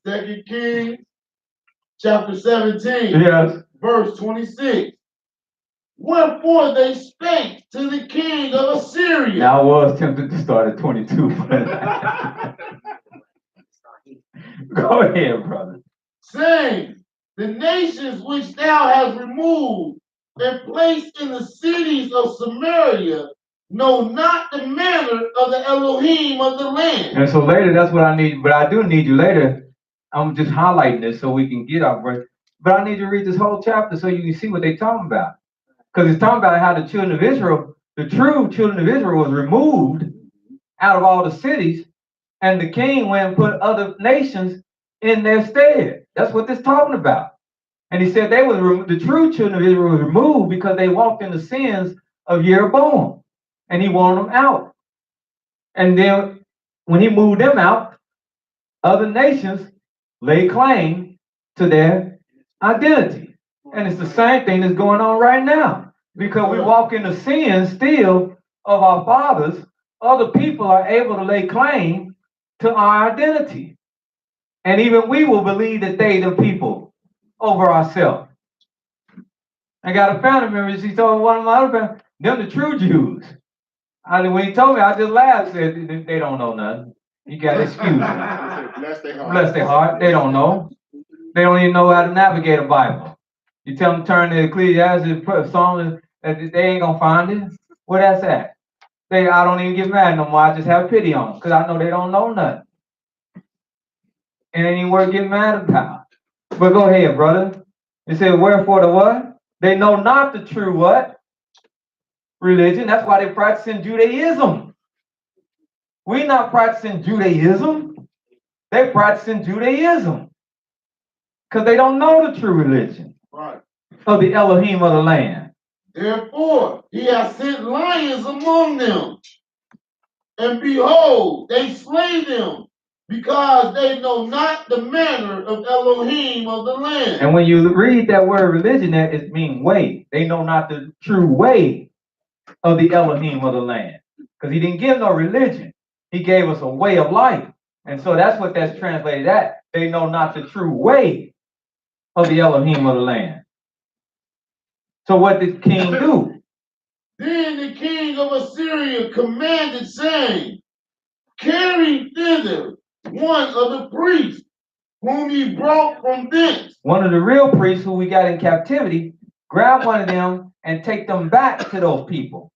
S2: 2 Kings, chapter 17,
S1: Yes.
S2: verse 26. Wherefore they spake to the king of Assyria.
S1: Now I was tempted to start at 22, but go ahead, brother.
S2: Saying, the nations which thou hast removed and placed in the cities of Samaria know not the manner of the Elohim of the land.
S1: And so later, that's what I need. But I do need you later. I'm just highlighting this so we can get our verse. But I need you to read this whole chapter so you can see what they're talking about. Because it's talking about how the children of Israel, the true children of Israel, was removed out of all the cities, and the king went and put other nations in their stead. That's what this talking about. And he said they was the true children of Israel was removed because they walked in the sins of Jeroboam, and he wanted them out. And then when he moved them out, other nations lay claim to their identity. And it's the same thing that's going on right now. Because we walk in the sins still of our fathers, other people are able to lay claim to our identity. And even we will believe that they the people over ourselves. I got a family member, she told one of my other family, them the true Jews. When he told me, I just laughed, said, they don't know nothing. You got an excuse. Bless their heart. They don't know. They don't even know how to navigate a Bible. You tell them to turn to Ecclesiastes, Psalms, they ain't gonna find it. Where that's at? I don't even get mad no more. I just have pity on them because I know they don't know nothing. And it ain't worth getting mad about. But go ahead, brother. It said, wherefore the what? They know not the true what? Religion. That's why they practicing Judaism. We're not practicing Judaism. They're practicing Judaism. Because they don't know the true religion.
S2: Right.
S1: Of the Elohim of the land.
S2: Therefore, he has sent lions among them. And behold, they slay them, because they know not the manner of Elohim of the land.
S1: And when you read that word religion, that it means way. They know not the true way of the Elohim of the land. Because he didn't give no religion. He gave us a way of life. And so that's what that's translated at. They know not the true way of the Elohim of the land. So what did the king do?
S2: Then the king of Assyria commanded, saying, carry thither one of the priests whom he brought from thence.
S1: One of the real priests who we got in captivity, grab one of them and take them back to those people.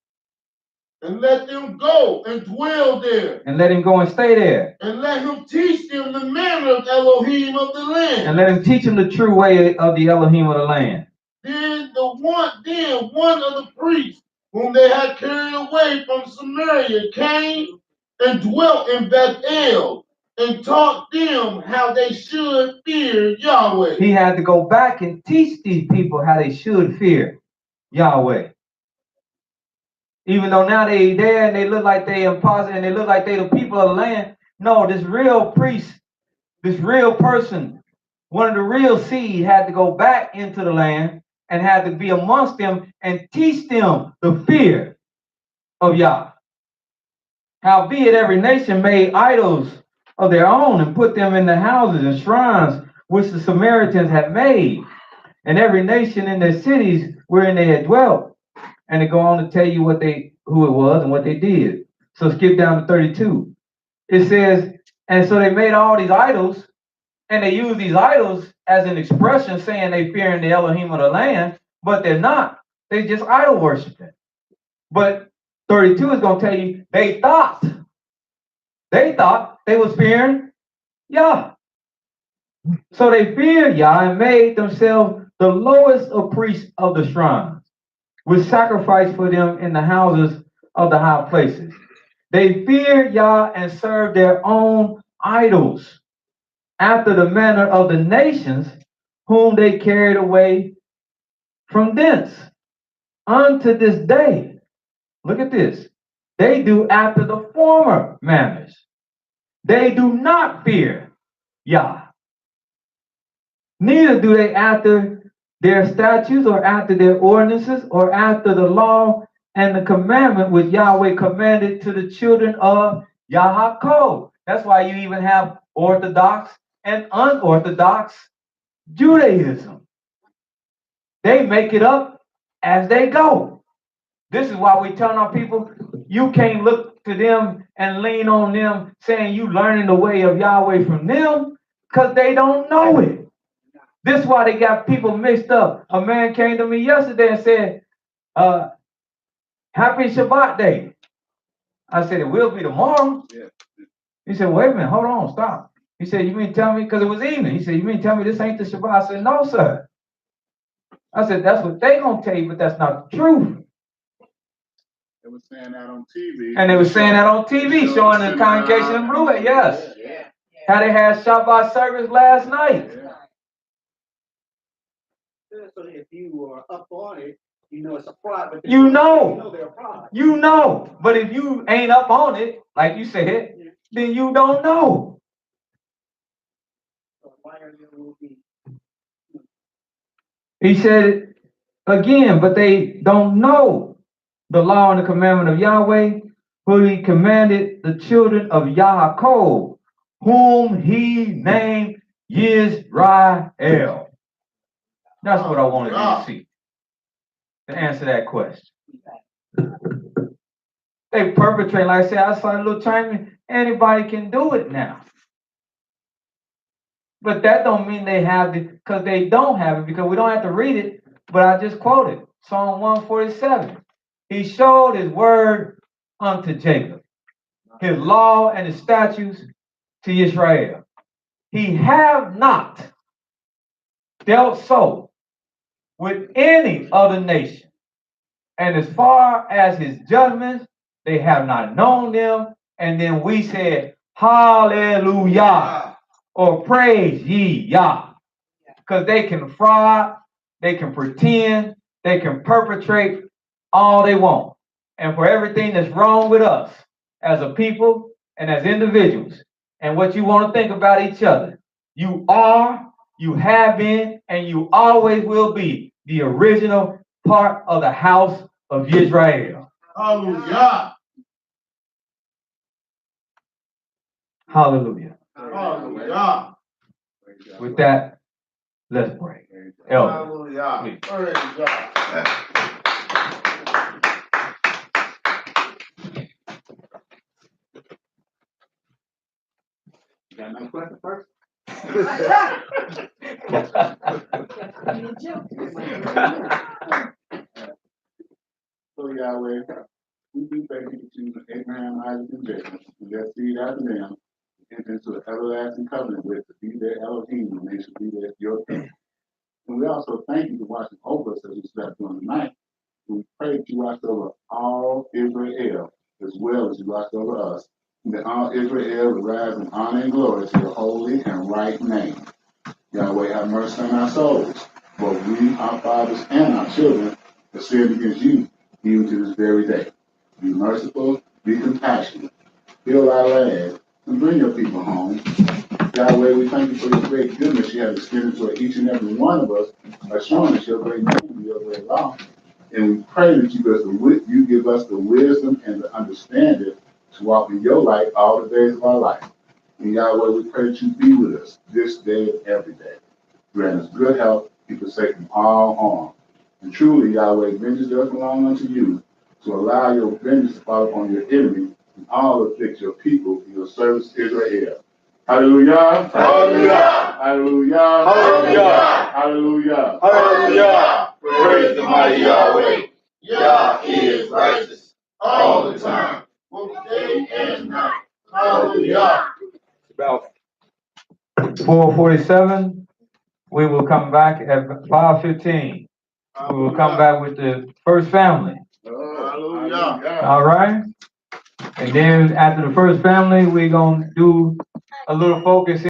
S2: And let them go and dwell there.
S1: And let him go and stay there.
S2: And let him teach them the manner of Elohim of the land.
S1: And let him teach them the true way of the Elohim of the land.
S2: Then one of the priests whom they had carried away from Samaria came and dwelt in Bethel and taught them how they should fear Yahweh.
S1: He had to go back and teach these people how they should fear Yahweh. Even though now they there and they look like they impossible and they look like they the people of the land. No, this real priest, this real person, one of the real seed had to go back into the land and had to be amongst them and teach them the fear of Yah. Howbeit every nation made idols of their own and put them in the houses and shrines which the Samaritans had made. And every nation in their cities wherein they had dwelt. And they go on to tell you who it was and what they did. So skip down to 32. It says, and so they made all these idols, and they use these idols as an expression saying they fearing the Elohim of the land, but they're not. They just idol worshiping. But 32 is going to tell you they thought they was fearing Yah. So they feared Yah and made themselves the lowest of priests of the shrines, which sacrificed for them in the houses of the high places. They feared Yah and served their own idols after the manner of the nations whom they carried away from thence. Unto this day, look at this, they do after the former manners. They do not fear Yah. Neither do they after their statutes or after their ordinances or after the law and the commandment which Yahweh commanded to the children of Yaakov. That's why you even have Orthodox and unorthodox Judaism. They make it up as they go. This is why we tell our people, you can't look to them and lean on them saying you learning the way of Yahweh from them, because they don't know it. This is why they got people mixed up. A man came to me yesterday and said, happy Shabbat day. I said, it will be tomorrow.
S5: Yeah.
S1: He said, wait a minute, hold on, stop. He said, you mean tell me, because it was evening. He said, you mean tell me this ain't the Shabbat? I said, no, sir. I said, that's what they gonna tell you, but that's not the truth.
S5: They were saying that on TV.
S1: And they were saying that on TV, showing the congregation in Blue. Yes.
S4: Yeah.
S1: How they had Shabbat service last night.
S5: Yeah.
S4: So if you are up on it, you know it's a fraud. But
S1: You know.
S4: they're a fraud.
S1: You know. But if you ain't up on it, like you said, then you don't know.
S4: So why are you will be?
S1: He said again, but they don't know the law and the commandment of Yahweh, who he commanded the children of Yaakov, whom he named Yisrael. That's what I wanted you to see, to answer that question. They perpetrate, like I said, I saw a little Chinaman, anybody can do it now. But that don't mean they have it, because they don't have it, because we don't have to read it, but I just quoted Psalm 147. He showed his word unto Jacob, his law and his statutes to Israel. He have not dealt so with any other nation. And as far as his judgments, they have not known them. And then we said, hallelujah, or praise ye Yah. Because they can fraud, they can pretend, they can perpetrate all they want. And for everything that's wrong with us as a people and as individuals, and what you want to think about each other, you are, you have been, and you always will be the original part of the house of Israel.
S2: Hallelujah.
S1: Hallelujah.
S2: Hallelujah.
S1: With that, let's pray. Elder,
S2: Hallelujah.
S1: please.
S2: Praise God.
S5: You got another question first? So Yahweh, we do thank you for choosing Abraham, Isaac, and Jacob, and their seed after them, enter into an everlasting covenant with to be their Elohim, and they should be your people. And we also thank you for watching over us as we slept during the night. We pray that you watch over all Israel as well as you watch over us. And that all Israel will rise in honor and glory to your holy and right name. Yahweh, have mercy on our souls, both we, our fathers, and our children, have sinned against you, even to this very day. Be merciful, be compassionate, heal our land, and bring your people home. Yahweh, we thank you for your great goodness you have extended to each and every one of us by showing us your great name and your great law. And we pray that you give us the wisdom and the understanding to walk in your light all the days of our life. And Yahweh, we pray that you be with us this day and every day. Grant us good health, keep us safe from all harm. And truly, Yahweh, vengeance does belong unto you, to allow your vengeance to fall upon your enemies and all afflict your people in your service Israel. Hallelujah.
S2: Hallelujah.
S5: Hallelujah.
S2: Hallelujah.
S5: Hallelujah.
S2: Hallelujah. Praise the mighty Yahweh. Yah is righteous all the time, both day and night. Hallelujah.
S1: About 4:47, we will come back at 5:15. We will come back with the first family.
S2: Hallelujah.
S1: All right? And then after the first family, we're going to do a little focus